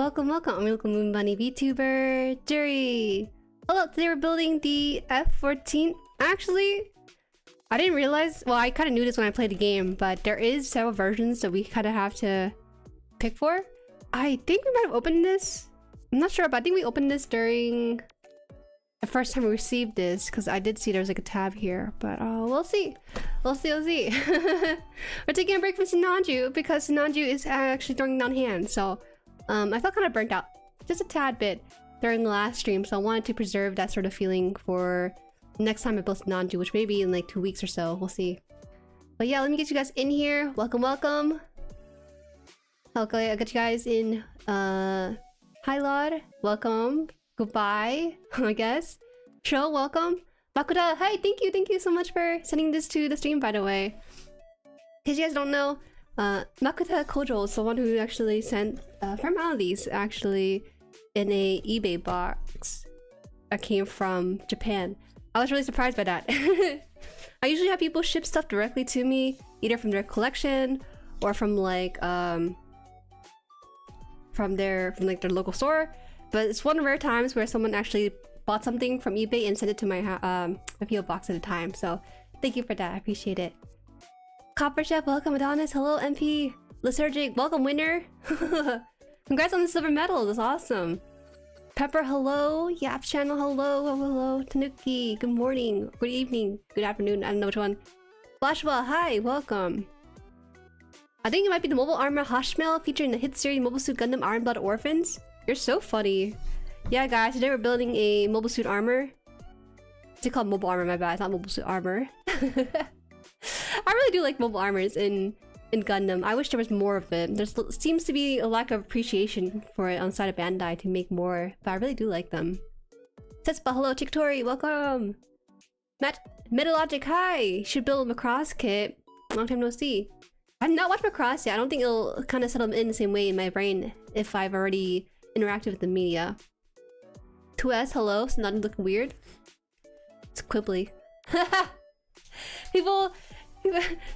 Welcome, I'm your local Moon Bunny VTuber, Jueri. Hello, today we're building the F-14. Actually, I didn't realize, well, I kind of knew this when I played the game, but there is several versions that we kind of have to pick for. I think we might have opened this. I'm not sure, but I think we opened this during the first time we received this, because I did see there was like a tab here, but we'll see. We'll see. We're taking a break from Sinanju because Sinanju is actually throwing down hands, so I felt kind of burnt out just a tad bit during the last stream, so I wanted to preserve that sort of feeling for next time I build Sinanju, which may be in like 2 weeks or so. We'll see. But yeah, let me get you guys in here. Welcome. Okay, I got you guys in. Hi Lord, welcome. Goodbye, I guess. Show, welcome. Bakuda, hi, thank you so much for sending this to the stream, by the way. In case you guys don't know, Makuta Kojo is the one who actually sent formalities actually in a eBay box that came from Japan. I was really surprised by that. I usually have people ship stuff directly to me, either from their collection or from like from their local store. But it's one rare times where someone actually bought something from eBay and sent it to my PO box at a time. So thank you for that. I appreciate it. Copper Chef, welcome. Adonis, hello. MP Lysergic, welcome winner. Congrats on the silver medal. That's awesome. Pepper, hello. Yap Channel, hello. Tanuki, good morning, good evening, good afternoon. I don't know which one. Flashwa, hi, welcome. I think it might be the mobile armor Hashmel featured in the hit series Mobile Suit Gundam Iron Blood Orphans. You're so funny. Yeah, guys, today we're building a mobile suit armor. It's called mobile armor, my bad. It's not mobile suit armor. I really do like mobile armors in Gundam. I wish there was more of it. There seems to be a lack of appreciation for it on the side of Bandai to make more, but I really do like them. Setspa, hello. Chiktori, welcome. Metalogic, hi. Should build a Macross kit. Long time no see. I've not watched Macross yet. I don't think it'll kind of settle in the same way in my brain if I've already interacted with the media. 2S, hello. It's not looking weird. It's Quibbly.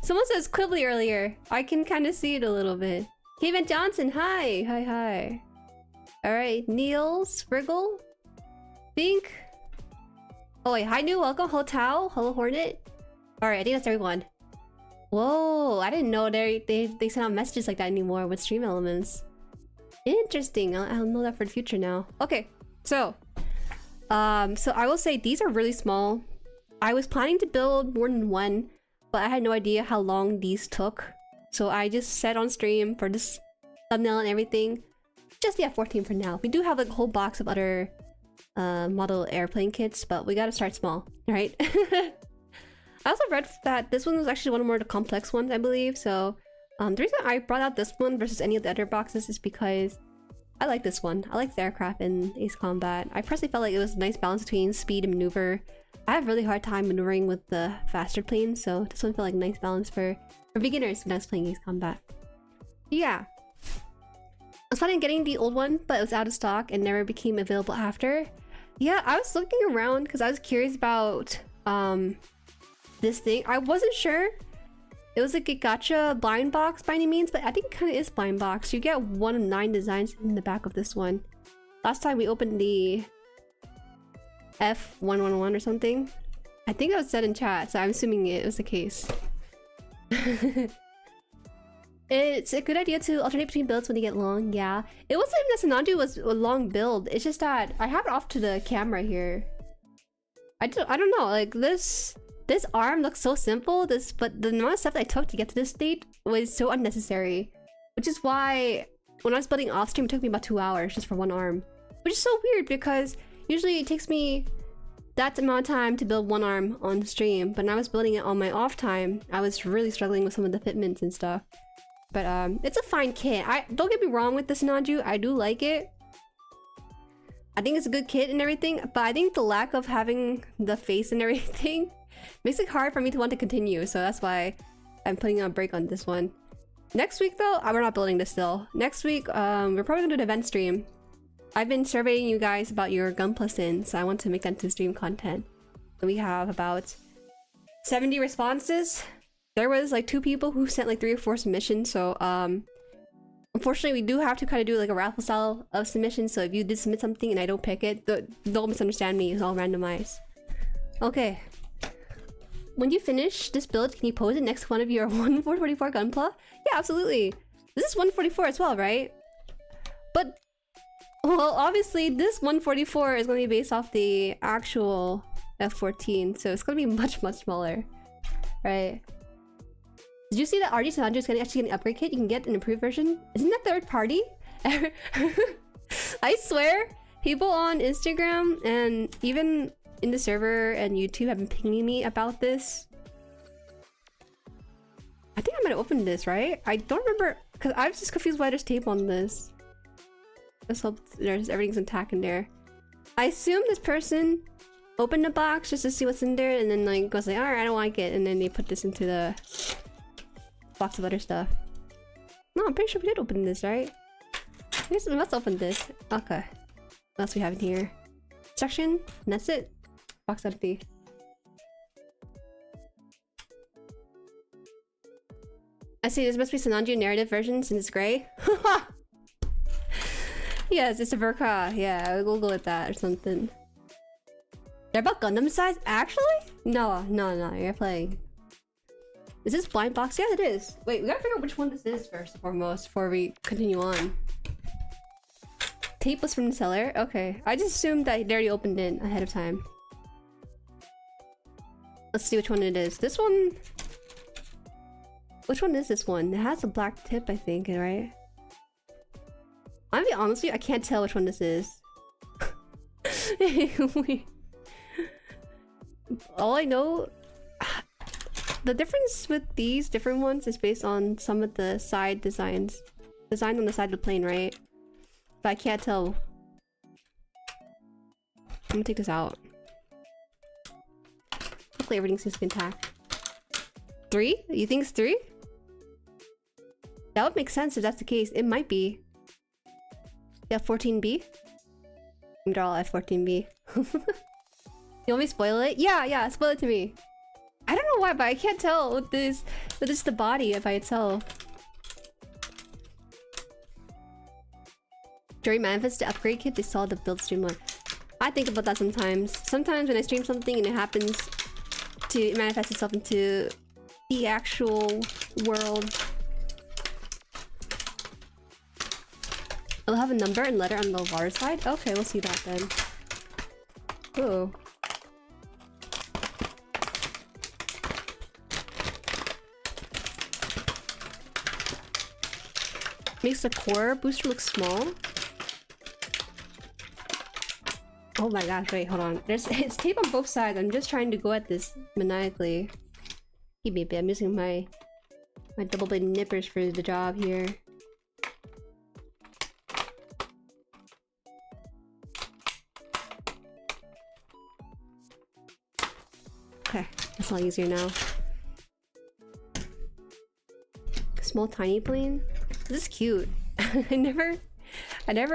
Someone says Quibbly earlier. I can kind of see it a little bit. Kevin Johnson, hi. Alright, Neil Spriggle. Think. Oh wait, hi new, welcome. Hotel, hello Hornet. Alright, I think that's everyone. Whoa, I didn't know they send out messages like that anymore with stream elements. Interesting. I'll know that for the future now. Okay, so I will say these are really small. I was planning to build more than one, but I had no idea how long these took. So I just set on stream for this thumbnail and everything. Just the F-14 for now. We do have like a whole box of other model airplane kits, but we gotta start small, right? I also read that this one was actually one of the more complex ones, I believe. So the reason I brought out this one versus any of the other boxes is because I like this one. I like the aircraft in Ace Combat. I personally felt like it was a nice balance between speed and maneuver. I have a really hard time maneuvering with the faster planes, so this one felt like a nice balance for beginners when I was playing Ace Combat. Yeah. I was planning on getting the old one, but it was out of stock and never became available after. Yeah, I was looking around because I was curious about this thing. I wasn't sure. It was like a gacha blind box by any means, but I think it kind of is blind box. You get 1 of 9 designs in the back of this one. Last time we opened the F111 or something. I think that was said in chat, so I'm assuming it was the case. It's a good idea to alternate between builds when they get long, yeah. It wasn't even that Sinanju was a long build, it's just that I have it off to the camera here. I don't know, like this arm looks so simple, but the amount of stuff that I took to get to this state was so unnecessary. Which is why when I was building off stream, it took me about 2 hours just for one arm. Which is so weird because usually it takes me that amount of time to build one arm on stream, but when I was building it on my off time, I was really struggling with some of the fitments and stuff. But it's a fine kit. Don't get me wrong with the Sinanju, I do like it. I think it's a good kit and everything, but I think the lack of having the face and everything makes it hard for me to want to continue, so that's why I'm putting a break on this one. Next week though, we're not building this still. Next week, we're probably gonna do an event stream. I've been surveying you guys about your Gunpla sins, so I want to make that into stream content. We have about 70 responses. There was like 2 people who sent like 3 or 4 submissions, so Unfortunately, we do have to kind of do like a raffle style of submission, so if you did submit something and I don't pick it, don't misunderstand me, it's all randomized. Okay. When you finish this build, can you pose it next to one of your 144 Gunpla? Yeah, absolutely. This is 144 as well, right? But, well, obviously this 144 is going to be based off the actual F-14, so it's going to be much, much smaller. Right? Did you see that RG200 is actually getting an upgrade kit? You can get an improved version. Isn't that third party? I swear, people on Instagram and even in the server and YouTube have been pinging me about this. I think I might have opened this, right? I don't remember, because I was just confused why there's tape on this. Let's hope there's everything's intact in there. I assume this person opened the box just to see what's in there and then like goes like, alright, I don't like it, and then they put this into the box of other stuff. No, I'm pretty sure we did open this, right? Let's open this. Okay. What else we have in here? Section, and that's it. Box empty. I see this must be Sananju narrative version since it's gray. Yes, it's a Verka. Yeah, we'll go with that or something. They're about Gundam size? Actually? No, you're playing. Is this Blindbox? Yeah, it is. Wait, we gotta figure out which one this is first and foremost before we continue on. Tape was from the seller? Okay. I just assumed that they already opened it ahead of time. Let's see which one it is. This one... Which one is this one? It has a black tip, I think, right? I'm gonna be honest with you, I can't tell which one this is. All I know... The difference with these different ones is based on some of the side designs. Designed on the side of the plane, right? But I can't tell. I'm gonna take this out. Hopefully everything seems to be intact. 3? You think it's 3? That would make sense if that's the case. It might be. Yeah, F-14B? They're all F-14B. You want me to spoil it? Yeah, spoil it to me. I don't know why, but I can't tell with this the body by itself. During manifest the upgrade kit, they saw the build stream one. I think about that sometimes. Sometimes when I stream something and it happens to manifest itself into the actual world. It'll have a number and letter on the water side? Okay, we'll see that then. Ooh. Makes the core booster look small. Oh my gosh, wait, hold on. It's tape on both sides. I'm just trying to go at this maniacally. Give me a bit. I'm using my double bladed nippers for the job here. Okay, that's a lot easier now. Small tiny plane. This is cute. I never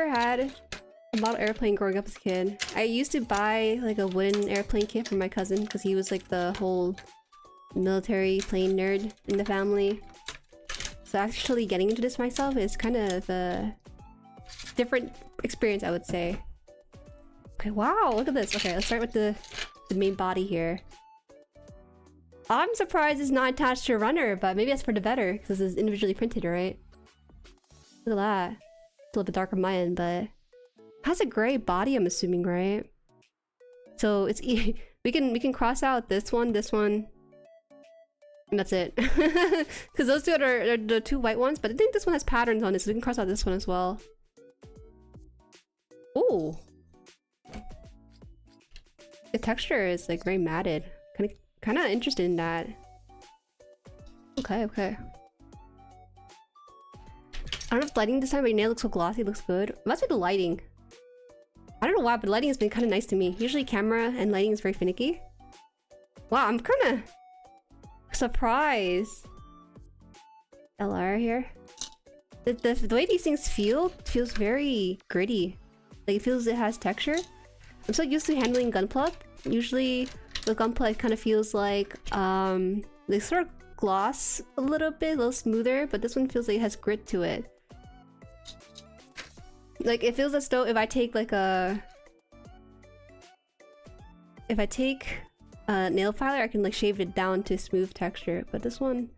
had a model airplane growing up as a kid. I used to buy like a wooden airplane kit for my cousin because he was like the whole military plane nerd in the family. So actually getting into this myself is kind of a different experience, I would say. Okay, wow, look at this. Okay, let's start with the main body here. I'm surprised it's not attached to a runner, but maybe that's for the better because it's individually printed, right? Look at that. It's a little bit dark on my end, but it has a gray body, I'm assuming, right? So it's we can cross out this one, and that's it. Because those two are the two white ones, but I think this one has patterns on it, so we can cross out this one as well. Ooh. The texture is like very matted. Kind of interested in that. Okay. I don't know if lighting this time, but your nail looks so glossy, it looks good. It must be the lighting. I don't know why, but lighting has been kind of nice to me. Usually camera and lighting is very finicky. Wow, I'm kind of surprised. LR here. The way these things feels very gritty. Like it feels it has texture. I'm so used to handling Gunpla. Usually the Gunpla kind of feels like they sort of gloss a little bit, a little smoother, but this one feels like it has grit to it. Like, it feels as though if I take like a... If I take a nail filer, I can like shave it down to smooth texture. But this one...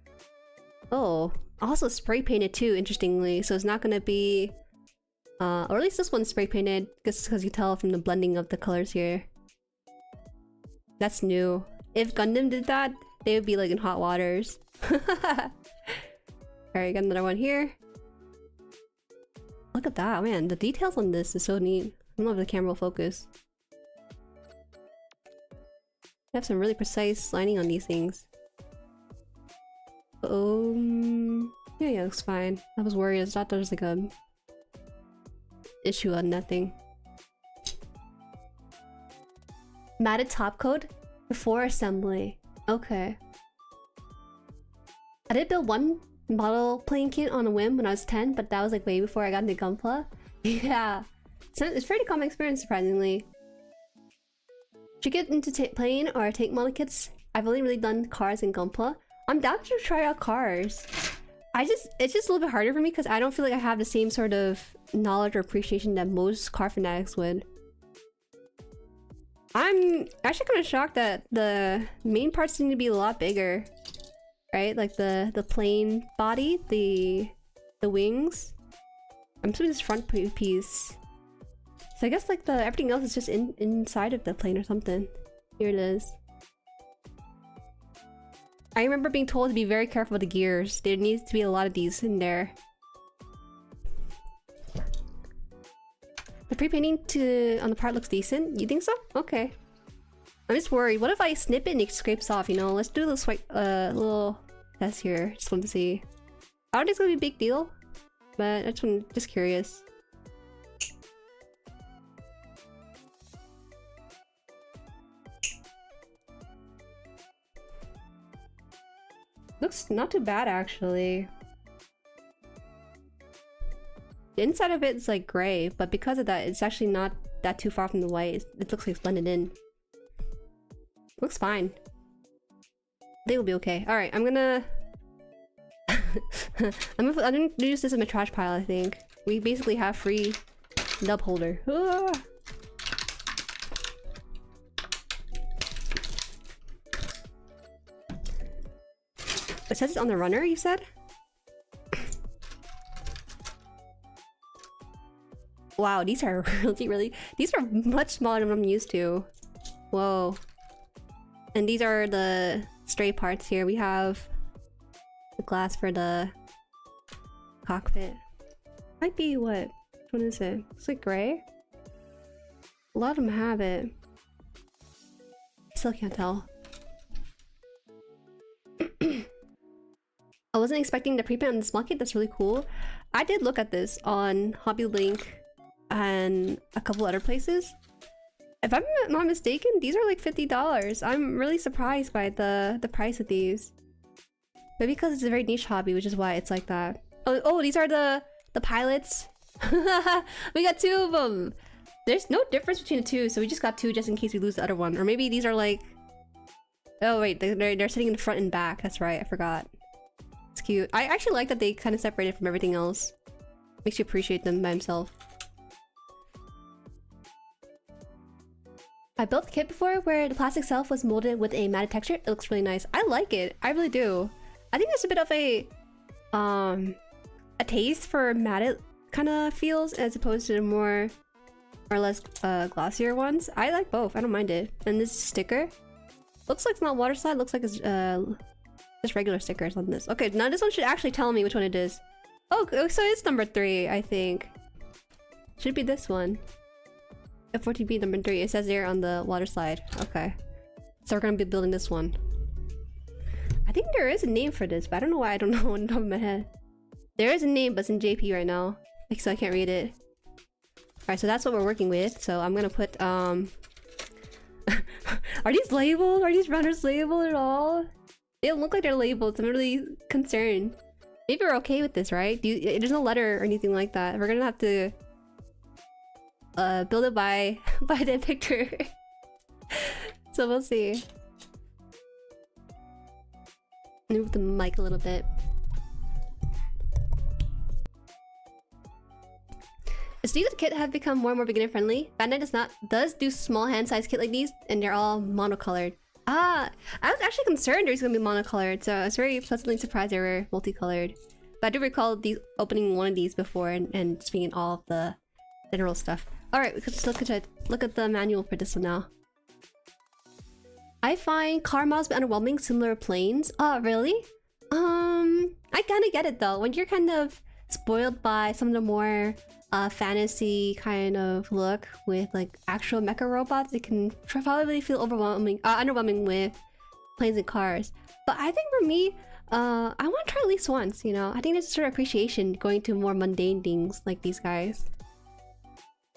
Oh, also spray painted too, interestingly. So it's not gonna be... or at least this one's spray painted, just because you tell from the blending of the colors here. That's new. If Gundam did that, they would be like in hot waters. Alright, got another one here. Look at that, man. The details on this is so neat. I don't know if the camera will focus. I have some really precise lining on these things. Yeah, looks fine. I was worried. I thought there was like a issue on that thing. Matted top coat before assembly. Okay. I did build one model plane kit on a whim when I was 10, but that was like way before I got into Gunpla. Yeah. So it's a pretty common experience, surprisingly. Should get into plane or tank model kits. I've only really done cars and Gunpla. I'm down to try out cars. It's just a little bit harder for me because I don't feel like I have the same sort of knowledge or appreciation that most car fanatics would. I'm actually kind of shocked that the main parts seem to be a lot bigger. Right? Like the plane body, the wings. I'm assuming this front piece. So I guess like everything else is just inside of the plane or something. Here it is. I remember being told to be very careful with the gears. There needs to be a lot of these in there. The pre-painting on the part looks decent. You think so? Okay. I'm just worried. What if I snip it and it scrapes off, you know? Let's do this little test here. Just want to see. I don't think it's gonna be a big deal, but I just curious. Looks not too bad, actually. The inside of it is like gray, but because of that, it's actually not that too far from the white. It looks like it's blended in. Looks fine. They will be okay. All right, I'm gonna I'm gonna use this as my trash pile. I think we basically have free nub holder. Ah! It says it's on the runner, you said? Wow, these are these are much smaller than I'm used to. Whoa. And these are the stray parts here. We have the glass for the cockpit. Might be what? Which one is it? It's like gray? A lot of them have it. Still can't tell. I wasn't expecting the pre-paint on this mock kit. That's really cool. I did look at this on Hobby Link and a couple other places. If I'm not mistaken, these are like $50. I'm really surprised by the price of these. Maybe because it's a very niche hobby, which is why it's like that. Oh, these are the pilots. We got two of them. There's no difference between the two, so we just got two just in case we lose the other one. Or maybe these are like... Oh wait, they're sitting in the front and back. That's right, I forgot. It's cute. I actually like that they kind of separated from everything else. Makes you appreciate them by himself. I built the kit before where the plastic itself was molded with a matted texture. It looks really nice. I like it. I really do. I think there's a bit of a taste for matted kind of feels as opposed to the more or less glossier ones. I like both. I don't mind it. And this sticker looks like it's not water slide. Looks like it's just regular stickers on this. Okay, now this one should actually tell me which one it is. Oh, so it's number 3, I think. Should be this one. F-14B number 3. It says there on the water slide. Okay. So we're gonna be building this one. I think there is a name for this, but I don't know why I don't know on the top of my head. There is a name, but it's in JP right now. So I can't read it. Alright, so that's what we're working with. So I'm gonna put, Are these labeled? Are these runners labeled at all? They don't look like they're labeled, so I'm really concerned. Maybe we're okay with this, right? There's no letter or anything like that. We're gonna have to build it by the picture. So we'll see. Move the mic a little bit. sleeves of the kit have become more and more beginner friendly. Bandai does do small hand size kit like these, and they're all monocolored. Ah, I was actually concerned they was gonna be monocolored, so I was very pleasantly surprised they were multicolored. But I do recall opening one of these before and speaking all of the general stuff. Alright, let's look at the manual for this one now. I find car models be underwhelming, similar planes. Oh, really? I kind of get it though. When you're kind of spoiled by some of the more fantasy kind of look with like actual mecha robots, it can probably feel underwhelming with planes and cars. But I think for me, I want to try at least once, you know? I think there's a sort of appreciation going to more mundane things like these guys.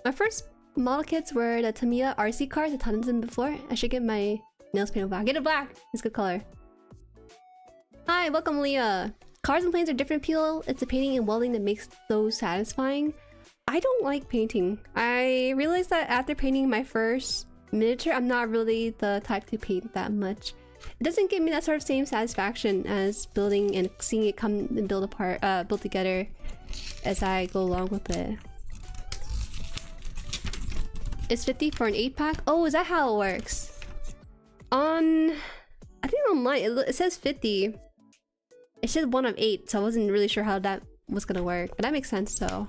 My first model kits were the Tamiya RC cars. I've tons of them before. I should get my nails painted black. Get it black! It's a good color. Hi, welcome Leah. Cars and planes are different appeal. It's the painting and welding that makes those satisfying. I don't like painting. I realized that after painting my first miniature, I'm not really the type to paint that much. It doesn't give me that sort of same satisfaction as building and seeing it come and build together as I go along with it. It's 50 for an 8-pack? Oh, is that how it works? I think online it says 50. It says 1 of 8, so I wasn't really sure how that was gonna work, but that makes sense though.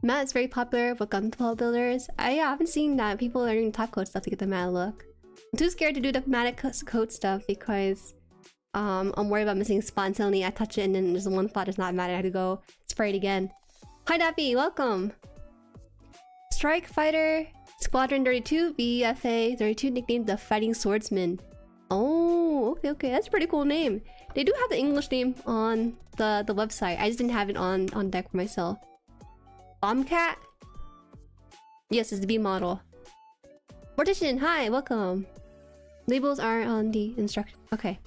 Matte is very popular with Gunpla builders. Yeah, I've been seeing that people are doing top coat stuff to get the matte look. I'm too scared to do the matte coat stuff because I'm worried about missing a spot and suddenly I touch it and then there's one spot that's not matte. I have to go spray it again. Hi Dappy, welcome! Strike Fighter Squadron 32 VFA 32 nicknamed the Fighting Swordsman. Oh, okay, that's a pretty cool name. They do have the English name on the website. I just didn't have it on deck for myself. Bombcat? Yes, it's the B model. Mortician, hi, welcome. Labels are on the instruction. Okay.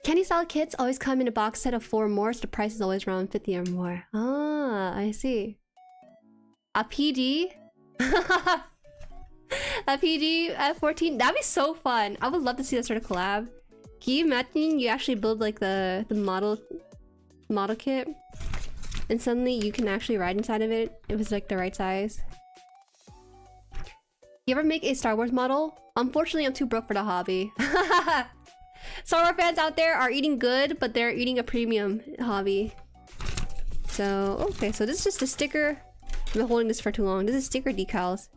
Candy style kits always come in a box set of 4 more, so the price is always around 50 or more. Ah, I see. A PG? A PG F-14? That'd be so fun. I would love to see that sort of collab. Can you imagine you actually build like the model kit and suddenly you can actually ride inside of it if it's like the right size? You ever make a Star Wars model? Unfortunately, I'm too broke for the hobby. Star Wars fans out there are eating good, but they're eating a premium hobby. So, okay, so this is just a sticker. I've been holding this for too long. This is sticker decals.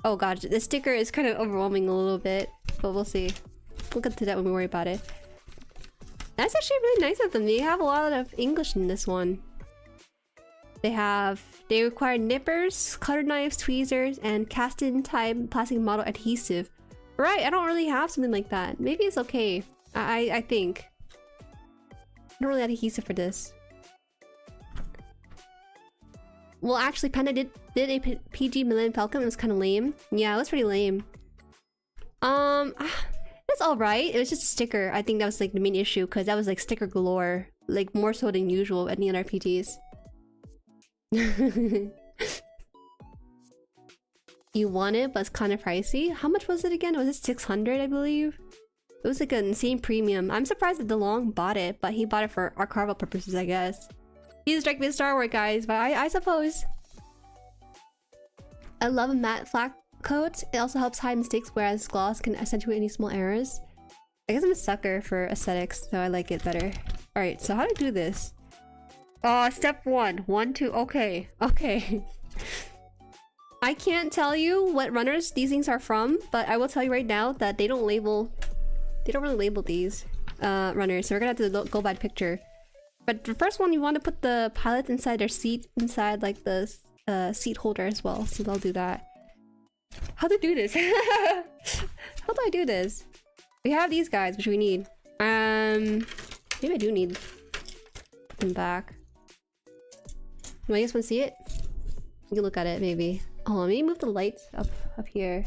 Oh god, the sticker is kind of overwhelming a little bit, but we'll see. We'll get to that when we worry about it. That's actually really nice of them. They have a lot of English in this one. They require nippers, cutter knives, tweezers, and cast-in type plastic model adhesive. Right, I don't really have something like that. Maybe it's okay. I think. I don't really have adhesive for this. Well, actually, Panda did a PG Millennium Falcon. It was kind of lame. Yeah, it was pretty lame. It's alright. It was just a sticker. I think that was like the main issue because that was like sticker galore. Like more so than usual at any other PGs. You want it, but it's kind of pricey. How much was it again? Was it 600, I believe? It was like an insane premium. I'm surprised that DeLong bought it, but he bought it for archival purposes, I guess. He's direct with Star Wars, guys, but I suppose. I love a matte flat coat. It also helps hide mistakes, whereas gloss can accentuate any small errors. I guess I'm a sucker for aesthetics, so I like it better. Alright, so how do I do this? Step 1. 1, 2, okay. Okay. I can't tell you what runners these things are from, but I will tell you right now that they don't really label these runners, so we're gonna have to go by the picture. But the first one, you want to put the pilots inside their seat, inside like the seat holder as well, so they'll do that. How do I do this? How do I do this? We have these guys, which we need. Maybe I do need to put them back. Do you guys want to see it? You can look at it, maybe. Oh, let me move the lights up here.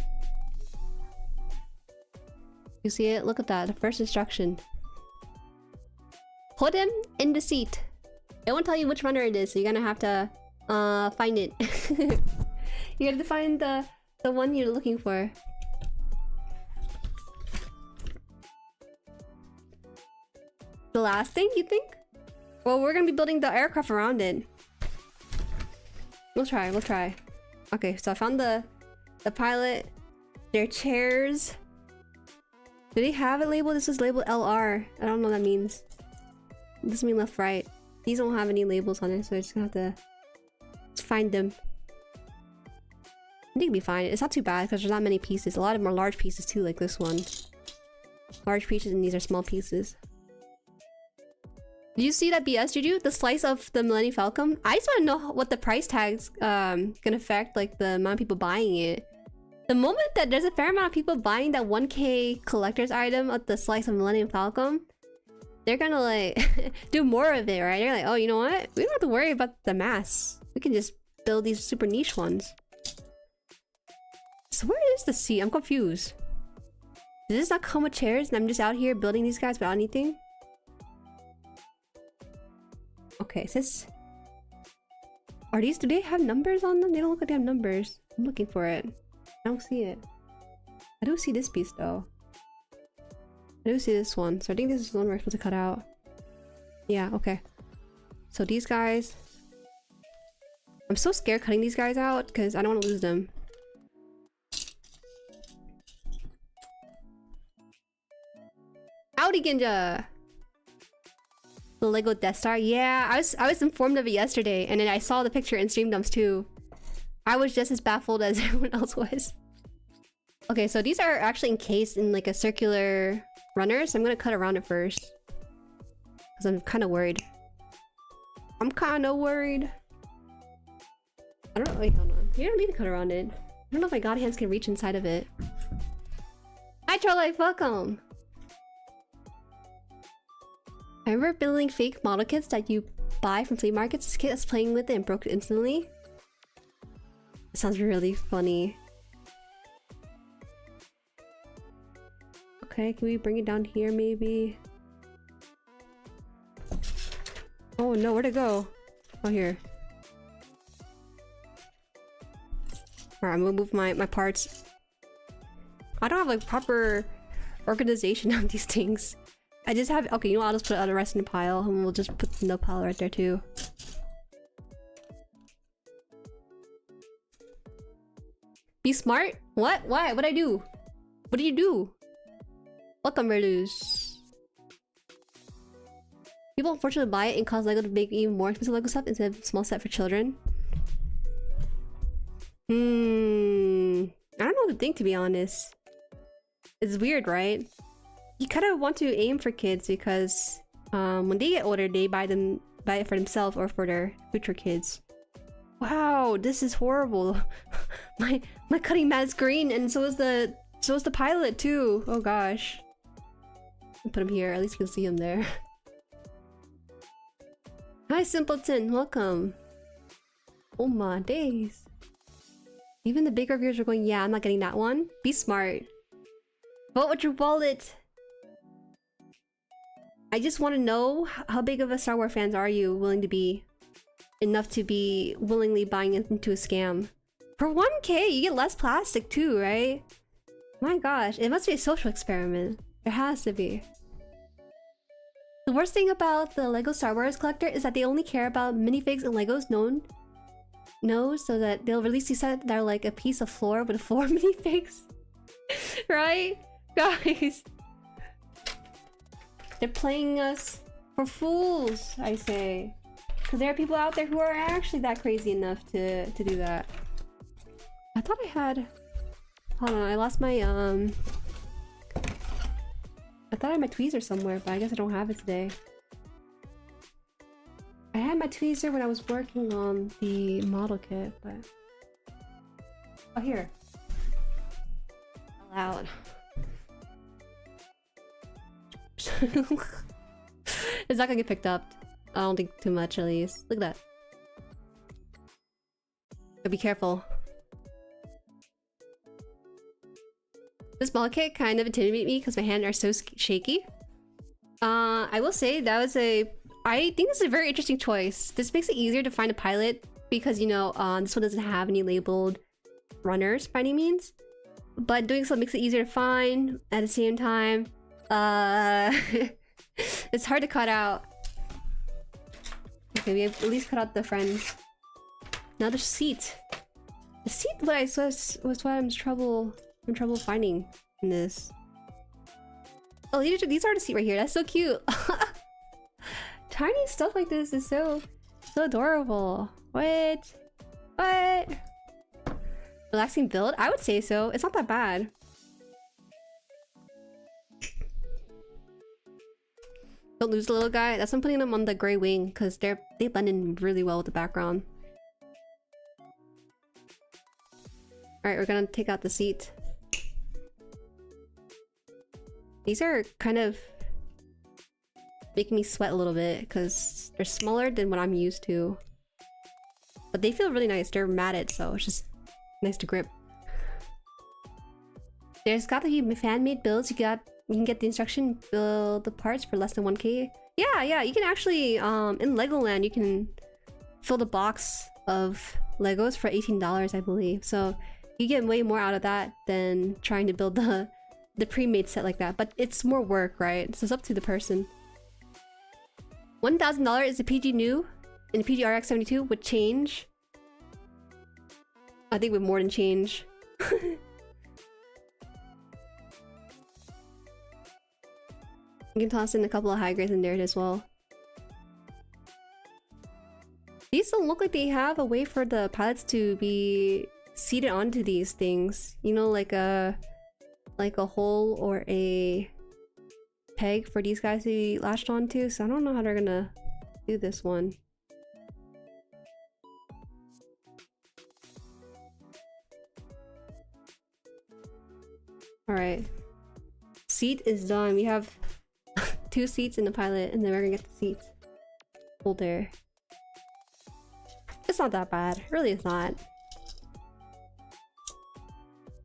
You see it? Look at that. The first instruction. Put him in the seat. It won't tell you which runner it is, so you're gonna have to find it. You have to find the one you're looking for. The last thing, you think? Well, we're gonna be building the aircraft around it. We'll try, we'll try. Okay, so I found the pilot. Their chairs. Do they have it labeled? This is labeled LR. I don't know what that means. It doesn't mean left, right. These don't have any labels on it, so I just gonna have to find them. I think it'll be fine. It's not too bad because there's not many pieces. A lot of them are large pieces too, like this one. Large pieces and these are small pieces. Do you see that BS, Juju? The slice of the Millennium Falcon? I just want to know what the price tag's gonna affect, like the amount of people buying it. The moment that there's a fair amount of people buying that 1K collector's item of the slice of Millennium Falcon, they're gonna like do more of it, right? They're like, oh, you know what? We don't have to worry about the mass. We can just build these super niche ones. So where is the seat? I'm confused. Does this not come with chairs and I'm just out here building these guys without anything? Okay, it says... Are these... Do they have numbers on them? They don't look like they have numbers. I'm looking for it. I don't see it. I do see this piece though. I do see this one. So I think this is the one we're supposed to cut out. Yeah, okay. So these guys... I'm so scared cutting these guys out because I don't want to lose them. Howdy, Ginja! The Lego Death Star? Yeah, I was informed of it yesterday, and then I saw the picture in Stream Dumps too. I was just as baffled as everyone else was. Okay, so these are actually encased in like a circular runner, so I'm gonna cut around it first. Because I'm kind of worried. I'm kind of worried. I don't know. Wait, hold on. You don't need to cut around it. I don't know if my god hands can reach inside of it. Hi, Trolllife, welcome! I remember building fake model kits that you buy from flea markets. This kid was playing with it and broke it instantly. It sounds really funny. Okay, can we bring it down here maybe? Oh no, where'd it go? Oh, here. Alright, I'm gonna move my parts. I don't have like proper organization on these things. I just have... Okay, you know what? I'll just put the rest in a pile and we'll just put the pile right there too. Be smart? What? Why? What'd I do? What did you do? Welcome, Redus. People unfortunately buy it and cause Lego to make even more expensive Lego stuff instead of a small set for children. I don't know what to think, to be honest. It's weird, right? You kind of want to aim for kids because when they get older, they buy it for themselves or for their future kids. Wow, this is horrible. my cutting mat is green, and so is the pilot too. Oh gosh. I'll put him here. At least you can see him there. Hi, Simpleton. Welcome. Oh my days. Even the big reviewers are going, yeah, I'm not getting that one. Be smart. Vote with your wallet. I just want to know, how big of a Star Wars fans are you willing to be? Enough to be willingly buying into a scam. For 1K, you get less plastic too, right? My gosh, it must be a social experiment. There has to be. The worst thing about the Lego Star Wars collector is that they only care about minifigs and Legos knows, so that they'll release these sets that are like a piece of floor with 4 minifigs. Right? Guys. They're playing us for fools, I say. Because there are people out there who are actually that crazy enough to do that. I thought I had... Hold on, I lost my, I thought I had my tweezer somewhere, but I guess I don't have it today. I had my tweezer when I was working on the model kit, but... Oh, here. Loud. It's not gonna get picked up. I don't think too much, at least. Look at that. So be careful. This model kit kind of intimidated me because my hands are so shaky. I will say that was I think this is a very interesting choice. This makes it easier to find a pilot because, you know, this one doesn't have any labeled runners by any means. But doing so makes it easier to find at the same time. It's hard to cut out. Okay, we have at least cut out the friends. Now the seat. The seat, what I was what I'm in trouble finding in this. Oh, these are the seat right here. That's so cute. Tiny stuff like this is so adorable. What? Relaxing build? I would say so. It's not that bad. Don't lose the little guy. That's why I'm putting them on the gray wing because they blend in really well with the background. Alright, we're gonna take out the seat. These are kind of making me sweat a little bit because they're smaller than what I'm used to. But they feel really nice. They're matted, so it's just nice to grip. There's got to be fan-made builds. You can get the instruction, build the parts for less than 1K. Yeah, you can actually in Legoland you can fill the box of Legos for $18, I believe. So you get way more out of that than trying to build the pre-made set like that. But it's more work, right? So it's up to the person. $1,000 is the PG new, and the PG RX 72 would change. I think with more than change. You can toss in a couple of high grades in there as well. These don't look like they have a way for the pilots to be seated onto these things. You know, like a hole or a peg for these guys to be latched onto. So I don't know how they're gonna do this one. Alright. Seat is done. We have 2 seats in the pilot, and then we're gonna get the seat holder. It's not that bad. Really, it's not.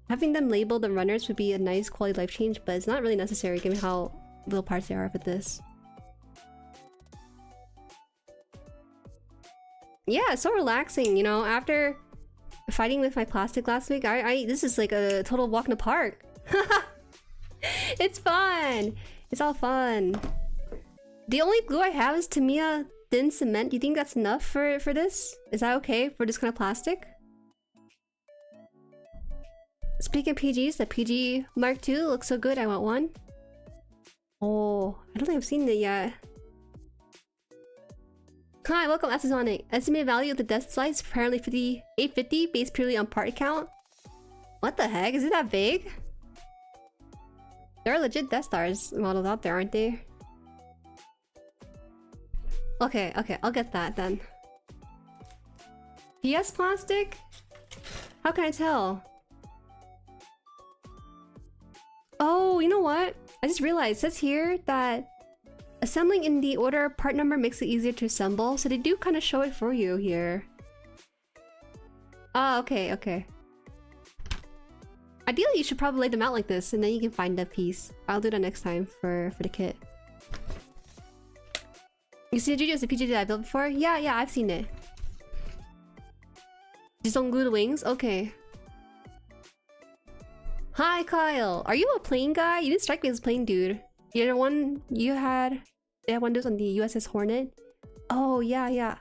Having them label the runners would be a nice quality life change, but it's not really necessary given how little parts there are with this. Yeah, it's so relaxing, you know, after fighting with my plastic last week, this is like a total walk in the park. It's fun. It's all fun. The only glue I have is Tamiya thin cement. Do you think that's enough for this? Is that okay for this kind of plastic? Speaking of PGs, the PG Mark II looks so good. I want one. Oh, I don't think I've seen it yet. Hi, welcome Asasonic. Estimated value of the death slice apparently 850 based purely on part count. What the heck? Is it that big? There are legit Death Stars models out there, aren't they? Okay, I'll get that then. PS plastic? How can I tell? Oh, you know what? I just realized it says here that assembling in the order part number makes it easier to assemble, so they do kind of show it for you here. Ah, okay. Ideally, you should probably lay them out like this, and then you can find that piece. I'll do that next time for the kit. You see the the PG that I built before? Yeah, I've seen it. Just don't glue the wings? Okay. Hi, Kyle. Are you a plane guy? You didn't strike me as a plane dude. You're the one you had... They had one of those on the USS Hornet? Oh, yeah.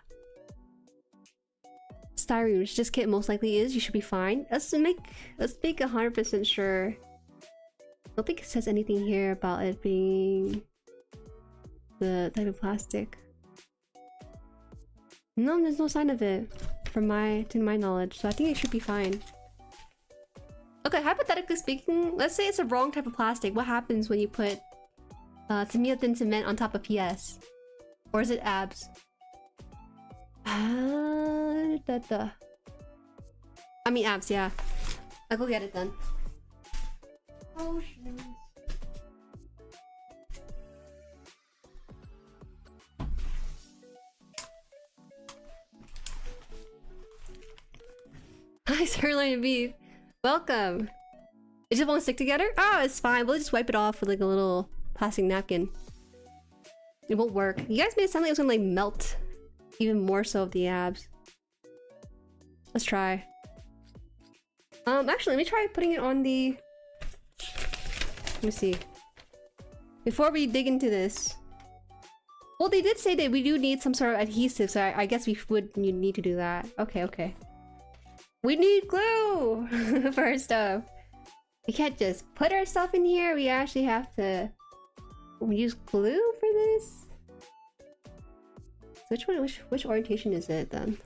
Styrene, which this kit most likely is. You should be fine. Let's make 100% sure. I don't think it says anything here about it being the type of plastic. No, there's no sign of it to my knowledge, so I think it should be fine. Okay, hypothetically speaking, let's say it's a wrong type of plastic. What happens when you put Tamiya thin cement on top of PS? Or is it abs? I mean abs, yeah. I'll go get it then. Oh, shit. Hi, sirloin beef. Welcome. It just won't stick together? Oh, it's fine. We'll just wipe it off with like a little plastic napkin. It won't work. You guys made it sound like it was gonna like melt even more so of the abs. Let's try. Actually, let me try putting it on the... Let me see. Before we dig into this. Well, they did say that we do need some sort of adhesive, so I guess we would need to do that. Okay, okay. We need glue for our stuff. We can't just put our stuff in here. We actually have to use glue for this. So which orientation is it then?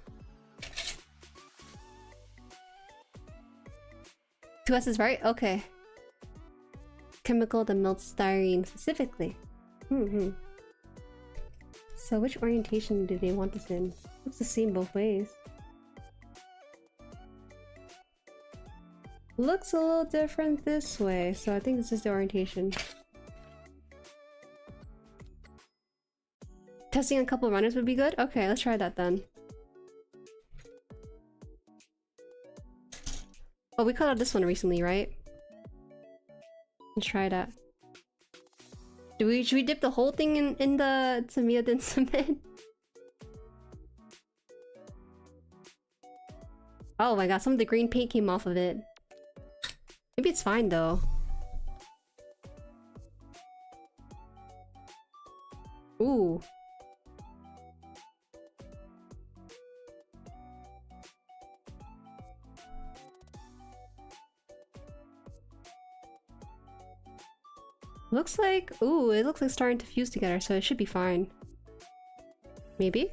2S is right? Okay. Chemical that melts styrene specifically. So which orientation do they want this in? Looks the same both ways. Looks a little different this way, so I think this is the orientation. Testing a couple of runners would be good? Okay, let's try that then. Oh, we cut out this one recently, right? Let's try that. Should we dip the whole thing in the Tamiya then cement? Oh my god, some of the green paint came off of it. Maybe it's fine though. Ooh. Looks like... Ooh, it looks like it's starting to fuse together, so it should be fine. Maybe?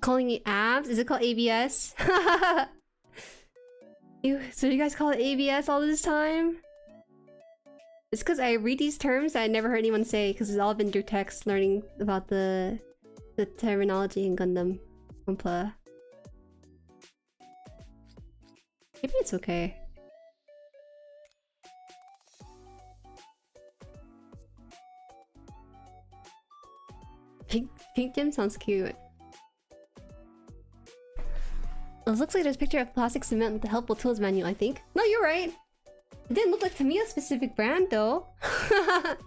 Calling it abs? Is it called ABS? So you guys call it ABS all this time? It's because I read these terms that I never heard anyone say, because it's all been through text, learning about the terminology in Gundam. Gunpla. Maybe it's okay. Pink gem sounds cute. It looks like there's a picture of plastic cement with the helpful tools menu, I think. No, you're right. It didn't look like Tamiya's specific brand though. Alright,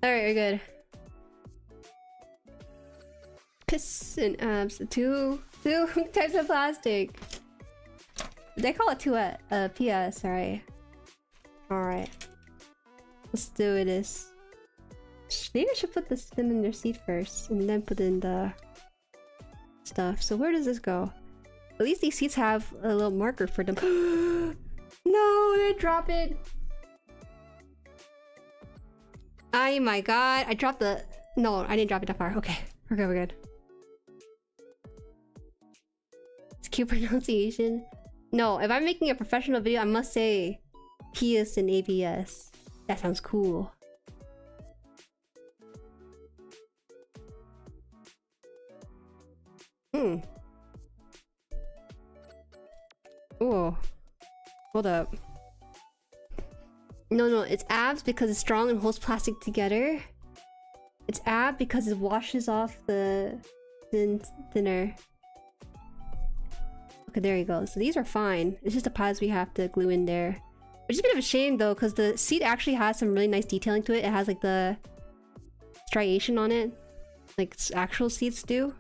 we're good. Piss and abs. Two types of plastic. They call it PS, alright. Alright. Let's do this. Maybe I should put this thing in their seat first and then put in the stuff. So where does this go? At least these seats have a little marker for them. No, I drop it. Oh my god, I dropped the... No, I didn't drop it that far. Okay, we're good, we're good. It's cute pronunciation. No, if I'm making a professional video, I must say PS and ABS. That sounds cool. Oh, hold up. No, it's abs because it's strong and holds plastic together. It's ab because it washes off the thinner. Okay, there you go. So these are fine. It's just the pads we have to glue in there. Which is a bit of a shame though, because the seat actually has some really nice detailing to it. It has like the striation on it, like actual seats do.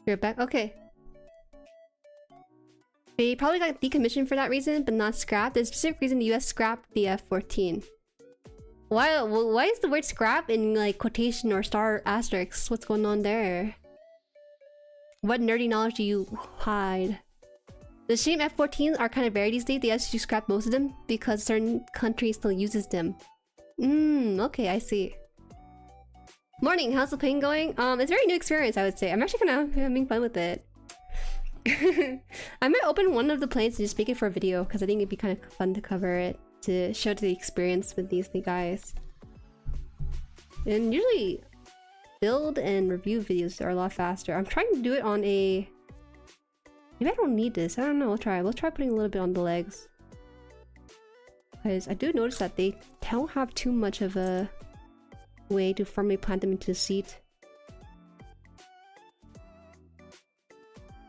You're back? Okay. They probably got decommissioned for that reason, but not scrapped. There's a specific reason the US scrapped the F-14. Why is the word scrap in like quotation or star asterisks? What's going on there? What nerdy knowledge do you hide? The shame F-14s are kind of rare these days. They actually scrap most of them because certain countries still uses them. Okay, I see. Morning, how's the plane going? It's a very new experience, I would say. I'm actually kind of having fun with it. I might open one of the planes and just make it for a video because I think it'd be kind of fun to cover it, to show the experience with these guys. And usually build and review videos are a lot faster. I'm trying to do it on a... Maybe I don't need this. I don't know. We'll try putting a little bit on the legs. Because I do notice that they don't have too much of a way to firmly plant them into the seat.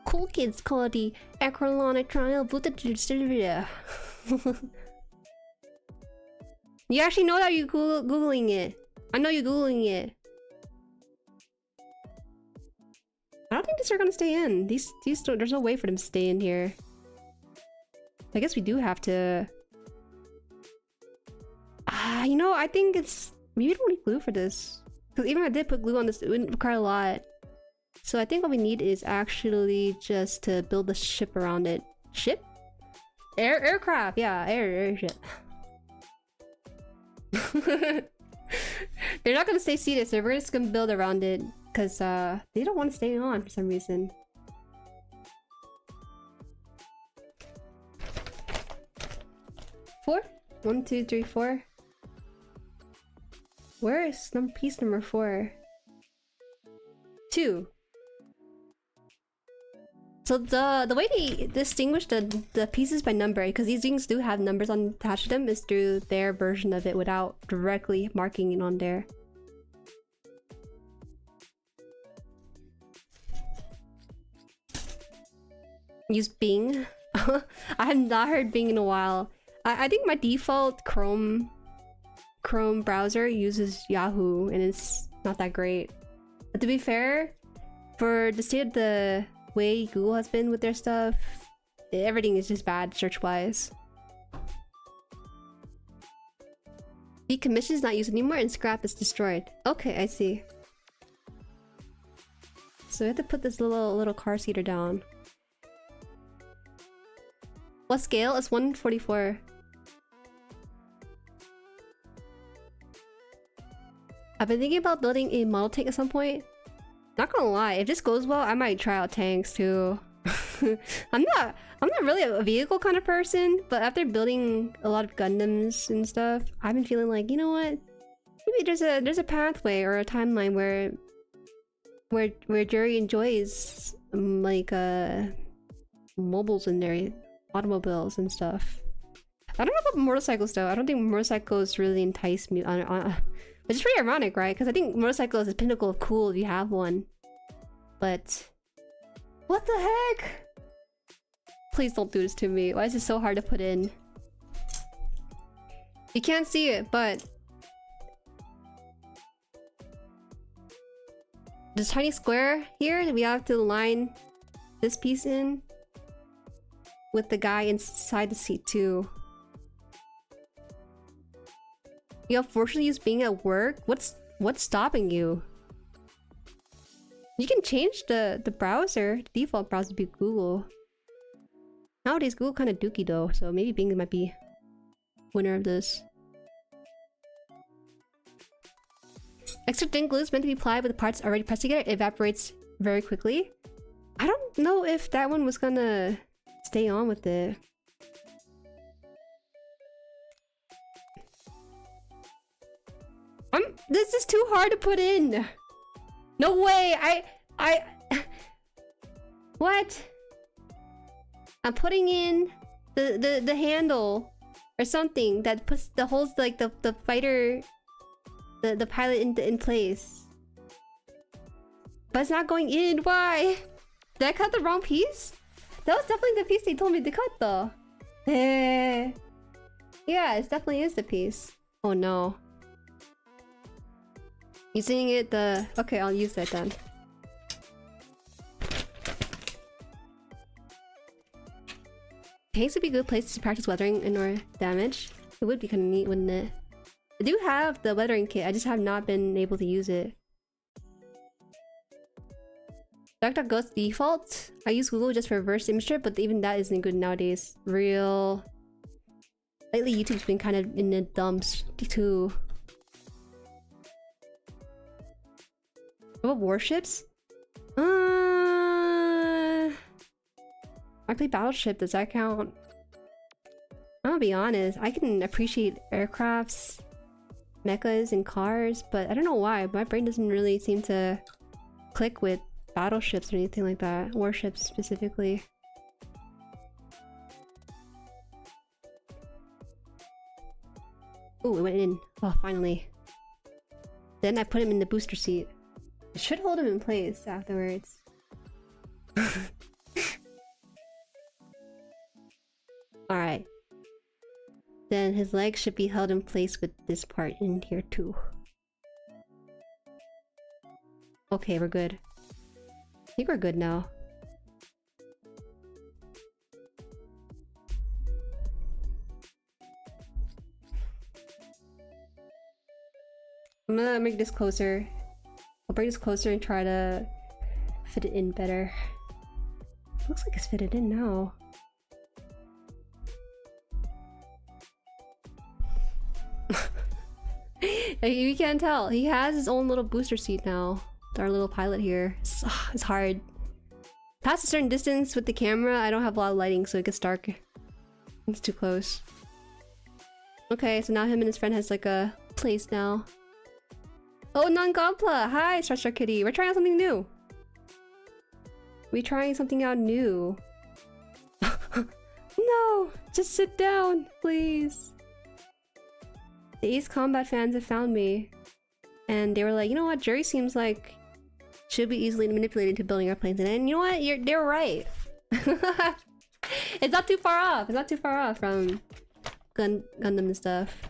Cool kids call it the acrylonic trial booted distributor. You actually know that you're googling it. I know you're googling it. these are gonna stay in. These don't, there's no way for them to stay in here. I guess we do have to... you know, I think it's... Maybe we don't need glue for this. Because even if I did put glue on this, it wouldn't require a lot. So I think what we need is actually just to build the ship around it. Ship? Aircraft! Yeah, airship. They're not gonna stay seated, so we're just gonna build around it. Because they don't want to stay on for some reason. Four? 1, 2, 3, 4. Where is piece number 4? 2. So the way they distinguish the pieces by number, because these things do have numbers attached to them, is through their version of it without directly marking it on there. Use Bing. I have not heard Bing in a while. I think my default Chrome browser uses Yahoo, and it's not that great. But to be fair, for the state of the way Google has been with their stuff, everything is just bad search-wise. Decommission is not used anymore, and scrap is destroyed. Okay, I see. So we have to put this little car seater down. What scale? It's 144. I've been thinking about building a model tank at some point. Not gonna lie, if this goes well, I might try out tanks too. I'm not really a vehicle kind of person, but after building a lot of Gundams and stuff, I've been feeling like, you know what? Maybe there's a pathway or a timeline where Jerry enjoys like mobiles in there, automobiles and stuff. I don't know about motorcycles though. I don't think motorcycles really entice me which is pretty ironic, right? Because I think motorcycle is the pinnacle of cool if you have one. But what the heck? Please don't do this to me. Why is it so hard to put in? You can't see it, but this tiny square here, we have to line this piece in with the guy inside the seat too. You unfortunately use Bing at work? What's stopping you? You can change the browser. The default browser would be Google. Nowadays Google kind of dookie though, so maybe Bing might be winner of this. Extra thin glue is meant to be applied with the parts already pressed together. It evaporates very quickly. I don't know if that one was gonna stay on with it. This is too hard to put in. No way. I what? I'm putting in the handle or something that puts the holds like the fighter, the pilot in place. But it's not going in. Why? Did I cut the wrong piece? That was definitely the piece they told me to cut though. Yeah, it definitely is the piece. Oh no. Using it okay, I'll use that then. Tanks would be a good place to practice weathering and or damage. It would be kind of neat, wouldn't it? I do have the weathering kit, I just have not been able to use it. DuckDuckGo's default. I use Google just for reverse image strip, but even that isn't good nowadays. Real. Lately, YouTube's been kind of in the dumps too. What about warships? I play Battleship, does that count? I'm gonna be honest, I can appreciate aircrafts, mechas, and cars, but I don't know why. My brain doesn't really seem to click with battleships or anything like that. Warships specifically. Ooh, it went in. Oh, finally. Then I put him in the booster seat. It should hold him in place afterwards. Alright. Then his legs should be held in place with this part in here too. Okay, we're good. I think we're good now. I'm gonna make this closer. I'll bring this closer and try to fit it in better. Looks like it's fitted in now. You can't tell. He has his own little booster seat now. Our little pilot here. It's hard. Past a certain distance with the camera, I don't have a lot of lighting, so it gets dark. It's too close. Okay, so now him and his friend has like a place now. Oh, non-Gunpla! Hi, Star Kitty. We're trying out something new. We're trying something out new. No! Just sit down, please. The Ace Combat fans have found me. And they were like, you know what? Jueri seems like should be easily manipulated to building airplanes. And you know what? They're right. It's not too far off. It's not too far off from Gundam and stuff.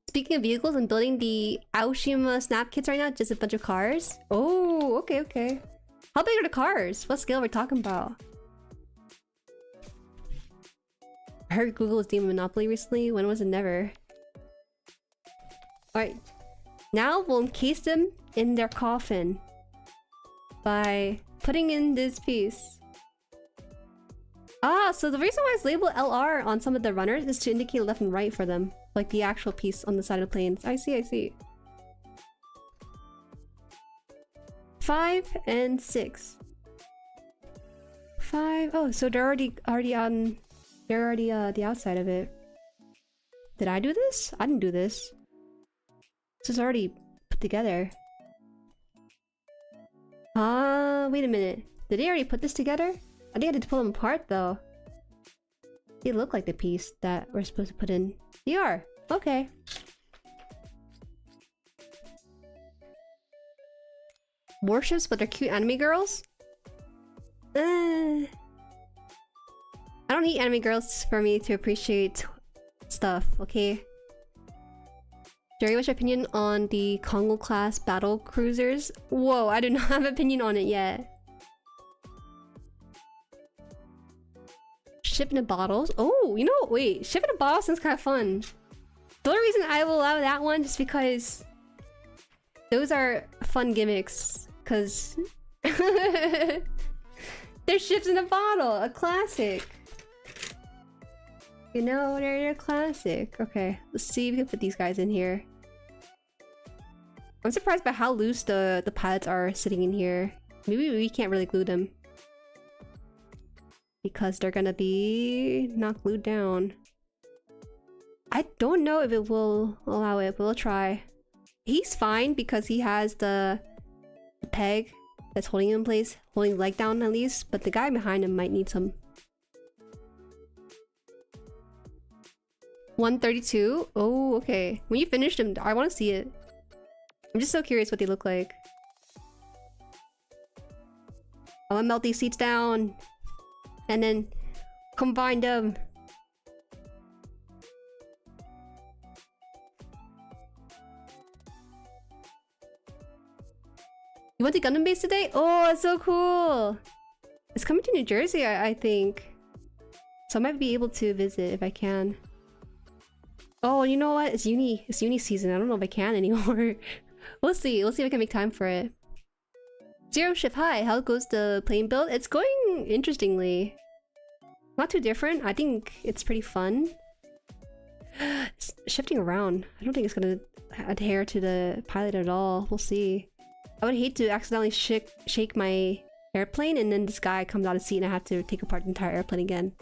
Speaking of vehicles, I'm building the Aoshima snap kits right now. Just a bunch of cars. Oh, okay, okay. How big are the cars? What scale are we talking about? I heard Google was doing Monopoly recently. When was it? Never. Alright. Now we'll encase them in their coffin by putting in this piece. Ah, so the reason why it's labeled LR on some of the runners is to indicate left and right for them. Like the actual piece on the side of the planes. I see, I see. 5 and 6. 5. Oh, so they're already on. They're already the outside of it. Did I do this? I didn't do this. This is already put together. Wait a minute. Did they already put this together? I think I had to pull them apart though. They look like the piece that we're supposed to put in. They are. Okay. Warships, but they're cute anime girls? I don't need anime girls for me to appreciate stuff, okay? Jueri, what's your opinion on the Congo class battle cruisers? Whoa, I do not have an opinion on it yet. Ship in a bottles? Oh, you know, wait, ship in a bottle sounds kind of fun. The only reason I will allow that one is because those are fun gimmicks. Because they're ships in a bottle, a classic. You know, they're a classic. Okay, let's see if we can put these guys in here. I'm surprised by how loose the pilots are sitting in here. Maybe we can't really glue them. Because they're gonna be not glued down. I don't know if it will allow it, but we'll try. He's fine because he has the peg that's holding him in place, holding his leg down at least, but the guy behind him might need some. 132? Oh, okay. When you finish them, I want to see it. I'm just so curious what they look like. I want to melt these seats down and then combine them. You went to Gundam Base today? Oh, it's so cool! It's coming to New Jersey, I think. So I might be able to visit if I can. Oh, you know what? It's uni season. I don't know if I can anymore. We'll see. We'll see if I can make time for it. Zero Shift, hi. How goes the plane build? It's going interestingly. Not too different. I think it's pretty fun. It's shifting around. I don't think it's gonna adhere to the pilot at all. We'll see. I would hate to accidentally shake my airplane and then this guy comes out of the seat and I have to take apart the entire airplane again.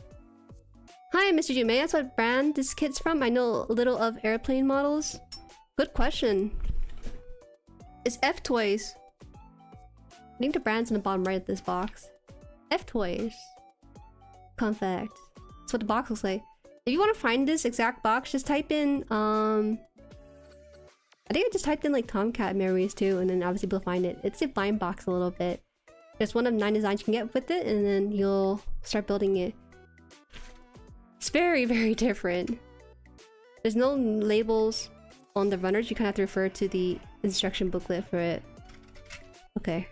Hi, Mr. Ju. May I ask what brand this kit's from? I know a little of airplane models. Good question. It's F-Toys. I think the brand's in the bottom right of this box. F-Toys. Fun fact. That's what the box looks like. If you want to find this exact box, just type in, I think I just typed in like Tomcat Memories too, and then obviously you'll find it. It's a Blindbox a little bit. There's one of 9 designs you can get with it, and then you'll start building it. It's very, very different. There's no labels on the runners. You kind of have to refer to the instruction booklet for it. Okay.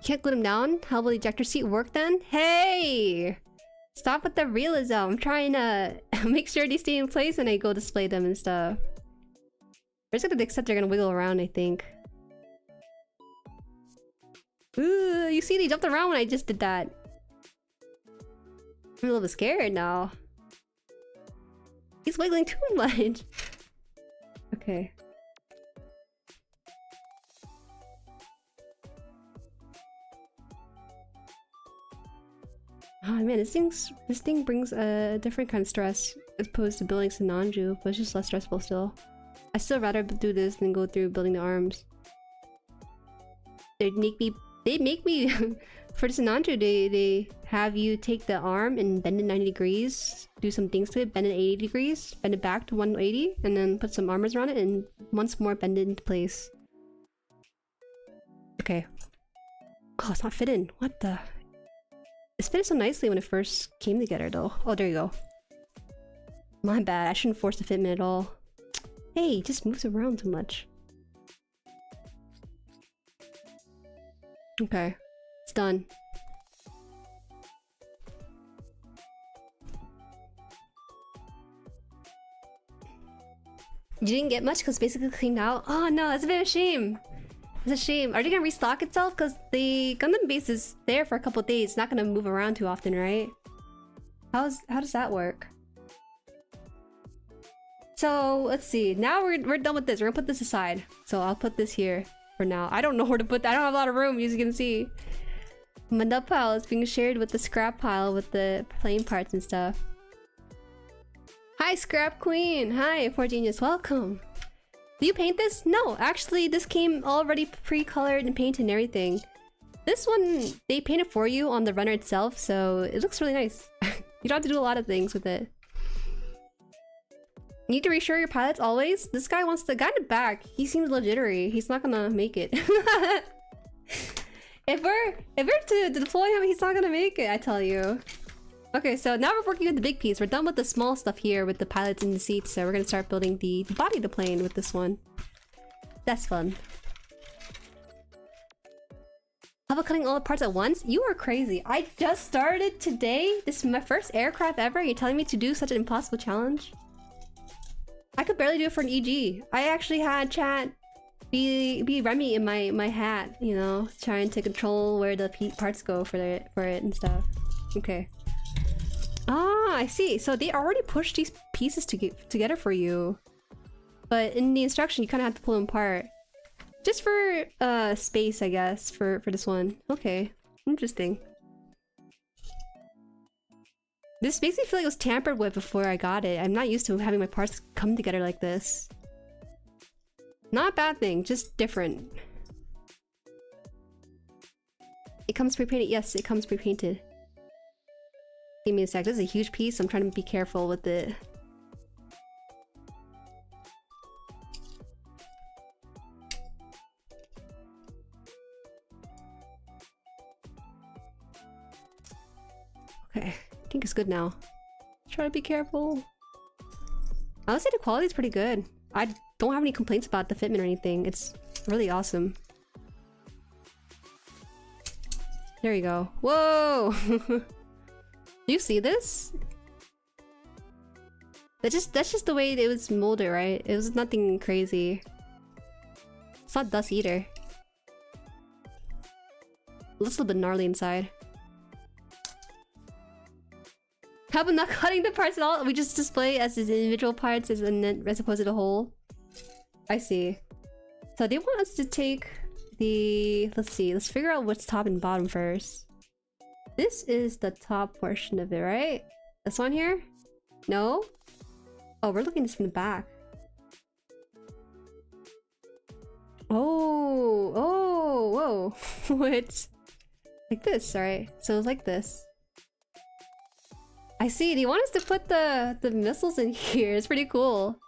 Can't glue them down? How will the ejector seat work then? Hey! Stop with the realism. I'm trying to make sure they stay in place when I go display them and stuff. We're just gonna accept they're gonna wiggle around, I think. Ooh, you see they jumped around when I just did that. I'm a little bit scared now. He's wiggling too much. Okay. Oh man, this thing brings a different kind of stress as opposed to building Sinanju, but it's just less stressful still. I still rather do this than go through building the arms. They make me for the Sinanju, they have you take the arm and bend it 90 degrees, do some things to it, bend it 80 degrees, bend it back to 180, and then put some armors around it, and once more bend it into place. Okay. Oh, it's not fitting. What the? It's fitted so nicely when it first came together though. Oh, there you go. My bad, I shouldn't force the fitment at all. Hey, it just moves around too much. Okay, it's done. You didn't get much because basically cleaned out? Oh no, that's a bit of a shame. It's a shame. Are they gonna restock itself? Because the Gundam base is there for a couple days. It's not gonna move around too often, right? How does that work? So let's see. Now we're done with this. We're gonna put this aside. So I'll put this here for now. I don't know where to put that. I don't have a lot of room, as you can see. My nut pile is being shared with the scrap pile with the plane parts and stuff. Hi, Scrap Queen. Hi, 4Genius. Welcome. Do you paint this? No, actually this came already pre-colored and painted and everything. This one, they paint it for you on the runner itself, so it looks really nice. You don't have to do a lot of things with it. You need to reassure your pilots always. This guy wants the guy in the back. He seems a little jittery. He's not gonna make it. If we're to deploy him, he's not gonna make it, I tell you. Okay, so now we're working with the big piece. We're done with the small stuff here with the pilots in the seats, so we're gonna start building the body of the plane with this one. That's fun. How about cutting all the parts at once? You are crazy. I just started today. This is my first aircraft ever. You're telling me to do such an impossible challenge? I could barely do it for an EG. I actually had chat be Remy in my hat, you know, trying to control where the parts go for it and stuff. Okay. Ah, I see. So they already pushed these pieces together for you. But in the instruction, you kind of have to pull them apart. Just for space, I guess, for this one. Okay, interesting. This makes me feel like it was tampered with before I got it. I'm not used to having my parts come together like this. Not a bad thing, just different. It comes pre-painted. Yes, it comes pre-painted. Give me a sec. This is a huge piece. I'm trying to be careful with it. Okay, I think it's good now. Try to be careful. I would say the quality is pretty good. I don't have any complaints about the fitment or anything. It's really awesome. There you go. Whoa! Do you see this? That's just the way it was molded, right? It was nothing crazy. It's not dust either. Looks a little bit gnarly inside. How about not cutting the parts at all? We just display as individual parts as opposed to the whole. I see. So they want us to take the... Let's see. Let's figure out what's top and bottom first. This is the top portion of it, right? This one here? No? Oh, we're looking at this from the back. Oh, oh, whoa. What? Like this, right? So it's like this. I see. Do you want us to put the missiles in here? It's pretty cool.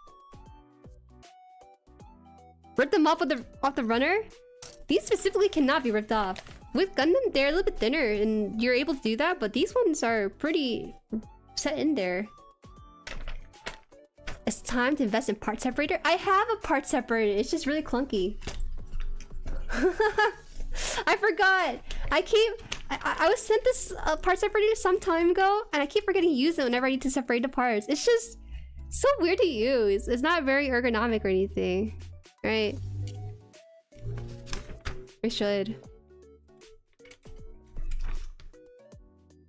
Rip them off the runner? These specifically cannot be ripped off. With Gundam, they're a little bit thinner, and you're able to do that, but these ones are pretty set in there. It's time to invest in part separator. I have a part separator. It's just really clunky. I forgot. I was sent this part separator some time ago, and I keep forgetting to use it whenever I need to separate the parts. It's just so weird to use. It's not very ergonomic or anything, right? We should.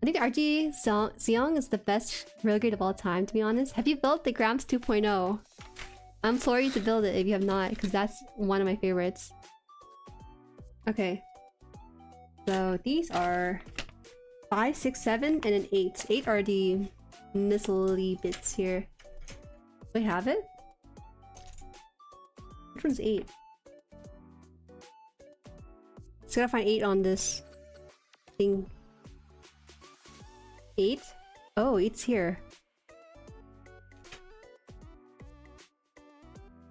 I think the RG Xiong is the best railgrid of all time, to be honest. Have you built the Gramps 2.0? I'm sorry to build it if you have not, because that's one of my favorites. Okay. So these are 5, 6, 7, and an 8. 8 are the missile-y bits here. Do I have it? Which one's 8? Just gotta find 8 on this thing. 8? Oh, 8's here.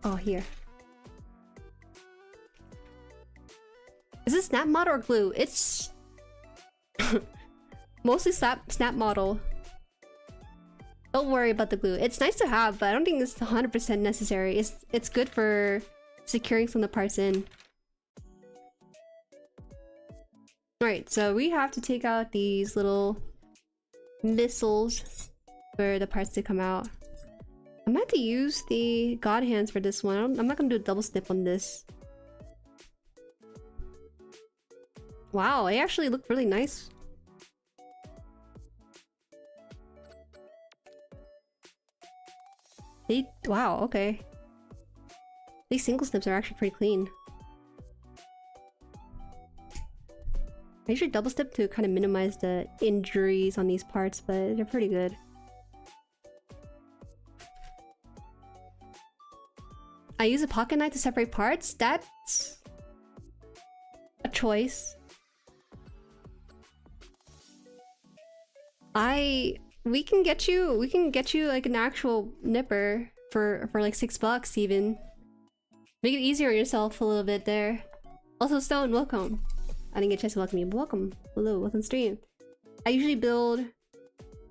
Oh, here. Is this snap model or glue? It's mostly snap model. Don't worry about the glue. It's nice to have, but I don't think it's 100% necessary. It's good for securing some of the parts in. Alright, so we have to take out these little missiles for the parts to come out. I might have to use the God Hands for this one. I'm not gonna do a double snip on this. Wow, they actually look really nice. Wow, okay. These single snips are actually pretty clean. I usually double snip to kind of minimize the injuries on these parts, but they're pretty good. I use a pocket knife to separate parts. That's a choice. We can get you like an actual nipper for like $6 even. Make it easier on yourself a little bit there. Also, Stone, welcome. I didn't get a chance to welcome you, but welcome. Hello, welcome stream. I usually build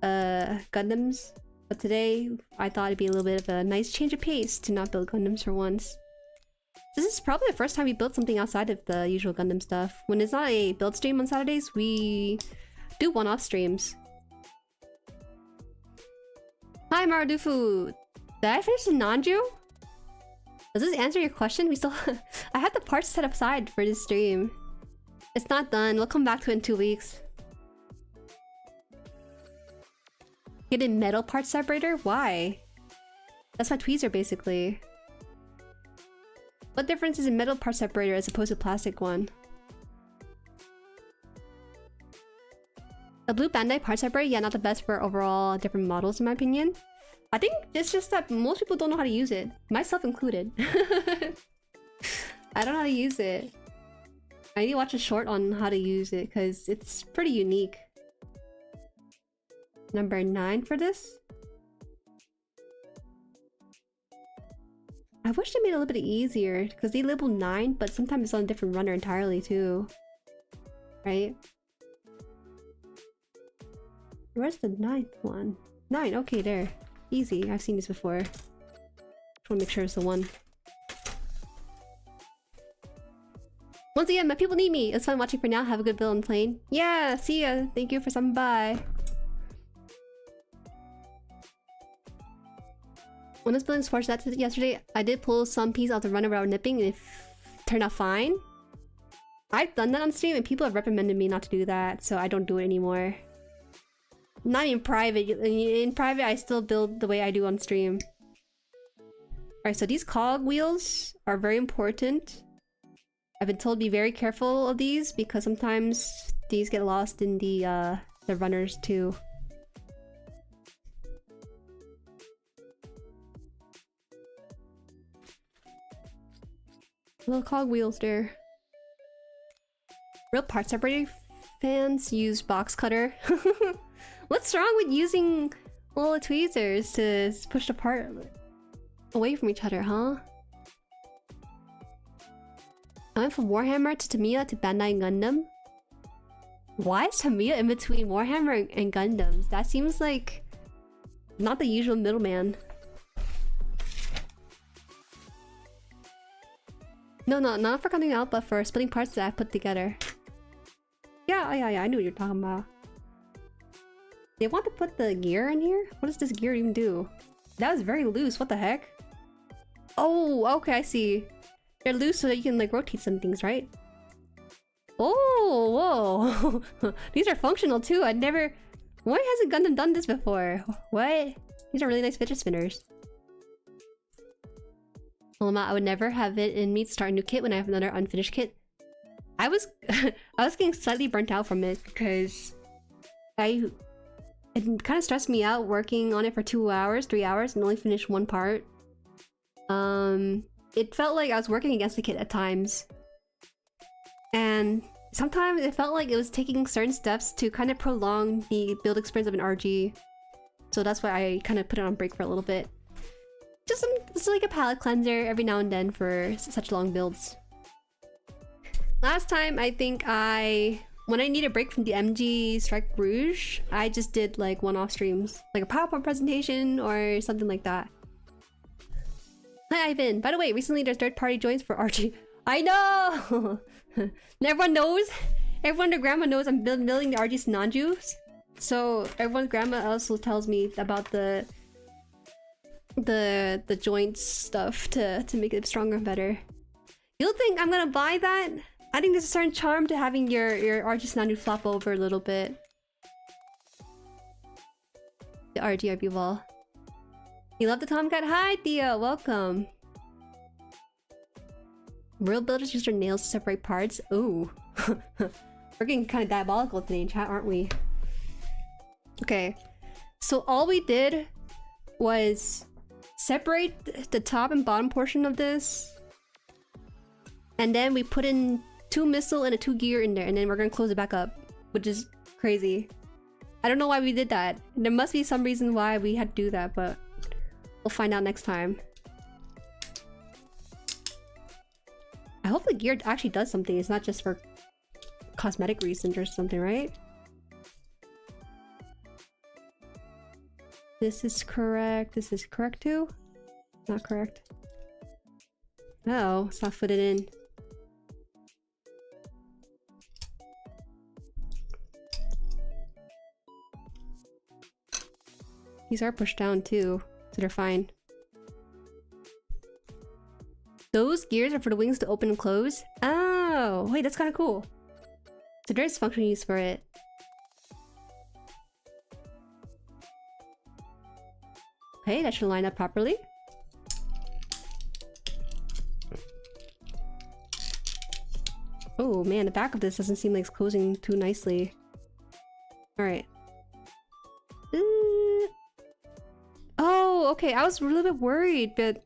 Gundams, but today I thought it'd be a little bit of a nice change of pace to not build Gundams for once. This is probably the first time we built something outside of the usual Gundam stuff. When it's not a build stream on Saturdays, we do one-off streams. Hi Marudufu! Did I finish the Nanju? Does this answer your question? We still I have the parts set aside for this stream. It's not done. We'll come back to it in 2 weeks. Get a metal part separator? Why? That's my tweezer basically. What difference is a metal part separator as opposed to a plastic one? The blue Bandai part separator, yeah, not the best for overall different models in my opinion. I think it's just that most people don't know how to use it, myself included. I don't know how to use it. I need to watch a short on how to use it because it's pretty unique. Number 9 for this. I wish they made it a little bit easier because they label 9, but sometimes it's on a different runner entirely too. Right? Where's the 9th one? 9, okay, there. Easy, I've seen this before. Just wanna make sure it's the one. Once again, my people need me. It's fun watching for now. Have a good build and playing. Yeah, see ya. Thank you for stopping by. When I was building Sparge that yesterday, I did pull some piece out the runner without nipping and it turned out fine. I've done that on stream and people have recommended me not to do that, so I don't do it anymore. Not in private. In private, I still build the way I do on stream. Alright, so these cog wheels are very important. I've been told to be very careful of these because sometimes these get lost in the runners too. Little cog wheels there. Real part separator fans use box cutter. What's wrong with using little tweezers to push the part away from each other, huh? I went from Warhammer to Tamiya to Bandai and Gundam. Why is Tamiya in between Warhammer and Gundams? That seems like not the usual middleman. No, not for coming out, but for splitting parts that I put together. Yeah, yeah, I knew what you're talking about. They want to put the gear in here? What does this gear even do? That was very loose, what the heck? Oh, okay, I see. They're loose so that you can like rotate some things, right? Oh, whoa. These are functional too. I never... Why hasn't Gundam done this before? What? These are really nice fidget spinners. Well, I would never have it in me to start a new kit when I have another unfinished kit. I was I was getting slightly burnt out from it because it kind of stressed me out working on it for 2 hours, 3 hours, and only finished one part. It felt like I was working against the kit at times. And sometimes it felt like it was taking certain steps to kind of prolong the build experience of an RG. So that's why I kind of put it on break for a little bit. Just like a palette cleanser every now and then for such long builds. Last time, I think when I need a break from the MG Strike Rouge, I just did like one-off streams. Like a PowerPoint presentation or something like that. Hi Ivan! By the way, recently there's third-party joins for RG. I know! And everyone knows! Everyone and their grandma knows I'm building the RG Sinanju. So everyone's grandma also tells me about the joints stuff to make it stronger and better. You'll think I'm gonna buy that? I think there's a certain charm to having your RG Sinanju flop over a little bit. The RB wall. You love the Tomcat? Hi Thea, welcome. Real builders use their nails to separate parts. Ooh. We're getting kind of diabolical today in chat, aren't we? Okay. So all we did was separate the top and bottom portion of this. And then we put in 2 missile and a 2 gear in there, and then we're gonna close it back up. Which is crazy. I don't know why we did that. There must be some reason why we had to do that, but we'll find out next time. I hope the gear actually does something. It's not just for cosmetic reasons or something, right? This is correct. This is correct too? Not correct. No, it's not fitted in. These are pushed down too, so they're fine. Those gears are for the wings to open and close? Oh, wait, that's kind of cool. So there's function use for it. Okay, that should line up properly. Oh man, the back of this doesn't seem like it's closing too nicely. Alright. Oh, okay, I was a little bit worried, but...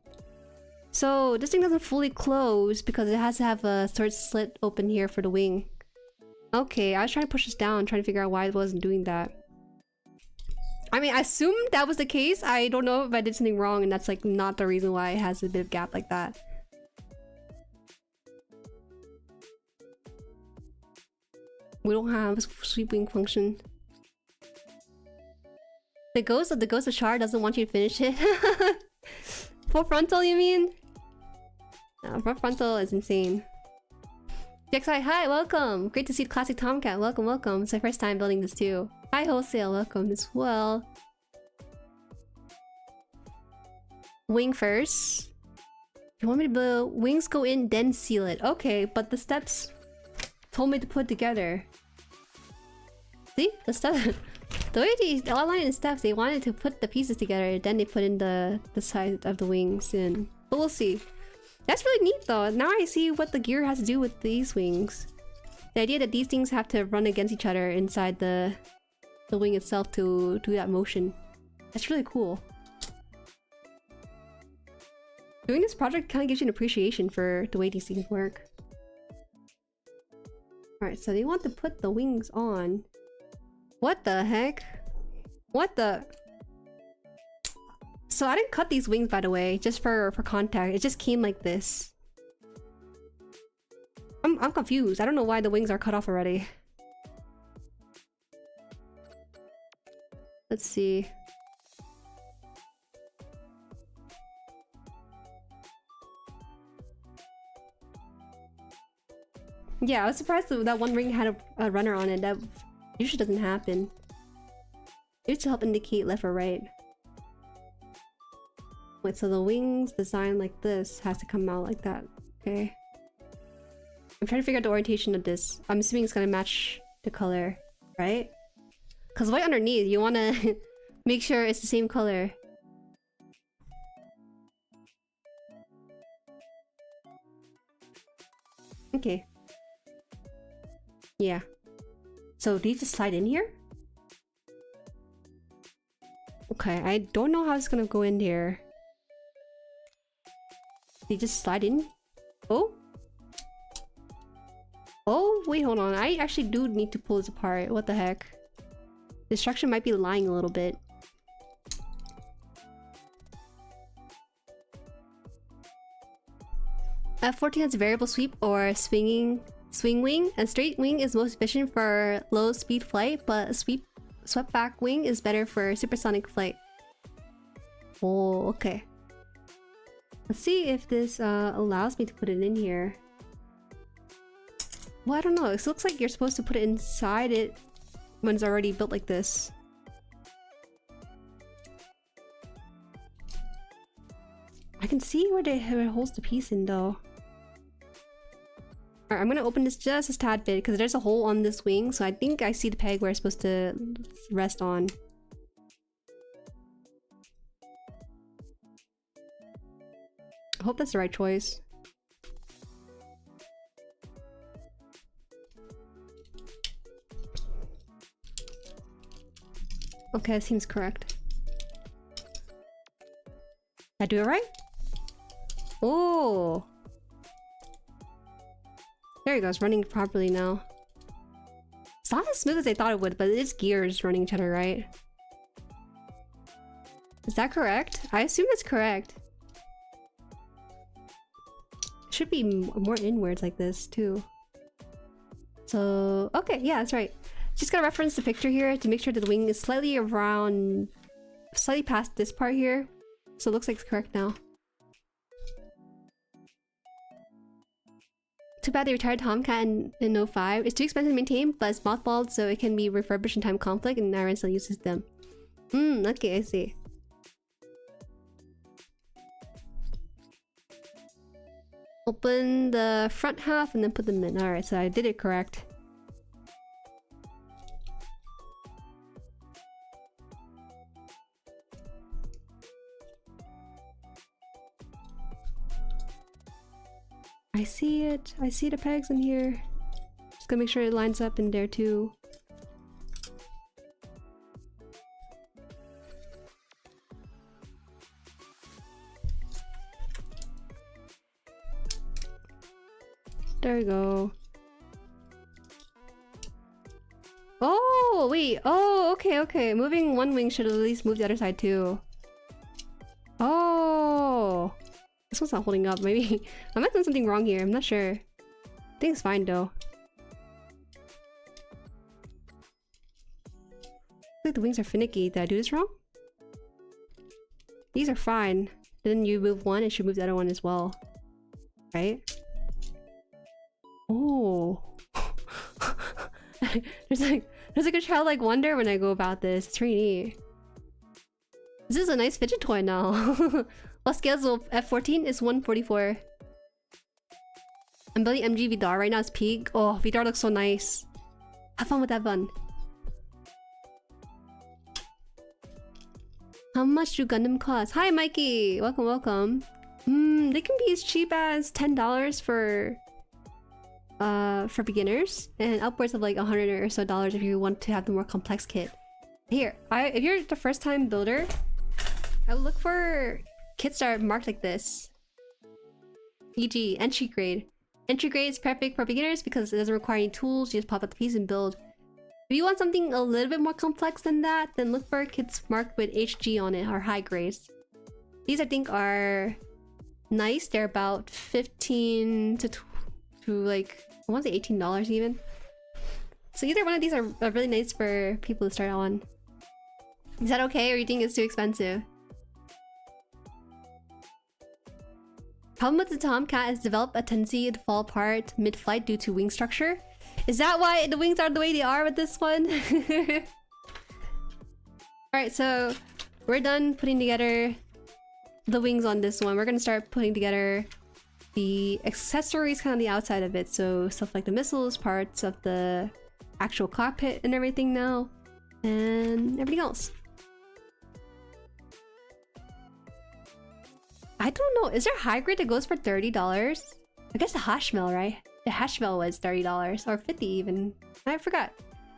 So, this thing doesn't fully close because it has to have a third slit open here for the wing. Okay, I was trying to push this down, trying to figure out why it wasn't doing that. I mean, I assumed that was the case. I don't know if I did something wrong and that's like not the reason why it has a bit of gap like that. We don't have a sweep wing function. The ghost of Char doesn't want you to finish it. Full frontal, you mean? No, full frontal is insane. JXI, hi, welcome! Great to see the classic Tomcat. Welcome, welcome. It's my first time building this too. Hi, Wholesale, welcome as well. Wing first. You want me to build wings go in, then seal it. Okay, but the steps told me to put together. See? The stuff. The way they outlined in steps, they wanted to put the pieces together, then they put in the size of the wings in. But we'll see. That's really neat though. Now I see what the gear has to do with these wings. The idea that these things have to run against each other inside the wing itself to do that motion. That's really cool. Doing this project kind of gives you an appreciation for the way these things work. Alright, so they want to put the wings on. What the heck? What the... So I didn't cut these wings, by the way, just for contact. It just came like this. I'm confused. I don't know why the wings are cut off already. Let's see. Yeah, I was surprised that one wing had a runner on it. That usually doesn't happen. Maybe to help indicate left or right. Wait, so the wings designed like this has to come out like that. Okay. I'm trying to figure out the orientation of this. I'm assuming it's gonna match the color, right? Because white underneath, you want to make sure it's the same color. Okay. Yeah. So do you just slide in here? Okay, I don't know how it's gonna go in here. Do you just slide in? Oh? Oh, wait, hold on. I actually do need to pull this apart. What the heck? The structure might be lying a little bit. F-14 has a variable sweep or swing wing, and straight wing is most efficient for low speed flight, but a swept back wing is better for supersonic flight. Oh, okay. Let's see if this allows me to put it in here. Well, I don't know. It looks like you're supposed to put it inside it when it's already built like this. I can see where it holds the piece in though. Alright, I'm gonna open this just a tad bit because there's a hole on this wing, so I think I see the peg where it's supposed to rest on. I hope that's the right choice. Okay, that seems correct. Did I do it right? Oh! There you go, it's running properly now. It's not as smooth as I thought it would, but it's gears running each other, right? Is that correct? I assume it's correct. It should be more inwards like this, too. So, okay, yeah, that's right. Just gotta reference the picture here to make sure that the wing is slightly around... slightly past this part here. So it looks like it's correct now. Too bad they retired Tomcat in 05. It's too expensive to maintain, but it's mothballed so it can be refurbished in time of conflict, and Iran still uses them. Okay, I see. Open the front half and then put them in. Alright, so I did it correct. I see it. I see the pegs in here. Just gonna make sure it lines up in there too. There we go. Oh, wait. Oh, okay, okay. Moving one wing should at least move the other side too. Oh. This one's not holding up. Maybe I might have done something wrong here. I'm not sure. I think it's fine though. I think the wings are finicky. Did I do this wrong? These are fine. Then you move one, it should move the other one as well. Right? Oh. there's like a childlike wonder when I go about this. It's really neat. This is a nice fidget toy now. What scales of F-14 is 144. I'm building MG Vidar right now. It's peak. Oh, Vidar looks so nice. Have fun with that fun. How much do Gundam cost? Hi, Mikey. Welcome, welcome. They can be as cheap as $10 for beginners, and upwards of like $100 or so if you want to have the more complex kit. Here, if you're the first time builder, I would look for kits that are marked like this. E.g. entry grade. Entry grade is perfect for beginners because it doesn't require any tools. You just pop out the piece and build. If you want something a little bit more complex than that, then look for kits marked with HG on it, or high grades. These I think are nice. They're about 15 to like, I want to say $18 even. So either one of these are really nice for people to start on. Is that okay, or you think it's too expensive? Problem with the Tomcat is develop a tendency to fall apart mid-flight due to wing structure. Is that why the wings are the way they are with this one? Alright, so we're done putting together the wings on this one. We're gonna start putting together the accessories kind of on the outside of it. So stuff like the missiles, parts of the actual cockpit and everything now. And everything else. I don't know. Is there high grade that goes for $30? I guess the Hashmel, right? The Hashmel was $30 or $50 even. I forgot.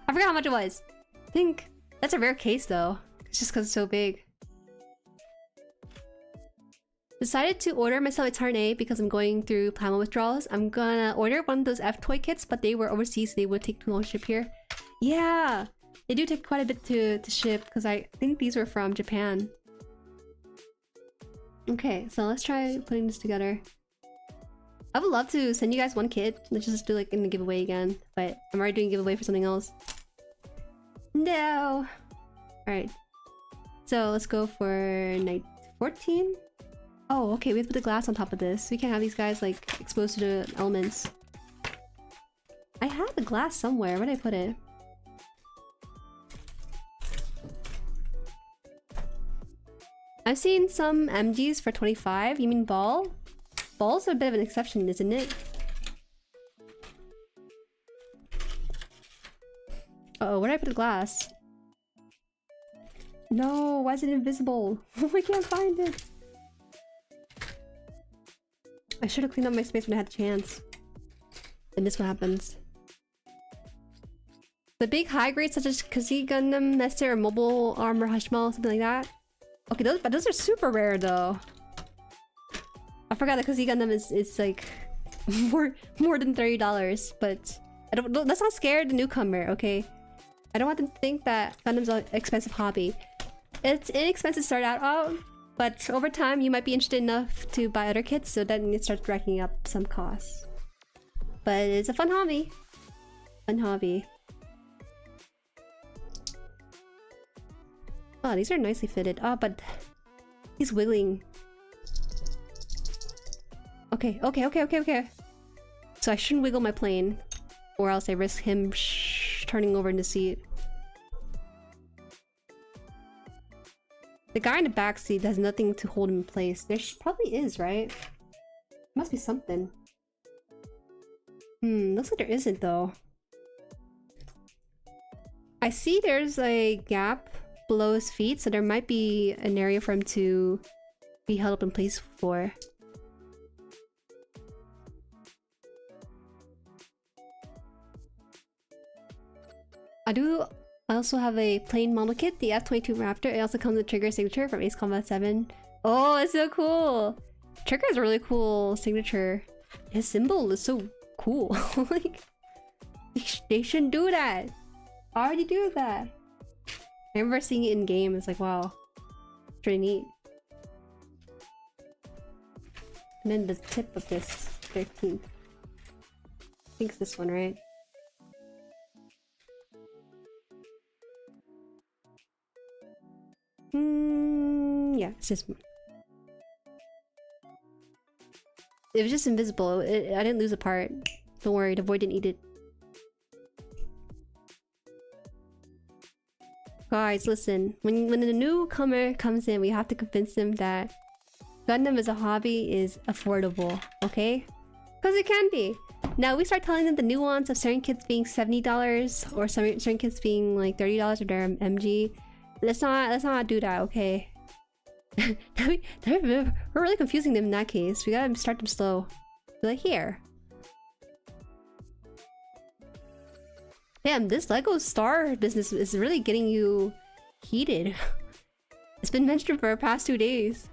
I forgot how much it was. I think that's a rare case though. It's just because it's so big. Decided to order myself a HaanArt because I'm going through PLAMO withdrawals. I'm gonna order one of those F-toy kits, but they were overseas, so they would take too long to ship here. Yeah, they do take quite a bit to ship because I think these were from Japan. Okay, so let's try putting this together. I would love to send you guys one kit. Let's just do like in the giveaway again, but I'm already doing a giveaway for something else. No. All right. So let's go for night 14. Oh, okay. We have to put the glass on top of this. We can't have these guys like exposed to the elements. I have the glass somewhere. Where did I put it? I've seen some MGs for 25. You mean ball? Ball's a bit of an exception, isn't it? Uh-oh, where did I put the glass? No, why is it invisible? I can't find it. I should have cleaned up my space when I had the chance. And this what happens. The big high grades such as Kazi Gundam, Nester, or Mobile Armor Hushmal, something like that. Okay, those are super rare though. I forgot that Kazi Gundam is like more than $30, but let's not scare the newcomer, okay? I don't want them to think that Gundam's an expensive hobby. It's inexpensive to start out, but over time you might be interested enough to buy other kits, so then it starts racking up some costs. But it's a fun hobby. Fun hobby. Oh, these are nicely fitted. Oh, but he's wiggling. Okay. So I shouldn't wiggle my plane, or else I risk him turning over in the seat. The guy in the back seat has nothing to hold him in place. There probably is, right? Must be something. Looks like there isn't though. I see there's a gap below his feet, so there might be an area for him to be held up in place for. I also have a plain model kit, the F-22 Raptor. It also comes with trigger signature from Ace Combat 7. Oh, it's so cool! Trigger has a really cool signature. His symbol is so cool. Like, they shouldn't do that. Already do that. I remember seeing it in game. It's like, wow, pretty neat. And then the tip of this 13th. I think it's this one, right? Yeah, it's this one. It was just invisible. I didn't lose a part. Don't worry, the void didn't eat it. Guys, listen. When a newcomer comes in, we have to convince them that Gundam as a hobby is affordable, okay? Because it can be. Now, we start telling them the nuance of certain kits being $70 or certain kits being like $30 or their MG. Let's not do that, okay? We're really confusing them in that case. We gotta start them slow. Be like, here. Damn, this Lego Star business is really getting you heated. It's been mentioned for the past 2 days.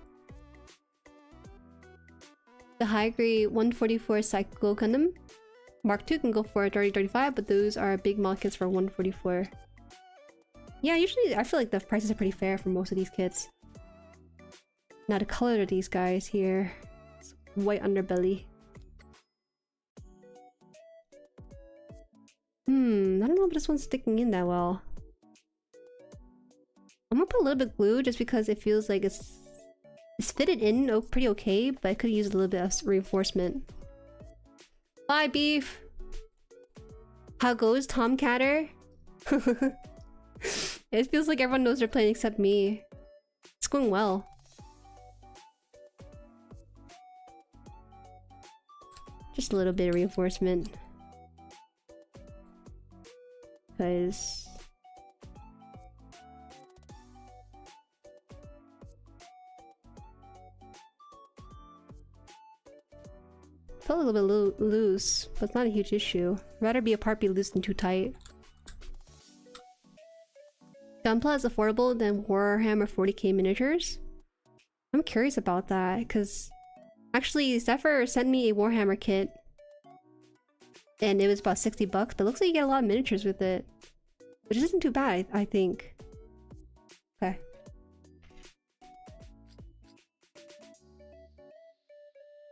The high grade 144 Psycho Gundam Mark II can go for $30-$35, but those are big model kits for 144. Yeah, usually I feel like the prices are pretty fair for most of these kits. Now the color of these guys here. It's white underbelly. I don't know if this one's sticking in that well. I'm gonna put a little bit of glue just because it feels like it's It's fitted in pretty okay, but I could use a little bit of reinforcement. Bye, beef! How goes, Tomcatter? It feels like everyone knows they're playing except me. It's going well. Just a little bit of reinforcement. Because... felt a little bit loose, but it's not a huge issue. Rather be apart be loose than too tight. Gunpla is affordable than Warhammer 40k miniatures? I'm curious about that, because actually Xepher sent me a Warhammer kit and it was about 60 bucks, but it looks like you get a lot of miniatures with it, which isn't too bad, I think. Okay.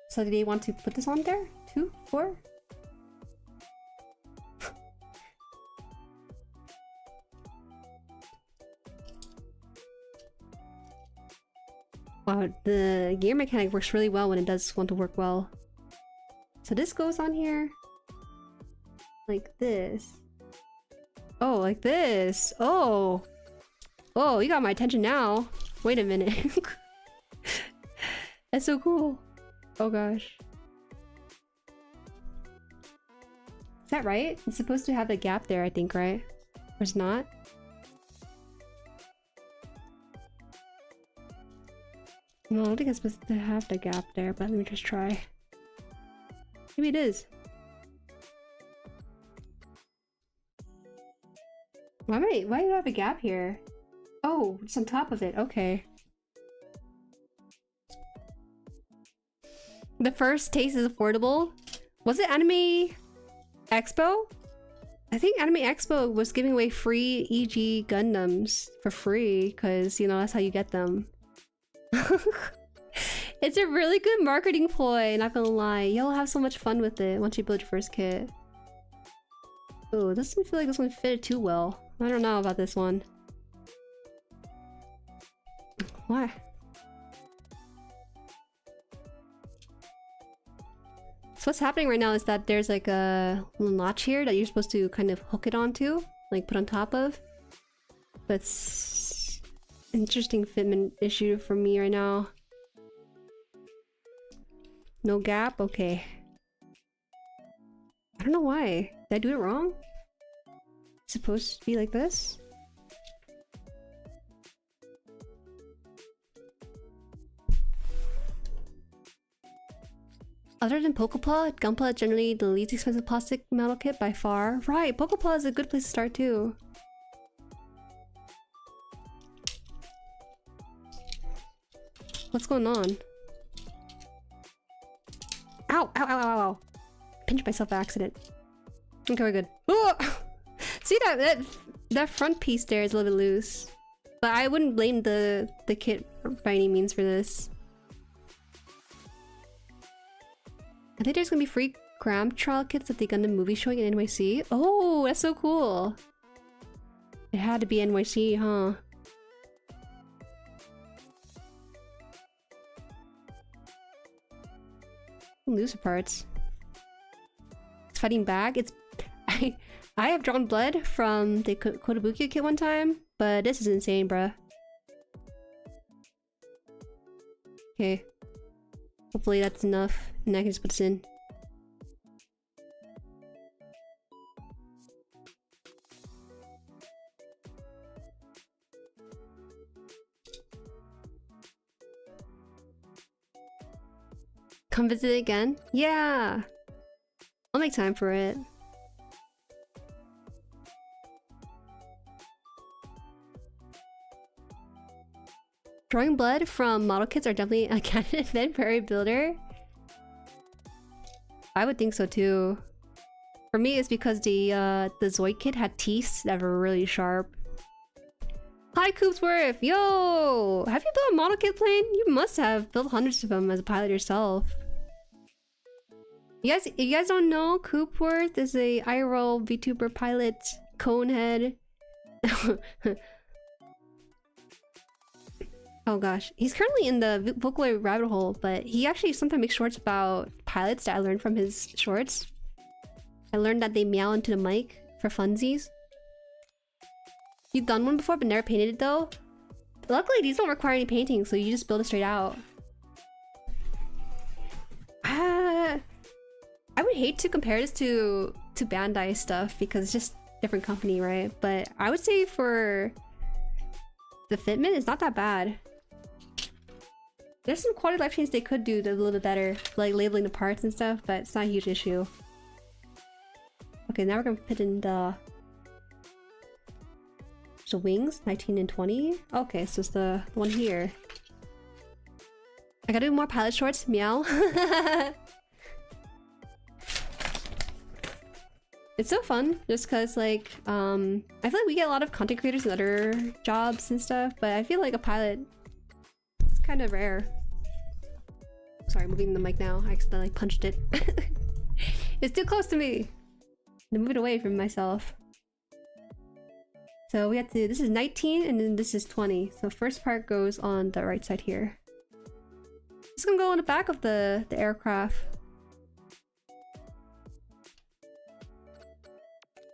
So do they want to put this on there? 2? 4? Wow, the gear mechanic works really well when it does want to work well. So this goes on here like this. Oh, like this. Oh. Oh, you got my attention now. Wait a minute. That's so cool. Oh gosh. Is that right? It's supposed to have a gap there, I think, right? Or it's not? No, I don't think it's supposed to have the gap there, but let me just try. Maybe it is. Why do you have a gap here? Oh, it's on top of it. Okay. The first taste is affordable. Was it Anime Expo? I think Anime Expo was giving away free EG Gundams for free, because, you know, that's how you get them. It's a really good marketing ploy, not gonna lie. You'll have so much fun with it once you build your first kit. Oh, it doesn't feel like this one fitted too well. I don't know about this one. Why? So what's happening right now is that there's like a little notch here that you're supposed to kind of hook it onto, like put on top of. But it's an interesting fitment issue for me right now. No gap? Okay. I don't know why. Did I do it wrong? It's supposed to be like this? Other than Pokepla, Gunpla is generally the least expensive plastic model kit by far. Right, Pokepla is a good place to start too. What's going on? Ow! Ow, ow, ow, ow. Pinched myself by accident. Okay, we're good. Oh! See that front piece there is a little bit loose. But I wouldn't blame the kit by any means for this. I think there's gonna be free Gram trial kits at the Gundam movie showing in NYC. Oh, that's so cool. It had to be NYC, huh? Loser parts. It's fighting back. It's I have drawn blood from the Kotobuki kit one time, but this is insane, bruh. Okay. Hopefully that's enough, and I can just put this in. Come visit again? Yeah! I'll make time for it. Drawing blood from model kits are definitely a candidate then for a builder. I would think so too. For me, it's because the Zoid kit had teeth that were really sharp. Hi, Coopsworth! Yo! Have you built a model kit plane? You must have built hundreds of them as a pilot yourself. If you guys don't know, Coopsworth is a IRL VTuber pilot, conehead. Oh gosh, he's currently in the Vocaloid rabbit hole, but he actually sometimes makes shorts about pilots that I learned from his shorts. I learned that they meow into the mic for funsies. You've done one before but never painted it though? Luckily these don't require any painting, so you just build it straight out. I would hate to compare this to Bandai stuff because it's just different company, right? But I would say for the fitment, it's not that bad. There's some quality life changes they could do a little bit better, like labeling the parts and stuff, but it's not a huge issue. Okay, now we're gonna put in the wings, 19 and 20. Okay, so it's the one here. I gotta do more pilot shorts, meow. It's so fun, just cause like, I feel like we get a lot of content creators and other jobs and stuff, but I feel like a pilot, it's kind of rare. Sorry, moving the mic now. I accidentally punched it. It's too close to me. To move it away from myself. So we have to, this is 19 and then this is 20. So first part goes on the right side here. It's gonna go on the back of the aircraft.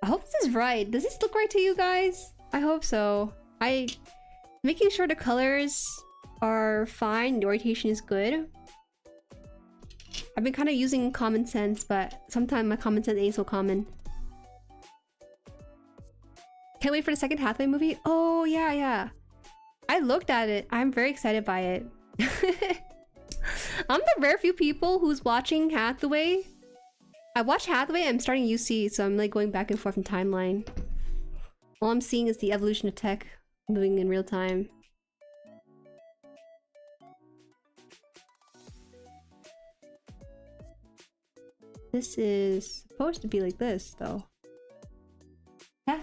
I hope this is right. Does this look right to you guys? I hope so. Making sure the colors are fine, the orientation is good. I've been kind of using common sense, but sometimes my common sense ain't so common. Can't wait for the second Hathaway movie. Oh yeah. I looked at it. I'm very excited by it. I'm the rare few people who's watching Hathaway. I watched Hathaway, I'm starting UC, so I'm like going back and forth in timeline. All I'm seeing is the evolution of tech moving in real time. This is supposed to be like this, though. Yeah.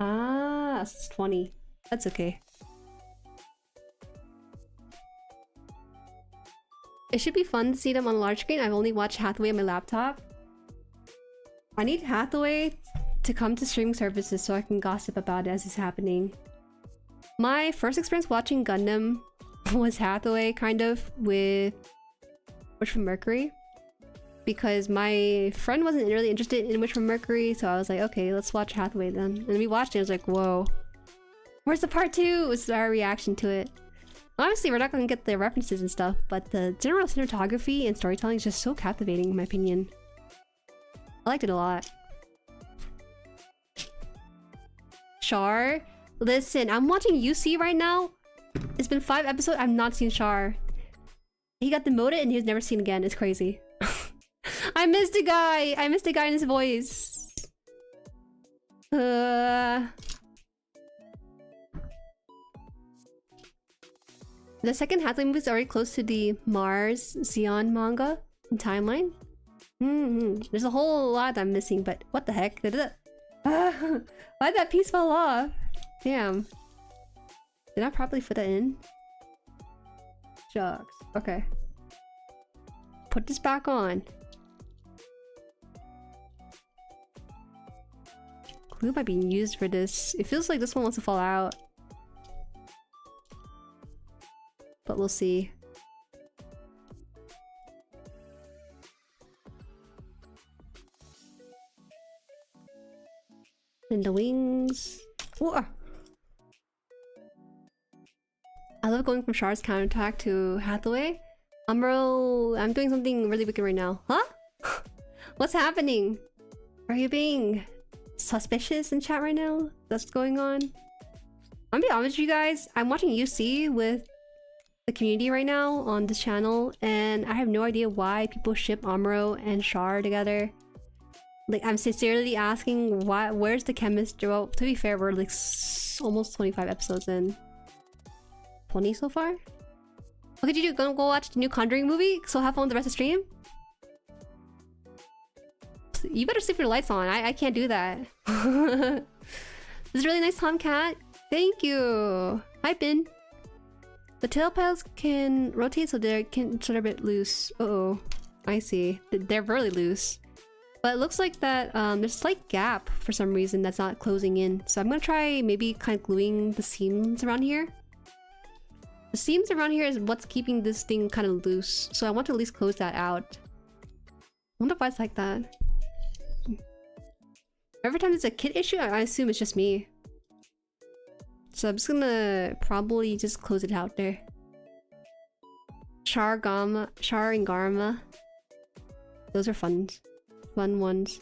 Ah, it's 20. That's okay. It should be fun to see them on a large screen. I've only watched Hathaway on my laptop. I need Hathaway to come to streaming services so I can gossip about it as it's happening. My first experience watching Gundam was Hathaway, kind of, with Witch from Mercury. Because my friend wasn't really interested in Witch from Mercury, so I was like, okay, let's watch Hathaway then. And we watched it, I was like, whoa. Where's the part 2? Was our reaction to it. Obviously, we're not going to get the references and stuff, but the general cinematography and storytelling is just so captivating, in my opinion. I liked it a lot. Char? Listen, I'm watching UC right now. It's been 5 episodes, I've not seen Char. He got demoted and he was never seen again. It's crazy. I missed a guy! I missed a guy in his voice. The second Hathaway movie is already close to the Mars Xeon manga and timeline. There's a whole lot I'm missing, but what the heck? Why'd that piece fall off? Damn. Did I properly put that in? Shucks. Okay. Put this back on. Glue might be used for this. It feels like this one wants to fall out. But we'll see. And the wings. Whoa. I love going from Char's counterattack to Hathaway. Umbro, I'm doing something really wicked right now. Huh? What's happening? Are you being suspicious in chat right now? That's what's going on? I'm gonna be honest with you guys. I'm watching UC with the community right now on this channel, and I have no idea why people ship Amuro and Char together. Like, I'm sincerely asking, why? Where's the chemistry? Well, to be fair, we're like almost 25 episodes in. 20 so far? What could you do? Go watch the new Conjuring movie? So have fun with the rest of the stream? You better sleep with your lights on. I can't do that. This is really nice, Tomcat. Thank you. Hi, Bin. The tail piles can rotate so they're a bit loose. Uh-oh. I see. They're really loose. But it looks like that there's a slight gap for some reason that's not closing in. So I'm gonna try maybe kind of gluing the seams around here. The seams around here is what's keeping this thing kind of loose. So I want to at least close that out. I wonder why it's like that. Every time it's a kit issue, I assume it's just me. So I'm just gonna probably just close it out there. Char and Garma. Those are fun ones.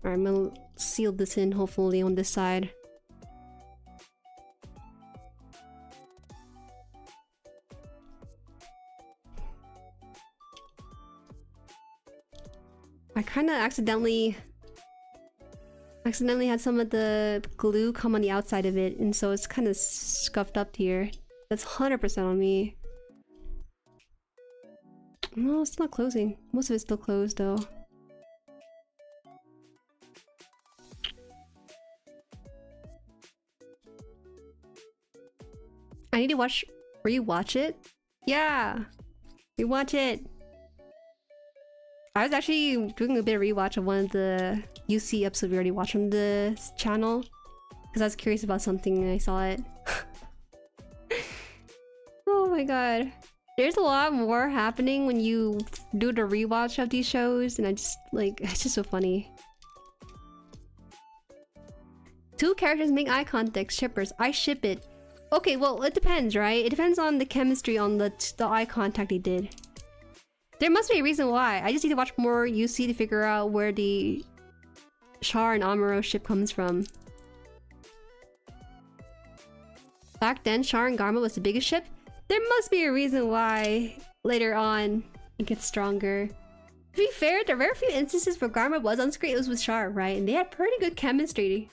Alright, I'm gonna seal this in hopefully on this side. I kind of accidentally had some of the glue come on the outside of it, and so it's kind of scuffed up here. That's 100% on me. No, it's not closing. Most of it's still closed though. I need to rewatch it? Yeah! Rewatch it! I was actually doing a bit of rewatch of one of the UC episodes we already watched on the channel. Because I was curious about something and I saw it. Oh my god. There's a lot more happening when you do the rewatch of these shows, and I just, like, it's just so funny. 2 characters make eye contact, shippers. I ship it. Okay, well, it depends, right? It depends on the chemistry on the eye contact they did. There must be a reason why. I just need to watch more UC to figure out where the Char and Amuro ship comes from. Back then, Char and Garma was the biggest ship. There must be a reason why later on it gets stronger. To be fair, the rare few instances where Garma was on screen, it was with Char, right? And they had pretty good chemistry.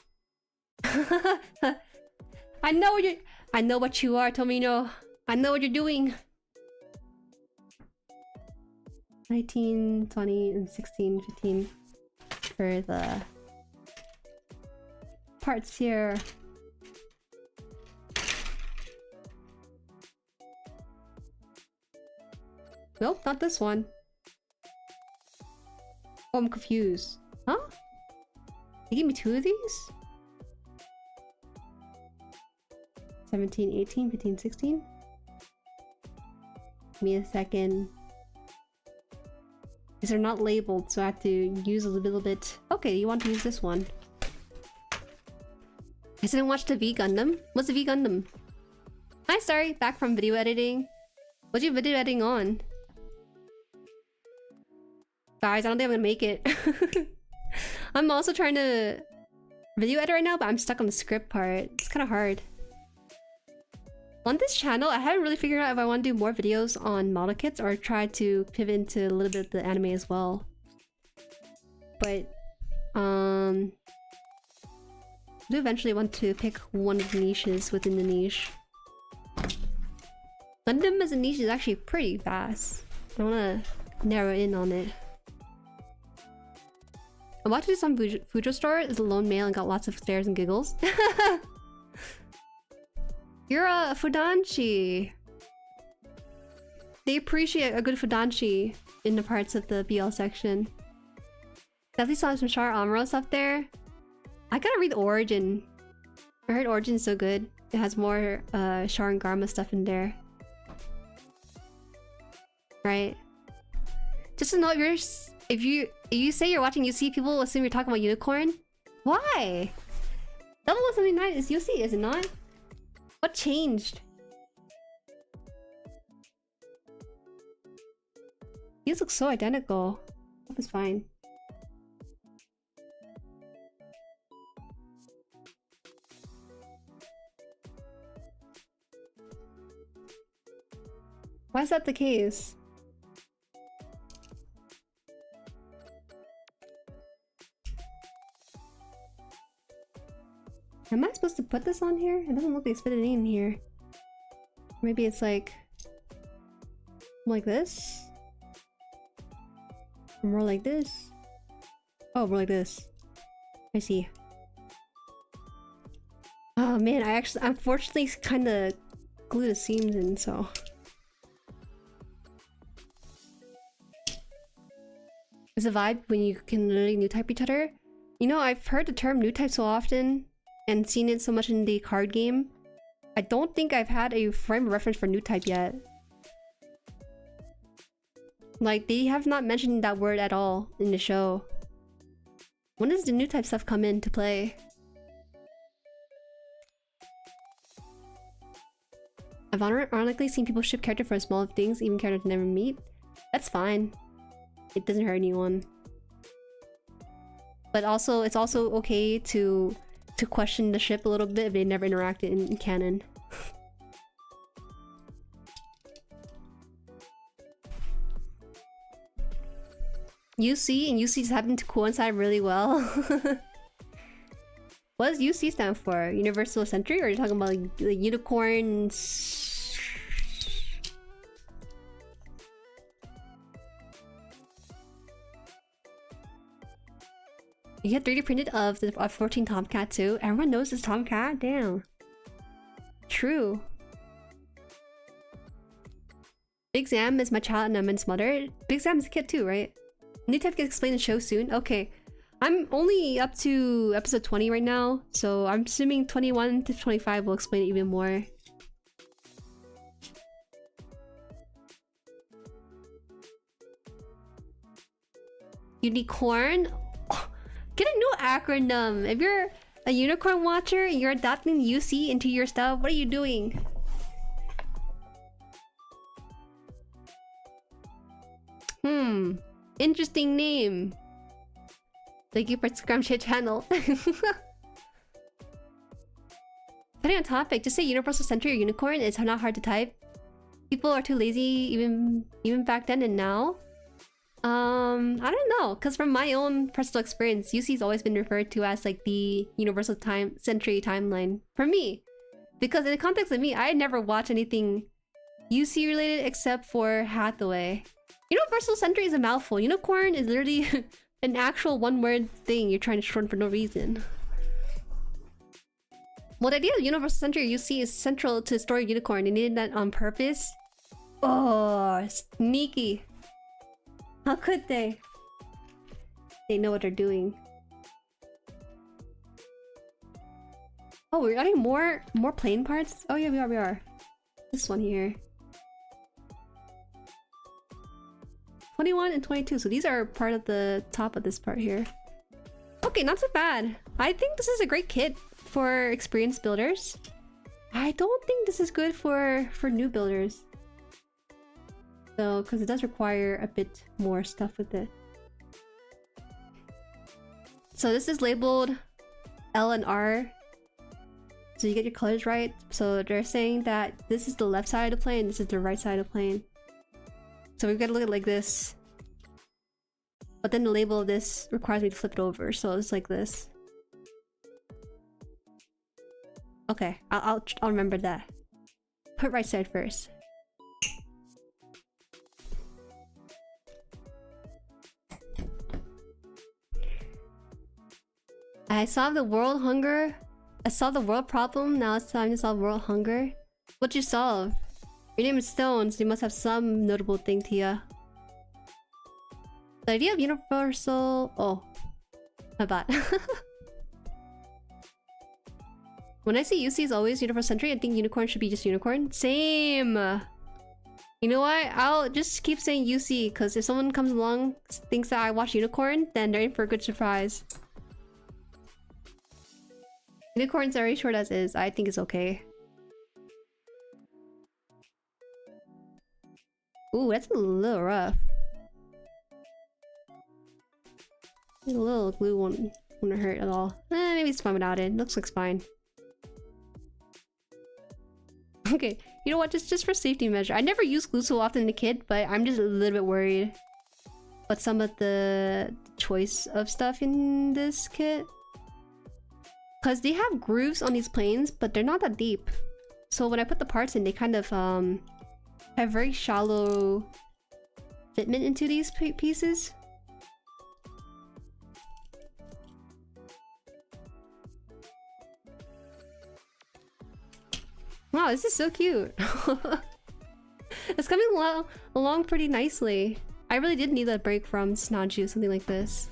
I know what you are, Tomino. I know what you're doing. 19, 20, and 16, 15 for the parts here. Nope, not this one. Oh, I'm confused. Huh? They gave me 2 of these? 17, 18, 15, 16? Give me a second. These are not labeled, so I have to use a little bit. Okay, you want to use this one. I didn't watch the V Gundam. What's the V Gundam? Hi, sorry, back from video editing. What's you video editing on? Guys, I don't think I'm gonna make it. I'm also trying to video edit right now, but I'm stuck on the script part. It's kind of hard. On this channel, I haven't really figured out if I want to do more videos on model kits or try to pivot into a little bit of the anime as well. But, I do eventually want to pick one of the niches within the niche. Gundam as a niche is actually pretty vast. I want to narrow in on it. I watched this on Fujo Store as a lone male and got lots of stares and giggles. You're a Fudanshi. They appreciate a good Fudanshi in the parts of the BL section. Definitely saw some Char Amuro stuff there. I gotta read Origin. I heard Origin is so good. It has more Char and Garma stuff in there. Right? Just to know, if you say you're watching UC, people assume you're talking about Unicorn. Why? Double 79 is UC, is it not? What changed? These look so identical. Hope it's fine. Why is that the case? Am I supposed to put this on here? It doesn't look like it's fitting in here. Maybe it's like this? Or more like this? Oh, more like this. I see. Oh man, I actually unfortunately kind of glued the seams in, so. It's a vibe when you can literally new type each other. You know, I've heard the term new type so often and seen it so much in the card game. I don't think I've had a frame of reference for new type yet. Like, they have not mentioned that word at all in the show. When does the new type stuff come into play? I've ironically seen people ship character for small things, even characters never meet. That's fine. It doesn't hurt anyone. But also, it's also okay to question the ship a little bit if they never interacted in canon. UC and UC just happen to coincide really well. What does UC stand for? Universal Century? Or are you talking about like the unicorns? You get 3D printed of the F-14 Tomcat too? Everyone knows this Tomcat? Damn. True. Big Zam is my child and I'm its mother. Big Zam is a kid too, right? New type gets explained in the show soon? Okay. I'm only up to episode 20 right now, so I'm assuming 21 to 25 will explain it even more. Unicorn? Oh, get a new acronym! If you're a unicorn watcher and you're adapting UC into your stuff, what are you doing? Interesting name. Thank you for subscribing to your channel. Depending on topic, just say Universal Century or Unicorn. It's not hard to type. People are too lazy even back then and now. I don't know, because from my own personal experience, UC's always been referred to as like the Universal Century timeline for me. Because in the context of me, I never watched anything UC related except for Hathaway. Universal Century is a mouthful. Unicorn is literally an actual one-word thing you're trying to shorten for no reason. Well, the idea of Universal Century UC is central to the story of Unicorn. They needed that on purpose. Oh, sneaky. How could they? They know what they're doing. Oh, we're adding more plane parts? Oh yeah, we are. This one here. 21 and 22, so these are part of the top of this part here. Okay, not so bad. I think this is a great kit for experienced builders. I don't think this is good for new builders. So, because it does require a bit more stuff with it. So this is labeled L and R. So you get your colors right. So they're saying that this is the left side of the plane, this is the right side of the plane. So we've got to look at it like this. But then the label of this requires me to flip it over, so it's like this. Okay, I'll remember that. Put right side first. I solved the world hunger. I solved the world problem. Now it's time to solve world hunger. What'd you solve? Your name is Stones. You must have some notable thing, Tia. The idea of universal... Oh. My bad. When I see UC is always Universal Century, I think Unicorn should be just Unicorn. Same! You know what? I'll just keep saying UC, because if someone comes along thinks that I watch Unicorn, then they're in for a good surprise. Unicorn's already short as is. I think it's okay. Ooh, that's a little rough. A little glue won't hurt at all. Maybe it's fine without it. Looks like it's fine. Okay, you know what? Just for safety measure. I never used glue so often in the kit, but I'm just a little bit worried about some of the choice of stuff in this kit. Because they have grooves on these planes, but they're not that deep. So when I put the parts in, they kind of have very shallow fitment into these pieces. Wow, this is so cute. It's coming along pretty nicely. I really did need a break from Snanju, something like this.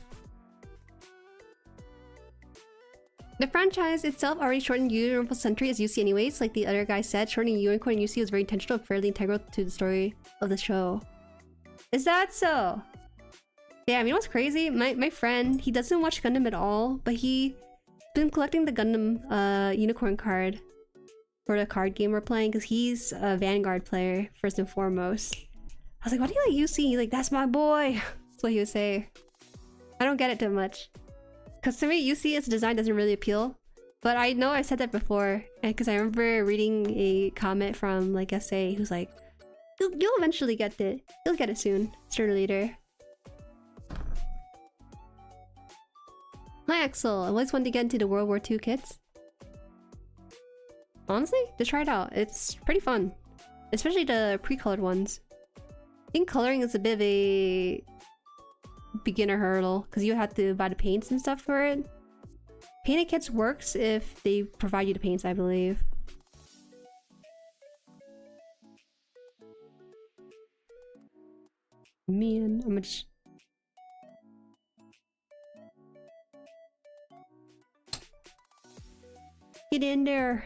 The franchise itself already shortened Universal Century as UC anyways, like the other guy said. Shortening Unicorn and UC was very intentional and fairly integral to the story of the show. Is that so? Yeah, you know what's crazy? My friend, he doesn't watch Gundam at all, but he's been collecting the Gundam Unicorn card for the card game we're playing because he's a Vanguard player, first and foremost. I was like, why do you like UC? He's like, that's my boy. That's what he would say. I don't get it too much. Because to me, UC its design doesn't really appeal. But I know I've said that before. And because I remember reading a comment from like SA who's like, you'll eventually get it. You'll get it soon. Sooner or later. Hi Axel, I always wanted to get into the World War II kits. Honestly, just try it out. It's pretty fun. Especially the pre-colored ones. I think coloring is a bit of a beginner hurdle because you have to buy the paints and stuff for it. Painted kits works if they provide you the paints, I believe. Man, I'm much. Get in there.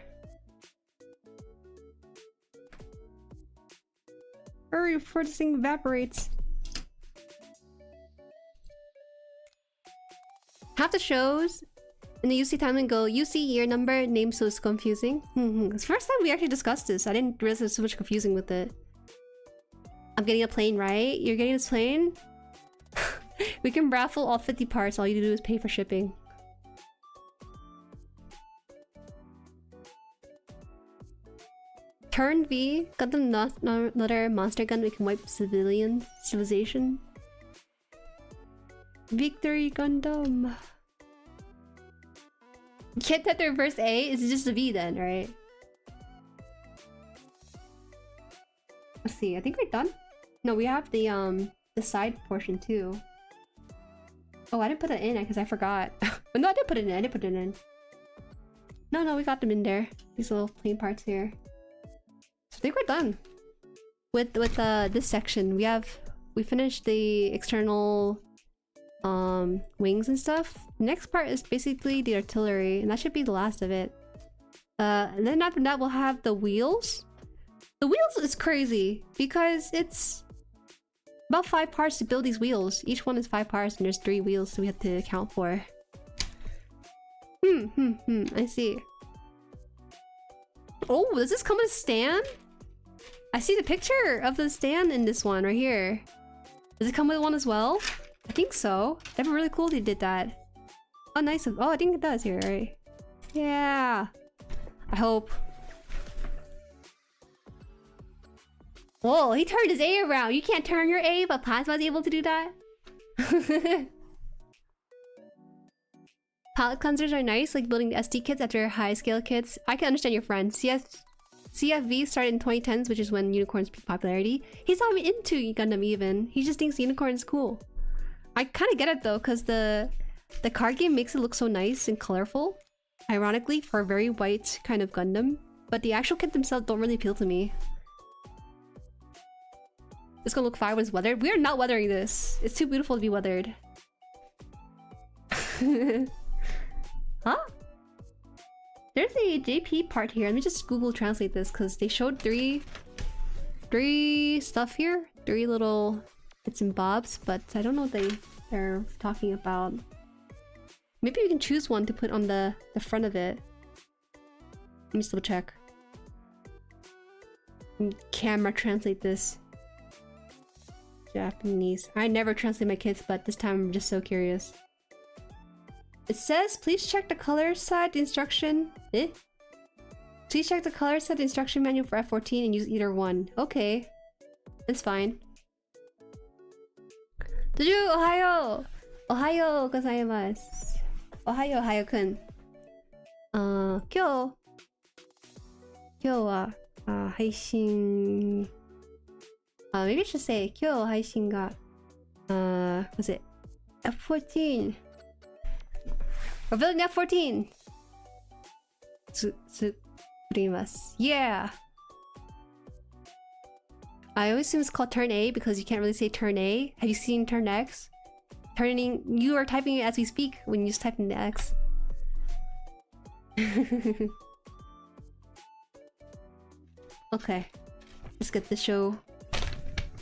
Hurry before this thing evaporates. Half the shows in the UC timeline go UC year number name, so it's confusing. It's the first time we actually discussed this. I didn't realize there's so much confusing with it. I'm getting a plane, right? You're getting this plane? We can raffle all 50 parts. All you do is pay for shipping. Turn V, Gundam not another monster gun we can wipe civilization. Victory Gundam. Get that the reverse A? Is it just a V then, right? Let's see, I think we're done. No, we have the side portion too. Oh, I didn't put it in because I forgot. No, I did put it in. I did put it in. No, we got them in there. These little plain parts here. So I think we're done with this section. We finished the external wings and stuff. The next part is basically the artillery, and that should be the last of it. And then after that, we'll have the wheels. The wheels is crazy because it's about 5 parts to build these wheels. Each one is 5 parts, and there's 3 wheels, so we have to account for. I see. Oh, does this come with a stand? I see the picture of the stand in this one right here. Does it come with one as well? I think so. That'd be really cool if they did that. Oh, nice. Oh, I think it does here, right? Yeah. I hope. Whoa, he turned his A around. You can't turn your A, but Plasma's able to do that? Palette cleansers are nice, like building the SD kits after high scale kits. I can understand your friend. CFV started in 2010s, which is when unicorns peak popularity. He's not even into Gundam even. He just thinks unicorn's cool. I kind of get it though, because the card game makes it look so nice and colorful. Ironically, for a very white kind of Gundam. But the actual kit themselves don't really appeal to me. It's gonna look fine when it's weathered. We are not weathering this. It's too beautiful to be weathered. Huh? There's a JP part here. Let me just Google translate this because they showed three stuff here. 3 little bits and bobs, but I don't know what they're talking about. Maybe we can choose one to put on the front of it. Let me still check. Camera translate this. Japanese. I never translate my kids, but this time I'm just so curious. It says, please check the color set instruction. Please check the color set instruction manual for F-14 and use either one. Okay. That's fine. Juju, ohayo! Ohayo gozaimasu. Ohayo, Hayo-kun. Kyou wa, haishin... maybe I should say, kyou haishin ga... what's it? F-14. We're building F-14! Rimas. Yeah! I always assume it's called turn A because you can't really say turn A. Have you seen turn X? Turning... You are typing it as we speak when you just type in the X. Okay. Let's get the show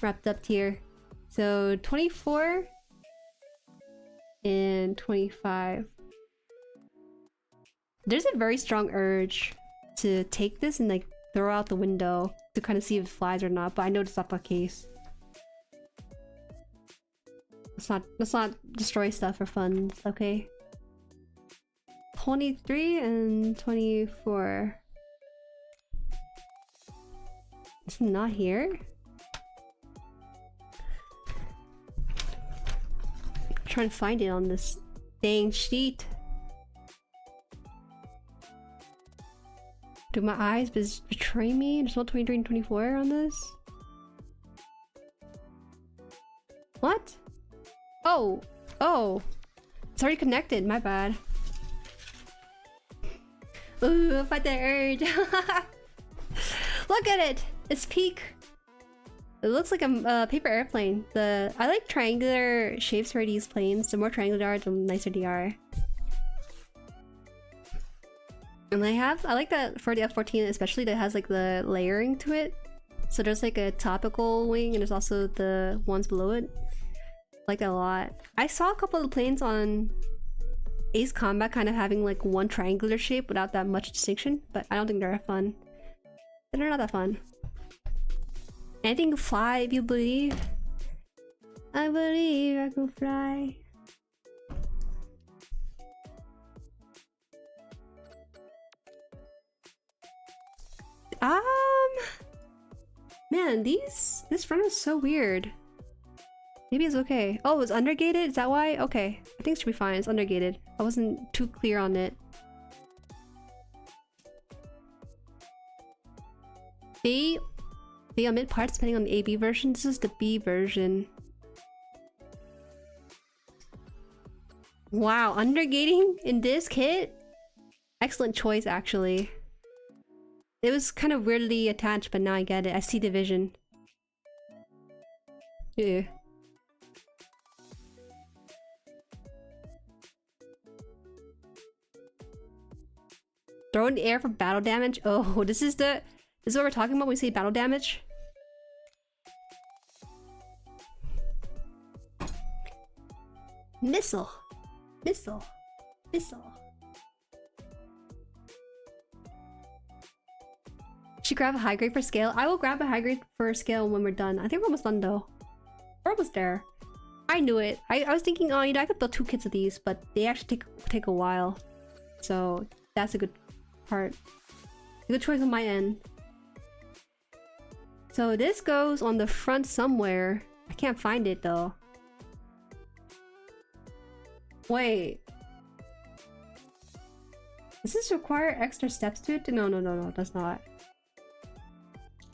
wrapped up here. So 24 and 25. There's a very strong urge to take this and like throw out the window to kind of see if it flies or not, but I know it's not the case. Let's not destroy stuff for fun, okay? 23 and 24. It's not here? I'm trying to find it on this dang sheet. Do my eyes betray me? There's no 23 and 24 on this? What? Oh! Oh! It's already connected, my bad. Ooh, fight the urge! Look at it! It's peak! It looks like a paper airplane. I like triangular shapes for these planes. The more triangular they are, the nicer they are. And I like that for the F-14 especially, that has like the layering to it. So there's like a topical wing and there's also the ones below it. I like that a lot. I saw a couple of the planes on Ace Combat kind of having like one triangular shape without that much distinction, but I don't think they're fun. They're not that fun. Anything can fly if you believe. I believe I can fly. Man, this front is so weird. Maybe it's okay. Oh, it's undergated? Is that why? Okay. I think it should be fine. It's undergated. I wasn't too clear on it. They omit parts depending on the AB version. This is the B version. Wow, undergating in this kit? Excellent choice, actually. It was kind of weirdly attached, but now I get it. I see the vision. Yeah. Throw in the air for battle damage? Oh, this is what we're talking about when we say battle damage? Missile. Missile. Missile. Should grab a high grade for scale. I will grab a high grade for scale when we're done. I think we're almost done though. We're almost there. I knew it. I was thinking, oh, you know, I could build 2 kits of these, but they actually take a while. So that's a good part. A good choice on my end. So this goes on the front somewhere. I can't find it though. Wait. Does this require extra steps to it? No, it does not.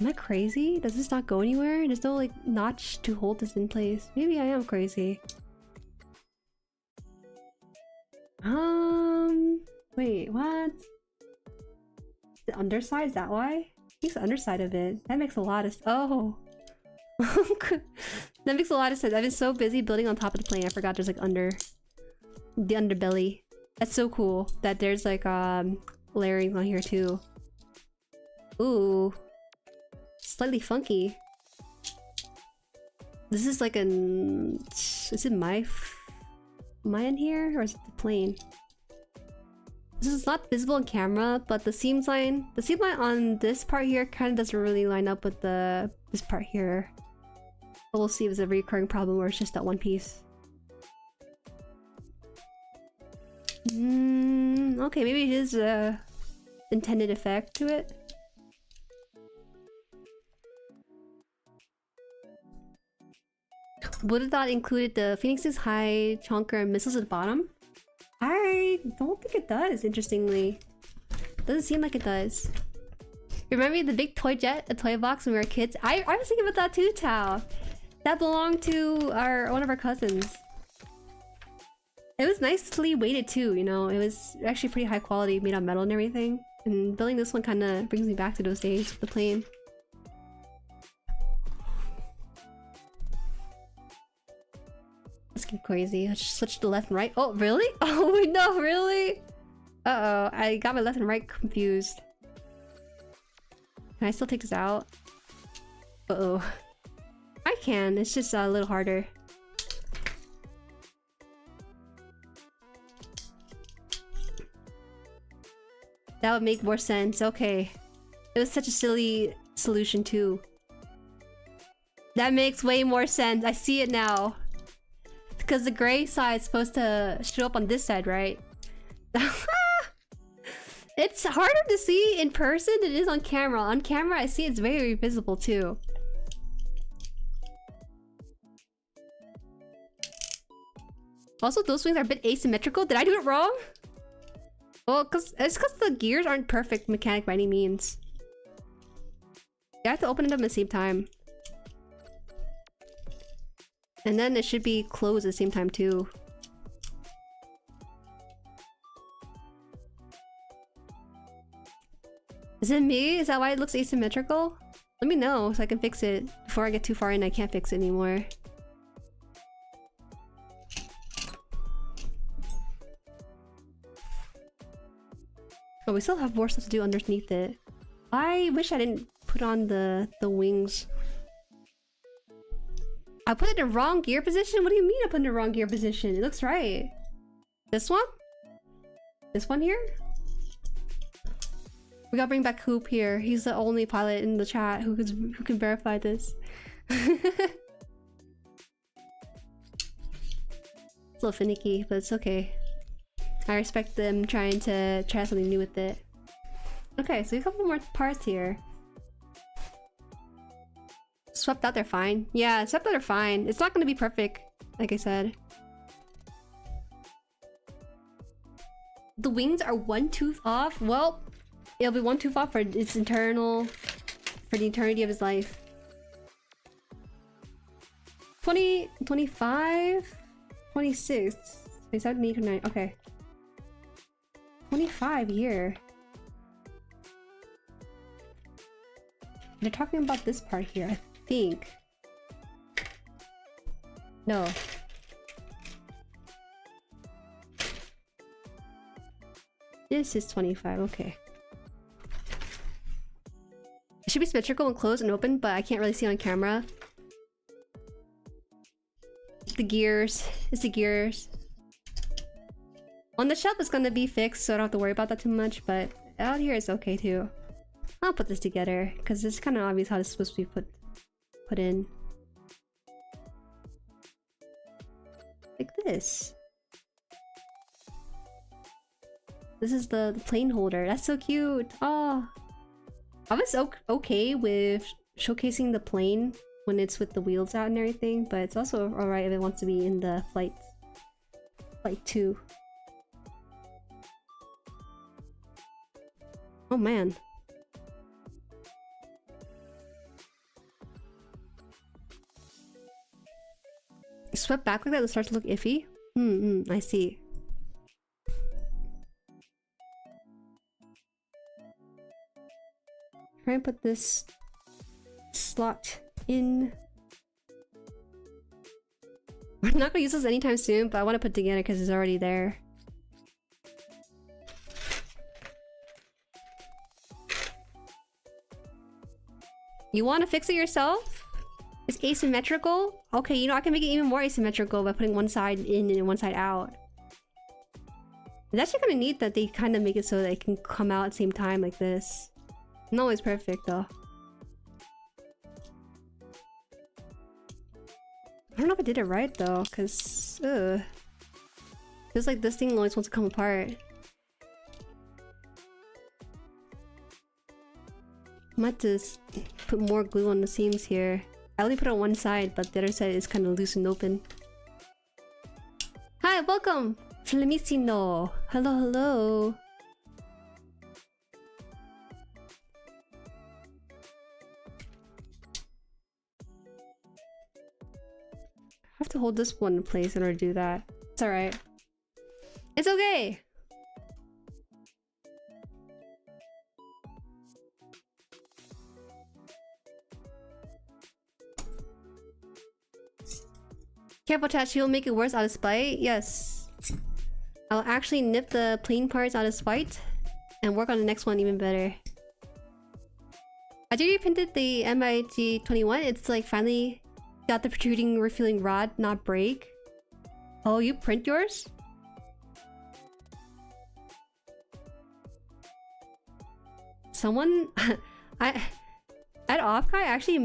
Am I crazy? Does this not go anywhere? There's no like notch to hold this in place. Maybe I am crazy. Wait, what? The underside? Is that why? It's the underside of it. That makes a lot of oh. That makes a lot of sense. I've been so busy building on top of the plane, I forgot there's like the underbelly. That's so cool that there's like layering on here too. Ooh. Slightly funky. This is like an... Is it my end here? Or is it the plane? This is not visible on camera, but the seam line on this part here kind of doesn't really line up with this part here. But we'll see if it's a recurring problem or it's just that one piece. Okay, maybe it is a intended effect to it. Would have thought included the Phoenix's high chunker and missiles at the bottom? I don't think it does, interestingly. Doesn't seem like it does. Remember the big toy jet, a toy box when we were kids? I was thinking about that too, Tao. That belonged to one of our cousins. It was nicely weighted too, you know? It was actually pretty high quality, made out of metal and everything. And building this one kind of brings me back to those days with the plane. Let's get crazy. Let's switch to left and right. Oh, really? Oh, no, really? Uh-oh, I got my left and right confused. Can I still take this out? Uh-oh. I can, it's just a little harder. That would make more sense, okay. It was such a silly solution too. That makes way more sense, I see it now. Because the gray side is supposed to show up on this side, right? It's harder to see in person than it is on camera. On camera, I see it's very visible too. Also, those wings are a bit asymmetrical. Did I do it wrong? Well, it's because the gears aren't perfect mechanic by any means. You have to open it up at the same time. And then it should be closed at the same time too. Is it me? Is that why it looks asymmetrical? Let me know so I can fix it before I get too far in. I can't fix it anymore. Oh, we still have more stuff to do underneath it. I wish I didn't put on the wings. I put it in the wrong gear position? What do you mean I put it in the wrong gear position? It looks right. This one? This one here? We gotta bring back Hoop here. He's the only pilot in the chat who can verify this. It's a little finicky, but it's okay. I respect them trying to try something new with it. Okay, so a couple more parts here. Swept out, they're fine. Yeah, swept out, they're fine. It's not gonna be perfect, like I said. The wings are one tooth off. Well, it'll be one tooth off for its internal, for the eternity of his life. 20, 25, 26, 27, 28, 29. Okay. 25 year. They're talking about this part here, I think. No. This is 25, okay. It should be symmetrical and closed and open, but I can't really see on camera. The gears. It's the gears. On the shelf it's gonna be fixed, so I don't have to worry about that too much, but out here it's okay too. I'll put this together, because it's kind of obvious how this is supposed to be put in. Like this. This is the plane holder. That's so cute. Oh, I was okay with showcasing the plane when it's with the wheels out and everything, but it's also alright if it wants to be in the flight 2. Oh man. Swept back like that, it starts to look iffy. I see. Try and put this slot in. We're not gonna use this anytime soon, but I want to put it together because it's already there. You want to fix it yourself? It's asymmetrical? Okay, you know, I can make it even more asymmetrical by putting one side in and one side out. It's actually kind of neat that they kind of make it so that it can come out at the same time like this. Not always perfect though. I don't know if I did it right though, because feels like this thing always wants to come apart. I might just put more glue on the seams here. I only put it on one side, but the other side is kind of loose and open. Hi, welcome! Flamissino! Hello, hello! I have to hold this one in place in order to do that. It's alright. It's okay! Careful chat, she will make it worse out of spite. Yes. I'll actually nip the plain parts out of spite and work on the next one even better. I 3D printed the MIG-21. It's like finally got the protruding refueling rod not break. Oh, you print yours? Someone... at Offkai, I actually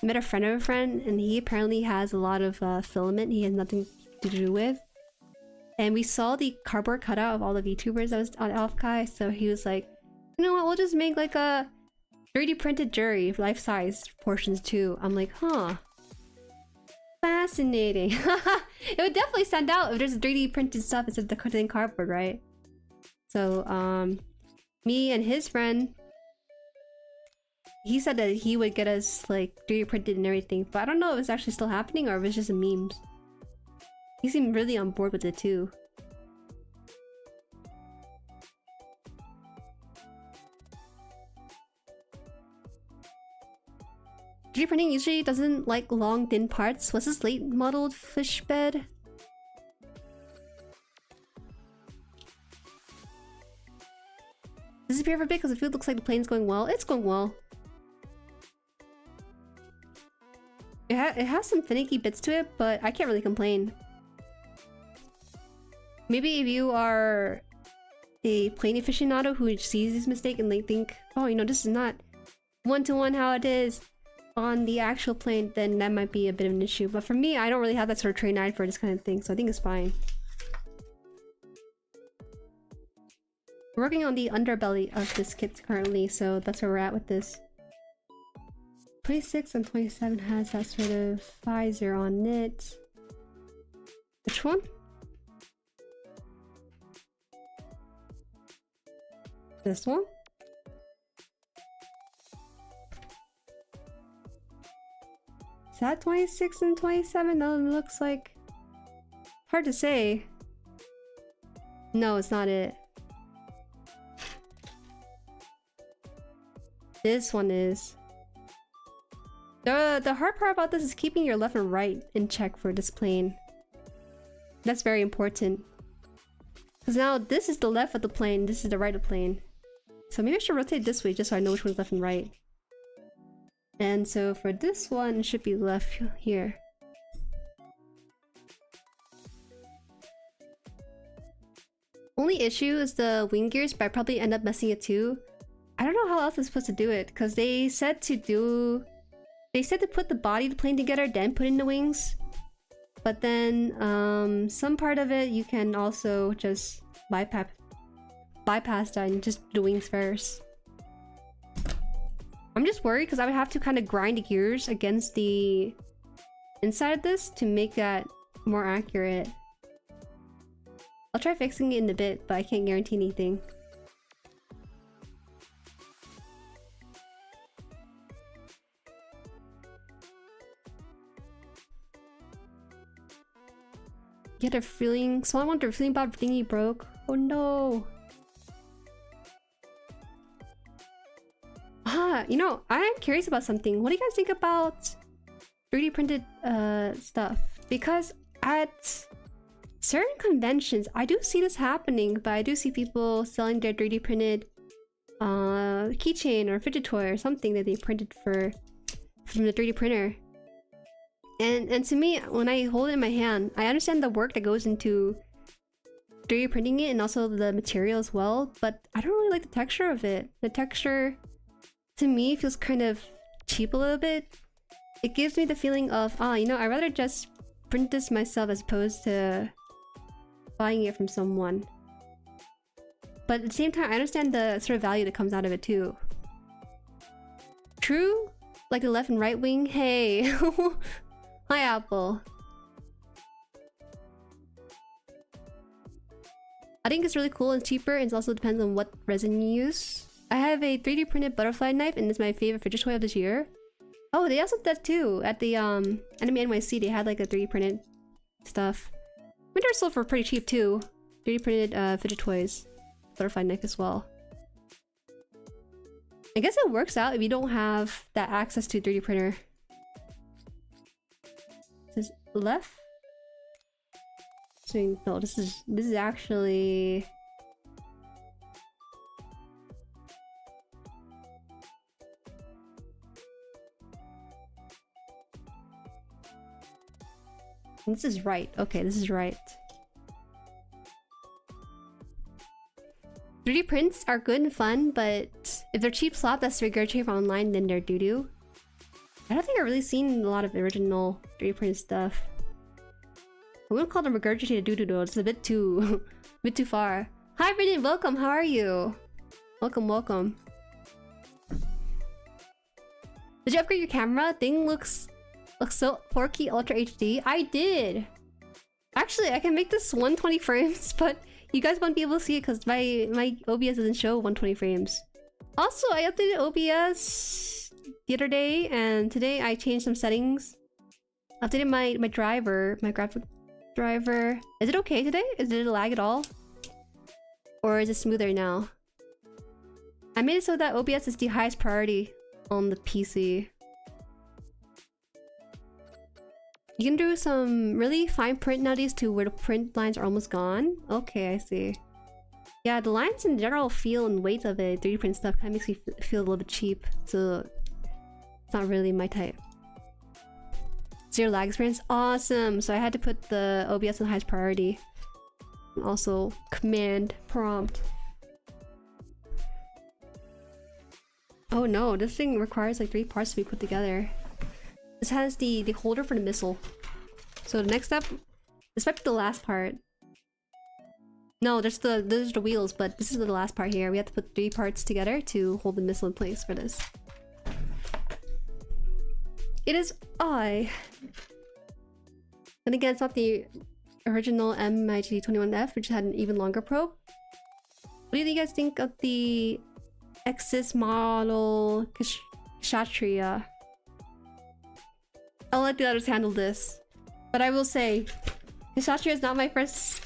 met a friend of a friend, and he apparently has a lot of filament he has nothing to do with. And we saw the cardboard cutout of all the VTubers that was on Offkai, so he was like, you know what, we'll just make like a 3D printed jury, life-size portions too. I'm like, huh. Fascinating. It would definitely stand out if there's 3D printed stuff instead of the cutting cardboard, right? So, me and his friend, he said that he would get us like 3D printed and everything, but I don't know if it's actually still happening or if it's just a memes. He seemed really on board with it too. 3D printing usually doesn't like long thin parts. What's this late modeled fish bed? Disappear for a bit because the food looks like the plane's going well. It's going well. It has some finicky bits to it, but I can't really complain. Maybe if you are a plane aficionado who sees this mistake and they think, oh, you know, this is not one-to-one how it is on the actual plane, then that might be a bit of an issue. But for me, I don't really have that sort of trained eye for this kind of thing, so I think it's fine. We're working on the underbelly of this kit currently, so that's where we're at with this. 26 and 27 has that sort of visor on it. Which one? This one? Is that 26 and 27? That looks like... hard to say. No, it's not it. This one is. The hard part about this is keeping your left and right in check for this plane. That's very important. Because now this is the left of the plane, this is the right of the plane. So maybe I should rotate this way just so I know which one's left and right. And so for this one, it should be left here. Only issue is the wing gears, but I probably end up messing it too. I don't know how else I'm supposed to do it, because they said to put the body of the plane together, then put in the wings. But then, some part of it you can also just bypass that and just do the wings first. I'm just worried because I would have to kind of grind the gears against the inside of this to make that more accurate. I'll try fixing it in a bit, but I can't guarantee anything. Get a feeling. Someone wanted a feeling about thingy broke. Oh no. You know, I am curious about something. What do you guys think about 3D printed stuff? Because at certain conventions, I do see this happening, but I do see people selling their 3D printed keychain or fidget toy or something that they printed from the 3D printer. And to me, when I hold it in my hand, I understand the work that goes into 3D printing it and also the material as well, but I don't really like the texture of it. The texture, to me, feels kind of cheap a little bit. It gives me the feeling of, you know, I'd rather just print this myself as opposed to buying it from someone. But at the same time, I understand the sort of value that comes out of it too. True? Like the left and right wing? Hey! Hi, Apple. I think it's really cool and cheaper, and it also depends on what resin you use. I have a 3D printed butterfly knife, and it's my favorite fidget toy of this year. Oh, they also did that too at the Anime NYC. They had like a 3D printed stuff. Winter sold for pretty cheap too. 3D printed fidget toys, butterfly knife as well. I guess it works out if you don't have that access to a 3D printer. left? So, no, this is actually... This is right. Okay, this is right. 3D prints are good and fun, but if they're cheap slop that's regurgitated from online, then they're doo-doo. I don't think I've really seen a lot of original 3D printed stuff. I wouldn't call them regurgitated doo-doo though. It's a bit too, too far. Hi, Brendan. Welcome. How are you? Welcome, welcome. Did you upgrade your camera? Thing looks so 4K Ultra HD. I did. Actually, I can make this 120 frames, but you guys won't be able to see it because my OBS doesn't show 120 frames. Also, I updated OBS the other day, and today I changed some settings. Updated my driver, my graphic driver. Is it okay today? Did it lag at all? Or is it smoother now? I made it so that OBS is the highest priority on the PC. You can do some really fine print nowadays too, where the print lines are almost gone. Okay, I see. Yeah, the lines in general feel and weight of it, 3D print stuff kind of makes me feel a little bit cheap. So it's not really my type. Zero lag experience, awesome. So I had to put the OBS on highest priority. Also, command prompt. Oh no, this thing requires like 3 parts to be put together. This has the holder for the missile. So the next step, this might be the last part. No, those are the wheels, but this is the last part here. We have to put 3 parts together to hold the missile in place for this. It is I. And again, it's not the original MIG-21F, which had an even longer probe. What do you guys think of the Exis model Kshatriya? I'll let the others handle this. But I will say, Kshatriya is not my first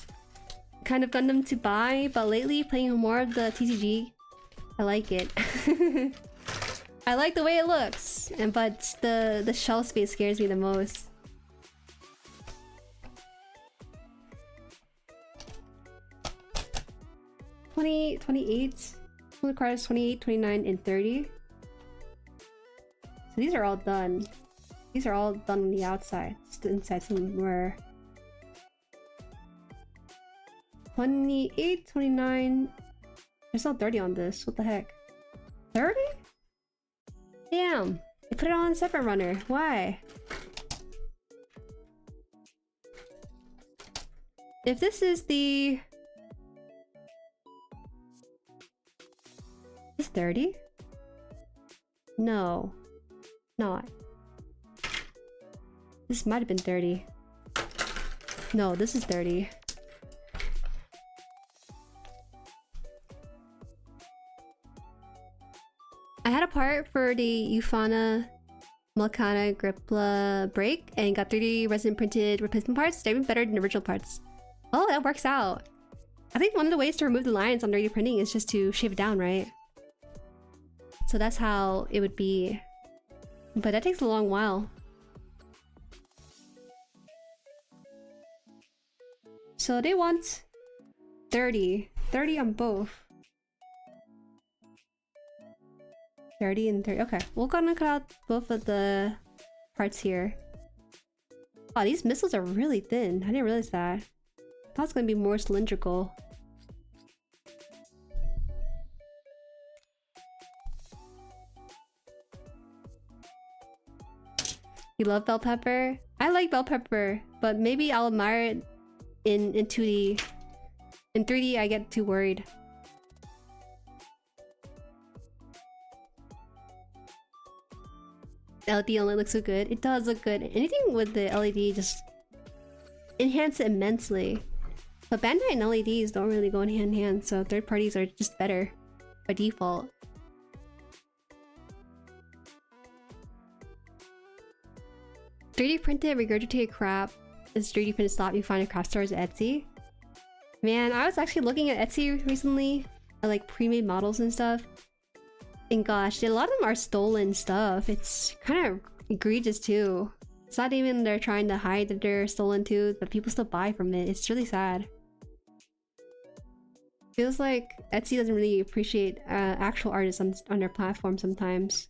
kind of Gundam to buy, but lately playing more of the TCG, I like it. I like the way it looks, but the shell space scares me the most. $28 requires 28, 29, and 30. So these are all done. These are all done on the outside, just inside somewhere. 28, 29. There's still 30 on this. What the heck? 30? Damn. They put it on a separate runner. Why? If this is the... Is 30? No. Not. This might have been 30. No, this is 30. I had a part for the Ufana Malkana Gripla break and got 3D resin printed replacement parts. They're even better than original parts. Oh, that works out. I think one of the ways to remove the lines on 3D printing is just to shave it down, right? So that's how it would be. But that takes a long while. So they want 30. 30 on both. 30 and 30. Okay, we're gonna cut out both of the parts here. Oh, these missiles are really thin. I didn't realize that. I thought it was gonna be more cylindrical. You love bell pepper? I like bell pepper, but maybe I'll admire it in 2D. In 3D, I get too worried. LED only looks so good. It does look good. Anything with the LED just enhance it immensely. But Bandai and LEDs don't really go hand in hand, so third parties are just better by default. "3D printed regurgitated crap is 3D printed slop you find at craft stores at Etsy." Man, I was actually looking at Etsy recently at like pre-made models and stuff. And gosh, a lot of them are stolen stuff. It's kind of egregious too. It's not even they're trying to hide that they're stolen too, but people still buy from it. It's really sad. Feels like Etsy doesn't really appreciate actual artists on their platform sometimes.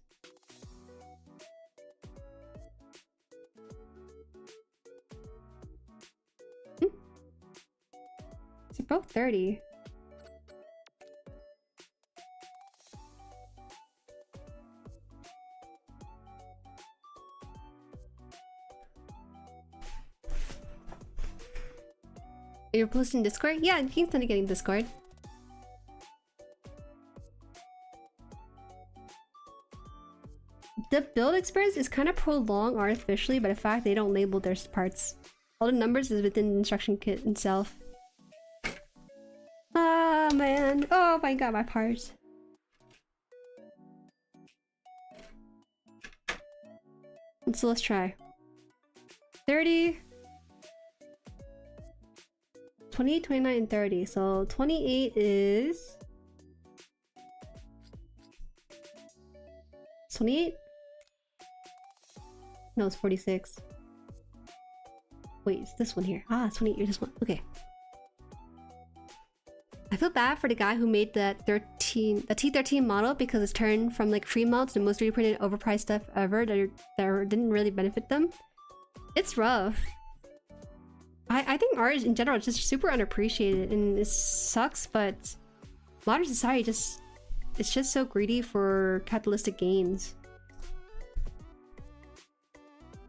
It's about 30. You're posting Discord? Yeah, you can send it getting Discord. The build experience is kind of prolonged artificially by the fact they don't label their parts. All the numbers is within the instruction kit itself. Ah, man. Oh my god, my parts. So let's try. 30. 28, 29, and 30. So 28 is... 28? No, it's 46. Wait, it's this one here. Ah, it's 28 or this one. Okay. I feel bad for the guy who made the T13 model because it's turned from like free mods to most reprinted overpriced stuff ever that didn't really benefit them. It's rough. I think art in general is just super underappreciated and it sucks, but modern society it's just so greedy for capitalistic gains.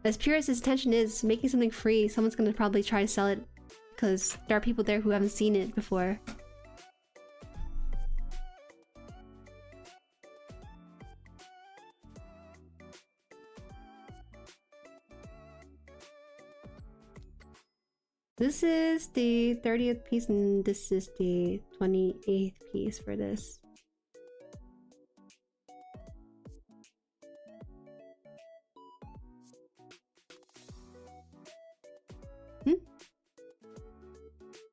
As pure as his intention is, making something free, someone's gonna probably try to sell it because there are people there who haven't seen it before. This is the 30th piece and this is the 28th piece for this.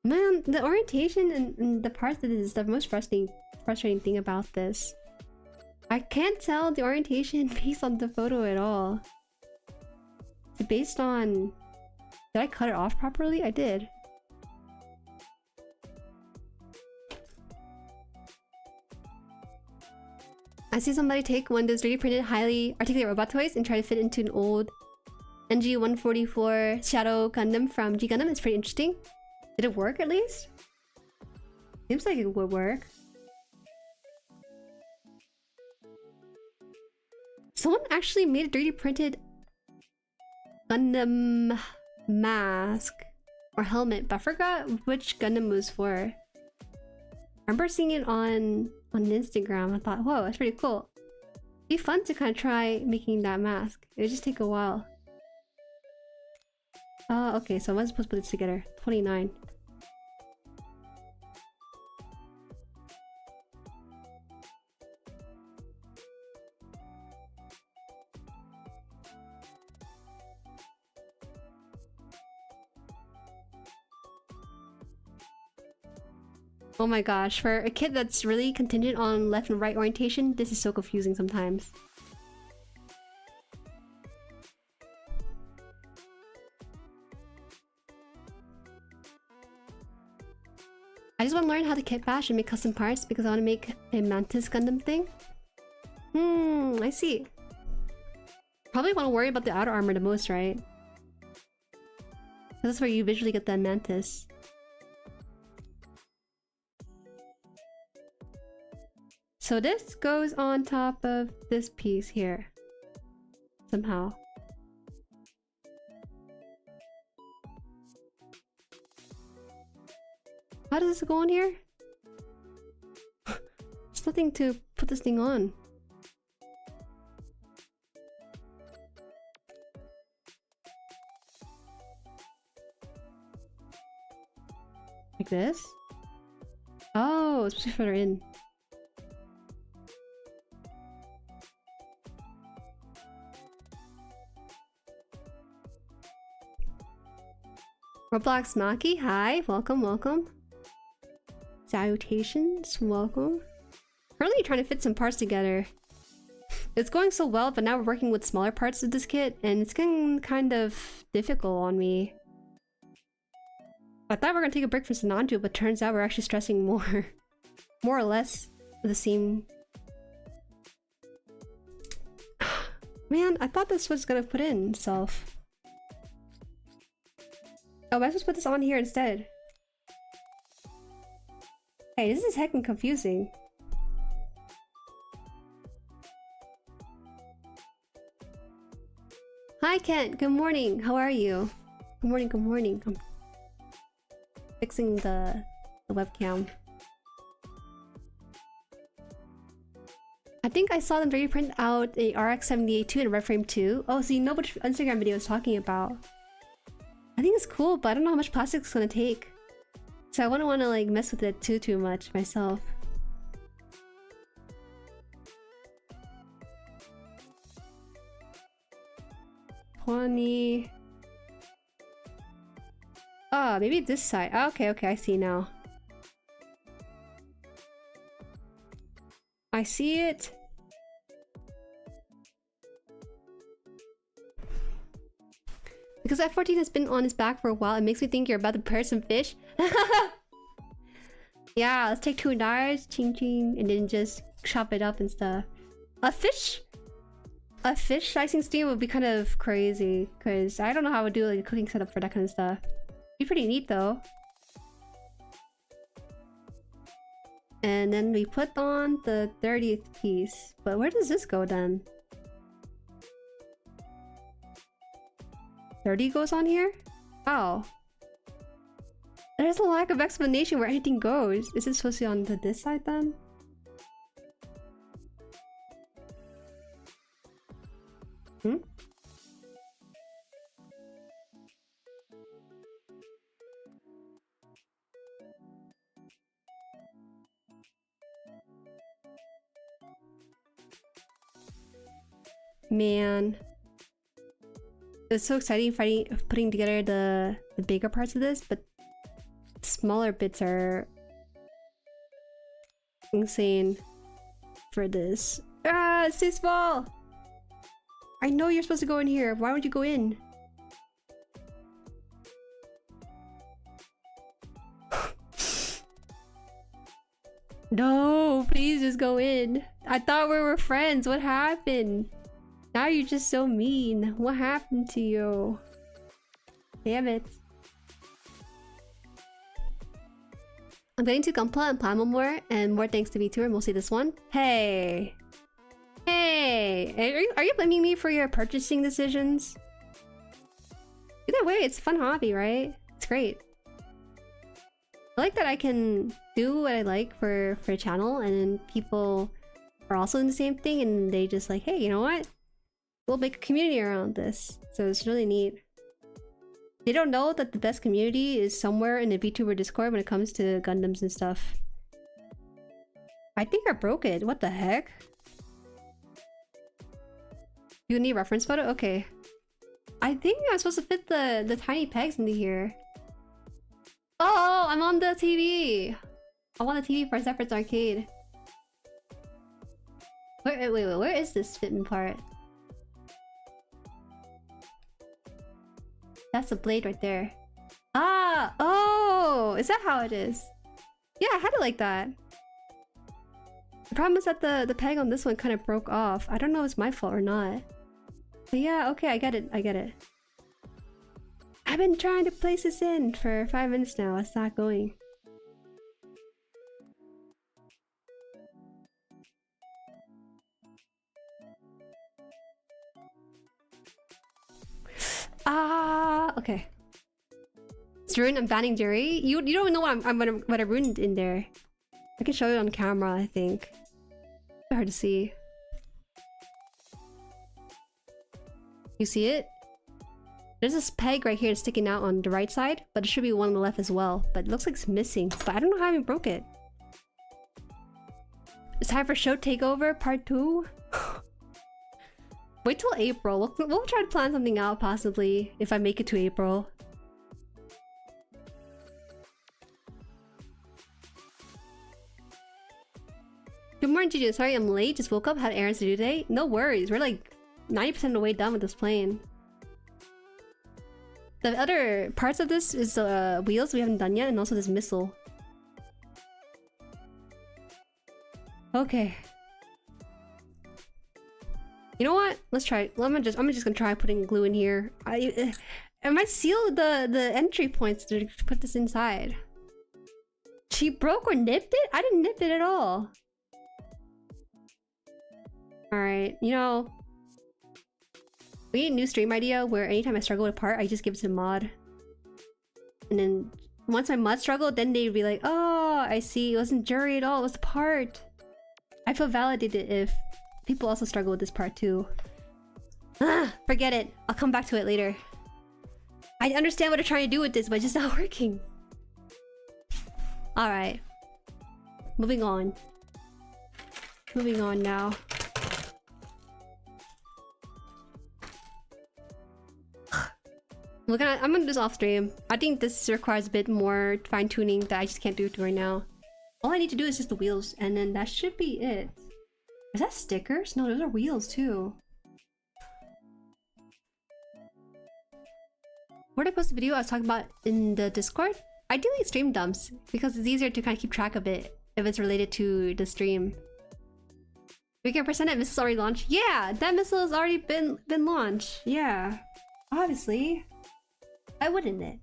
Man, the orientation and the parts that is the most frustrating thing about this. I can't tell the orientation based on the photo at all. It's based on... Did I cut it off properly? I did. I see somebody take one of those 3D printed highly articulate robot toys and try to fit into an old NG-144 Shadow Gundam from G Gundam. It's pretty interesting. Did it work at least? Seems like it would work. Someone actually made a 3D printed Gundam mask or helmet, but I forgot which Gundam was for. I remember seeing it on Instagram. I thought, whoa, that's pretty cool. It'd be fun to kind of try making that mask. It would just take a while. Okay, so I was supposed to put this together. 29. Oh my gosh, for a kid that's really contingent on left and right orientation, this is so confusing sometimes. I just want to learn how to kit bash and make custom parts because I want to make a Mantis Gundam thing. I see. Probably want to worry about the outer armor the most, right? That's where you visually get the Mantis. So this goes on top of this piece here. Somehow. How does this go on here? There's nothing to put this thing on. Like this? Oh, it's supposed to be further in. Roblox Maki, hi, welcome, welcome. Salutations, welcome. Currently trying to fit some parts together. It's going so well, but now we're working with smaller parts of this kit, and it's getting kind of difficult on me. I thought we were gonna take a break from Sananju, but turns out we're actually stressing more. More or less the same. Man, I thought this was gonna put in itself. Oh, am I supposed to put this on here instead? Hey, this is heckin' confusing. Hi Kent, good morning. How are you? Good morning, good morning. I'm fixing the webcam. I think I saw them already print out a RX-78 2 and a Red Frame 2. Oh, so you know which Instagram video I was talking about. I think it's cool, but I don't know how much plastic it's gonna take. So I wouldn't want to like mess with it too much myself. Pawnee. Oh, maybe this side. Oh, okay, I see now. I see it. Because F-14 has been on his back for a while, it makes me think you're about to prepare some fish. Yeah, let's take 2 knives, ching ching, and then just chop it up and stuff. A fish slicing steam would be kind of crazy, because I don't know how I would do like a cooking setup for that kind of stuff. Be pretty neat though. And then we put on the 30th piece. But where does this go then? 30 goes on here? Oh. There's a lack of explanation where anything goes. Is it supposed to be on this side then? Hmm? Man. It's so exciting putting together the bigger parts of this, but smaller bits are insane for this. Ah, it's too small! I know you're supposed to go in here. Why would you go in? No, please just go in. I thought we were friends. What happened? Now you're just so mean. What happened to you? Damn it. I'm getting to Gunpla and PLAMO more, and more thanks to VTuber, mostly this one. Hey! Hey! Are you blaming me for your purchasing decisions? Either way, it's a fun hobby, right? It's great. I like that I can do what I like for a channel, and then people are also doing the same thing, and they just like, hey, you know what? We'll make a community around this. So it's really neat. They don't know that the best community is somewhere in the VTuber Discord when it comes to Gundams and stuff. I think I broke it. What the heck? You need a reference photo? Okay. I think I'm supposed to fit the tiny pegs into here. Oh, I'm on the TV! I'm on the TV for Xepher Arcade. Wait, where is this fitment part? That's the blade right there. Ah! Oh! Is that how it is? Yeah, I had it like that. The problem is that the peg on this one kind of broke off. I don't know if it's my fault or not. But yeah, okay, I get it. I've been trying to place this in for 5 minutes now. It's not going. Ah, okay. It's ruined. I'm banning Jueri. You don't know what I ruined in there. I can show it on camera. I think. It's hard to see. You see it? There's this peg right here sticking out on the right side, but it should be one on the left as well. But it looks like it's missing. But I don't know how I broke it. It's time for Show Takeover Part 2. Wait till April. We'll try to plan something out possibly if I make it to April. Good morning, Juju. Sorry I'm late. Just woke up, had errands to do today. No worries. We're like 90% of the way done with this plane. The other parts of this is the wheels we haven't done yet, and also this missile. Okay. You know what? Let's try. I'm just gonna try putting glue in here. I might seal the entry points to put this inside. She broke or nipped it? I didn't nip it at all. Alright, you know, we need a new stream idea where anytime I struggle with a part, I just give it to mod. And then once my mod struggled, then they'd be like, oh, I see, it wasn't jury at all, it was the part. I feel validated if people also struggle with this part too. Ah, forget it. I'll come back to it later. I understand what they're trying to do with this, but it's just not working. Alright. Moving on. Moving on now. I'm gonna do this off stream. I think this requires a bit more fine tuning that I just can't do it right now. All I need to do is just the wheels, and then that should be it. Is that stickers? No, those are wheels too. Where did I post the video I was talking about in the Discord? Ideally stream dumps, because it's easier to kind of keep track of it if it's related to the stream. We can present that missile's already launched. Yeah, that missile has already been launched. Yeah, obviously. Why wouldn't it?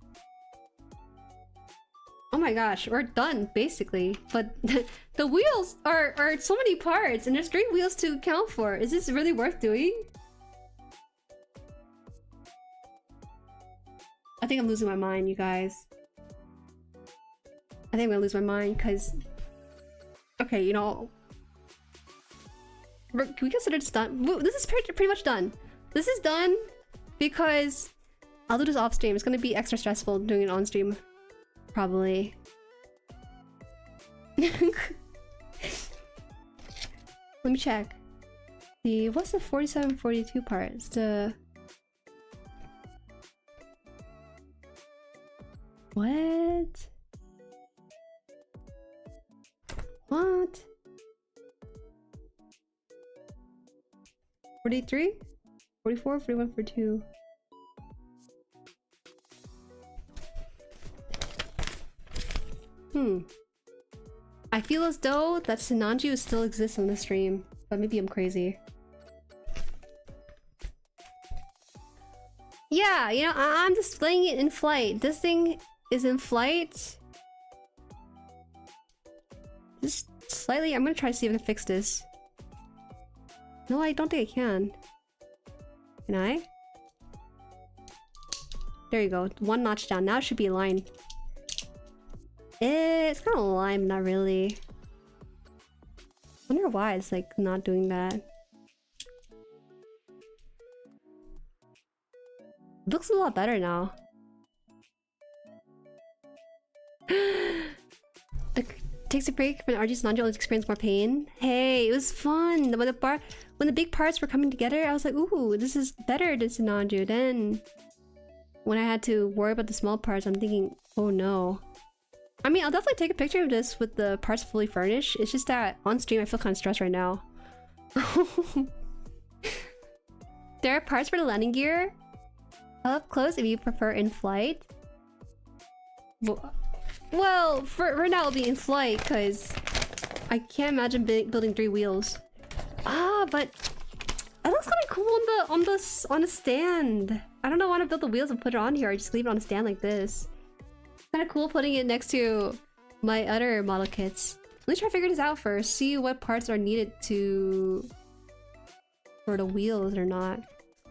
Oh my gosh, we're done basically. But the wheels are so many parts, and there's 3 wheels to account for. Is this really worth doing? I think I'm losing my mind, you guys. I think I'm gonna lose my mind because... Okay, you know... Can we consider this done? This is pretty much done. This is done because I'll do this off stream. It's gonna be extra stressful doing it on stream. Probably. Let me check. What's the 4742 part? It's the... What? What? 43? 44? 41, 42. I feel as though that Sinanju still exists on the stream, but maybe I'm crazy. Yeah, you know, I'm displaying it in flight. This thing is in flight. Just slightly. I'm gonna try to see if I can fix this. No, I don't think I can. Can I? There you go. 1 notch down. Now it should be aligned. It's kind of aligned, not really. I wonder why it's like not doing that. It looks a lot better now. Takes a break from RG's non-dual experience more pain. Hey, it was fun. When the big parts were coming together, I was like, ooh, this is better than Sinanju. Then when I had to worry about the small parts, I'm thinking, oh no. I mean, I'll definitely take a picture of this with the parts fully furnished. It's just that on stream I feel kind of stressed right now. There are parts for the landing gear up close if you prefer in flight. Well, for now it'll be in flight because I can't imagine building 3 wheels. Ah, but it looks kind of cool on the stand. I don't know, I want to build the wheels and put it on here. I just leave it on a stand like this. Kind of cool putting it next to my other model kits. Let me try to figure this out first. See what parts are needed for the wheels or not.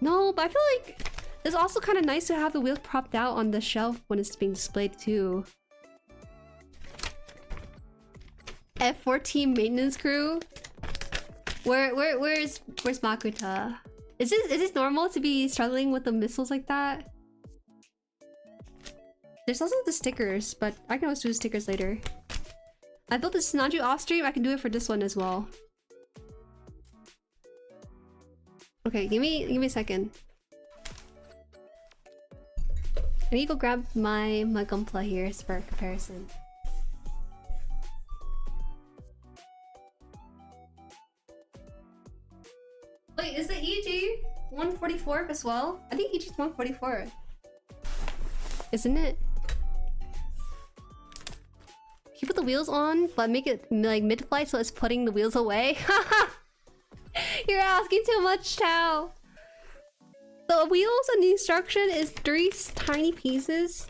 No, but I feel like it's also kind of nice to have the wheels propped out on the shelf when it's being displayed too. F-14 maintenance crew. Where's Makuta? Is this normal to be struggling with the missiles like that? There's also the stickers, but I can always do the stickers later. I built this Sinanju off stream. I can do it for this one as well. Okay, give me a second. I need to go grab my Gunpla here for comparison. 144 as well? I think each is 144. Isn't it? You put the wheels on, but make it like mid-flight so it's putting the wheels away. You're asking too much, Tao. The wheels and the instruction is 3 tiny pieces.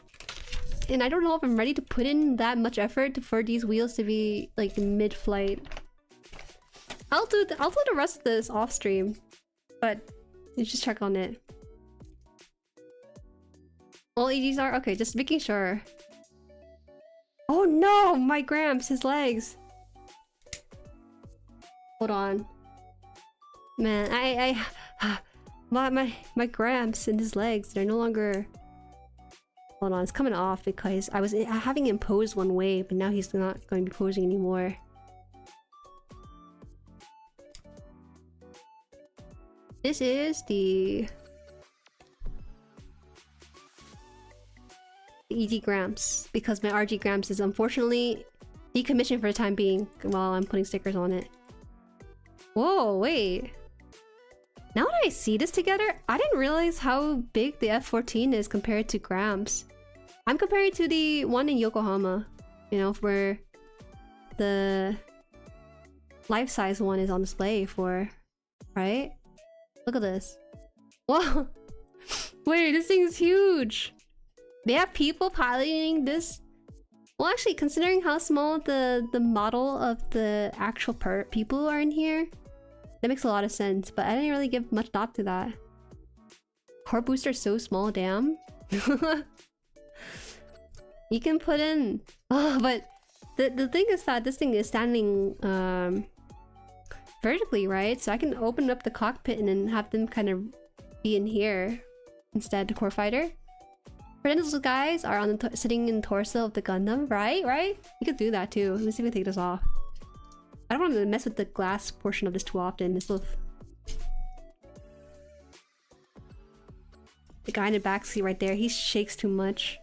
And I don't know if I'm ready to put in that much effort for these wheels to be like mid-flight. I'll do the rest of this off stream, but you just check on it. All EDs are okay. Just making sure. Oh no, my Gramps, his legs. Hold on, man. My Gramps and his legs, they're no longer. Hold on, it's coming off because I was having him pose one way, but now he's not going to be posing anymore. This is the ED Gramps, because my RG Gramps is unfortunately decommissioned for the time being while I'm putting stickers on it. Whoa, wait. Now that I see this together, I didn't realize how big the F-14 is compared to Gramps. I'm comparing to the one in Yokohama, you know, where the life-size one is on display for, right? Look at this. Whoa! Wait, this thing is huge! They have people piloting this? Well, actually, considering how small the model of the actual people are in here, that makes a lot of sense, but I didn't really give much thought to that. Core booster is so small, damn. You can put in... Oh, but the thing is that this thing is standing vertically, right? So I can open up the cockpit and then have them kind of be in here instead, the core fighter. Those guys are on the sitting in the torso of the Gundam, right? Right? You could do that too. Let me see if I can take this off. I don't want to mess with the glass portion of this too often. This will... The guy in the backseat right there, he shakes too much.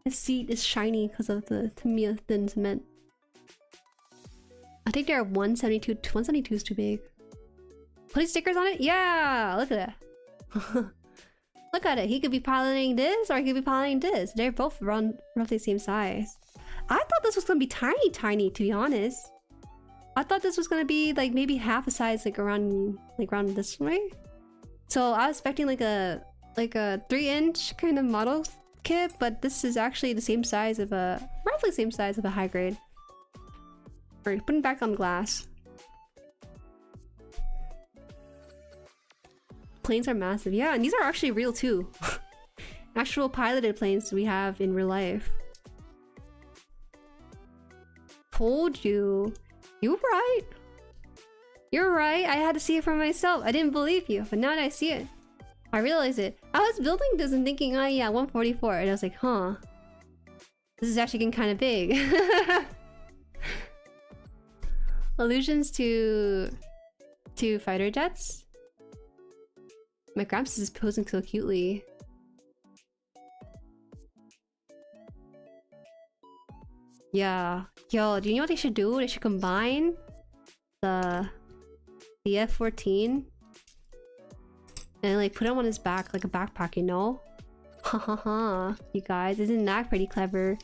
His seat is shiny because of the Tamiya thin cement. I think there are 172. 172 is too big. Putting stickers on it? Yeah! Look at that. Look at it. He could be piloting this or he could be piloting this. They're both around roughly the same size. I thought this was gonna be tiny, to be honest. I thought this was gonna be like maybe half the size, like around this way. So I was expecting like a 3-inch kind of model kit, but this is actually the same size of a roughly same size of a high grade. Alright, putting back on glass. Planes are massive. Yeah, and these are actually real too. Actual piloted planes we have in real life. Told you. You're right. You're right. I had to see it for myself. I didn't believe you, but now that I see it, I realized it. I was building this and thinking, oh yeah, 144, and I was like, huh. This is actually getting kind of big. Allusions to fighter jets. My Gramps is posing so cutely. Yeah. Yo, do you know what they should do? They should combine the F-14 and like put him on his back like a backpack, you know? Ha ha ha. You guys, isn't that pretty clever?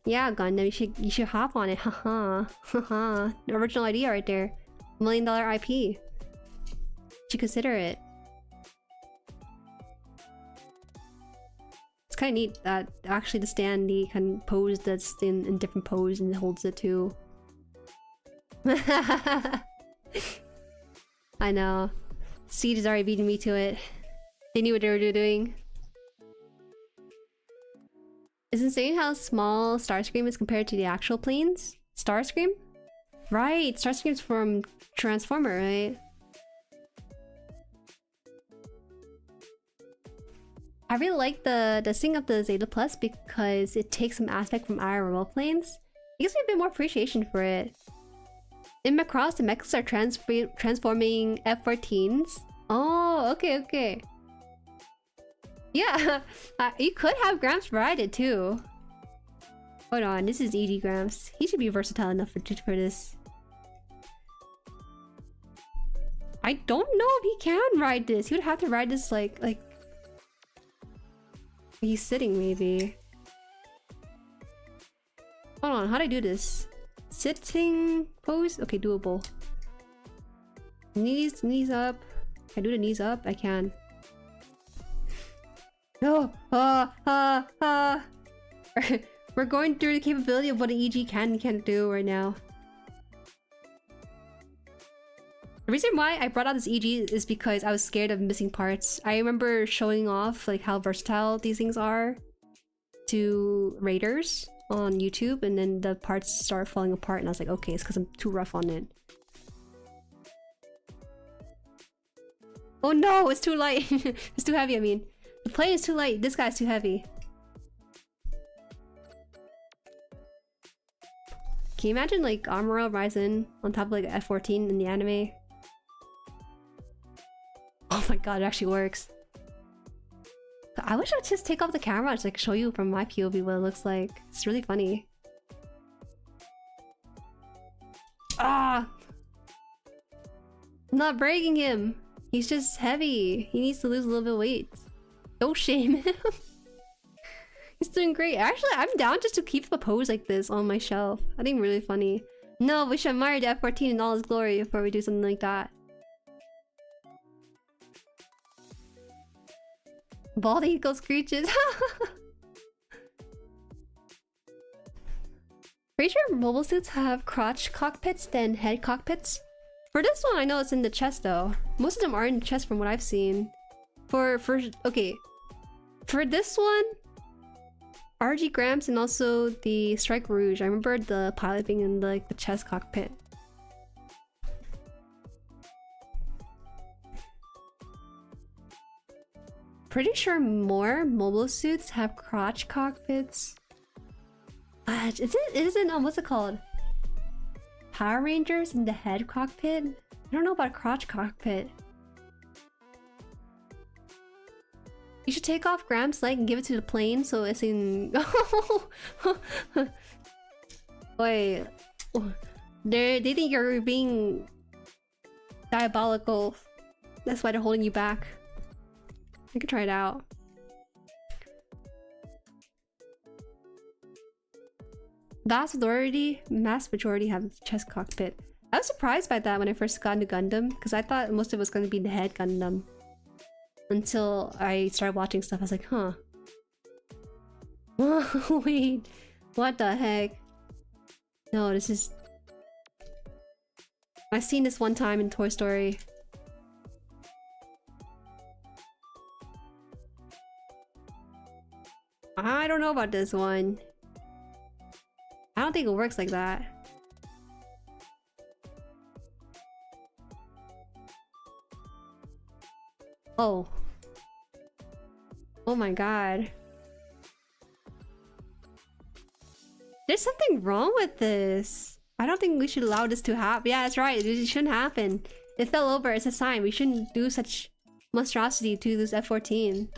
Yeah, Gundam, you should hop on it. Ha ha. Ha ha. The original idea right there. $1 million IP. You should consider it. It's kind of neat that actually the standee can pose that's in different pose and holds it too. I know. Siege is already beating me to it. They knew what they were doing. It's insane how small Starscream is compared to the actual planes. Starscream? Right, Starscream's from Transformer, right? I really like the thing of the Zeta Plus because it takes some aspect from IRL planes. It gives me a bit more appreciation for it. In Macross, the mechs are transforming F-14s. Oh, okay. Yeah, you could have Gramps ride it too. Hold on, this is ED Gramps. He should be versatile enough for this. I don't know if he can ride this. He would have to ride this like he's sitting maybe. Hold on, how do I do this? Sitting pose? Okay, doable. Knees up. Can I do the knees up? I can. No! We're going through the capability of what an EG can and can't do right now. The reason why I brought out this EG is because I was scared of missing parts. I remember showing off like how versatile these things are to raiders on YouTube, and then the parts start falling apart and I was like, okay, it's because I'm too rough on it. Oh no, it's too light. It's too heavy, I mean. The plane is too light, this guy's too heavy. Can you imagine like Armorel Ryzen on top of like F-14 in the anime? Oh my god, it actually works. I wish I would just take off the camera to like show you from my POV what it looks like. It's really funny. Ah! I'm not breaking him. He's just heavy. He needs to lose a little bit of weight. Don't shame him. He's doing great. Actually, I'm down just to keep a pose like this on my shelf. I think really funny. No, we should admire the F-14 in all its glory before we do something like that. Bald eagle screeches. Pretty sure mobile suits have crotch cockpits than head cockpits. For this one, I know it's in the chest though. Most of them are in the chest from what I've seen. Okay, for this one, RG Gramps and also the Strike Rouge. I remember the pilot being in the chest cockpit. Pretty sure more mobile suits have crotch cockpits. Isn't what's it called? Power Rangers in the head cockpit? I don't know about a crotch cockpit. You should take off Gramps' leg and give it to the plane so it's in... Wait. They think you're being diabolical. That's why they're holding you back. I could try it out. Mass majority have chest cockpit. I was surprised by that when I first got into Gundam, because I thought most of it was going to be the head Gundam. Until I started watching stuff, I was like, huh. Wait, what the heck? No, this is... I've seen this one time in Toy Story. I don't know about this one. I don't think it works like that. Oh. Oh my god. There's something wrong with this. I don't think we should allow this to happen. Yeah, that's right. It shouldn't happen. It fell over. It's a sign. We shouldn't do such monstrosity to this F-14.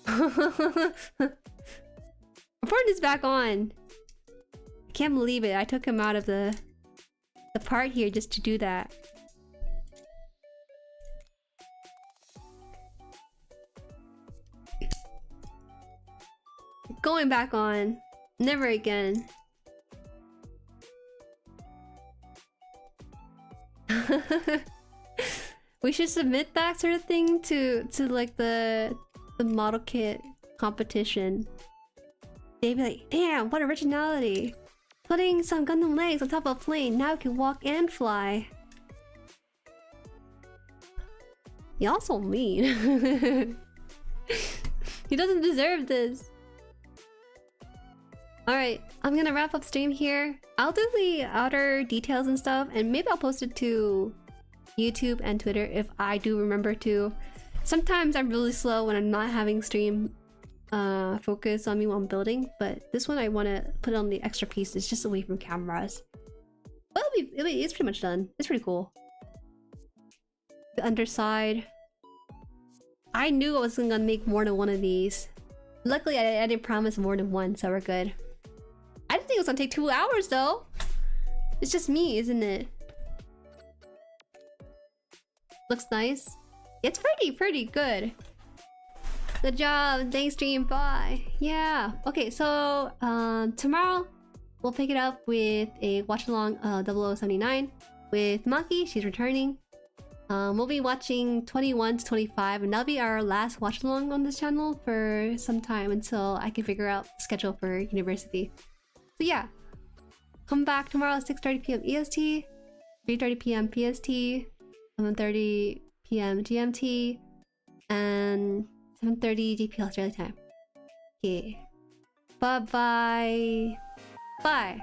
I'm putting this back on. I can't believe it. I took him out of the part here just to do that. Going back on. Never again. We should submit that sort of thing to like the model kit competition. They'd be like, damn, what originality. Putting some Gundam legs on top of a plane, now it can walk and fly. Y'all so mean. He doesn't deserve this. Alright, I'm gonna wrap up stream here. I'll do the outer details and stuff, and maybe I'll post it to YouTube and Twitter if I do remember to. Sometimes I'm really slow when I'm not having stream focus on me while I'm building, but this one I want to put on the extra piece. It's just away from cameras. But it's pretty much done. It's pretty cool. The underside. I knew I wasn't gonna make more than one of these. Luckily, I didn't promise more than one, so we're good. I didn't think it was gonna take 2 hours though. It's just me, isn't it? Looks nice. It's pretty good. Good job. Thanks, stream. Bye. Yeah. Okay, so tomorrow we'll pick it up with a watch along 0079 with Maki. She's returning. We'll be watching 21 to 25, and that'll be our last watch along on this channel for some time until I can figure out the schedule for university. So yeah, come back tomorrow at 6:30 p.m. EST, 3:30 p.m. PST, 7:30 p.m. GMT, and 7:30 DP Australia time. Okay. Bye bye. Bye.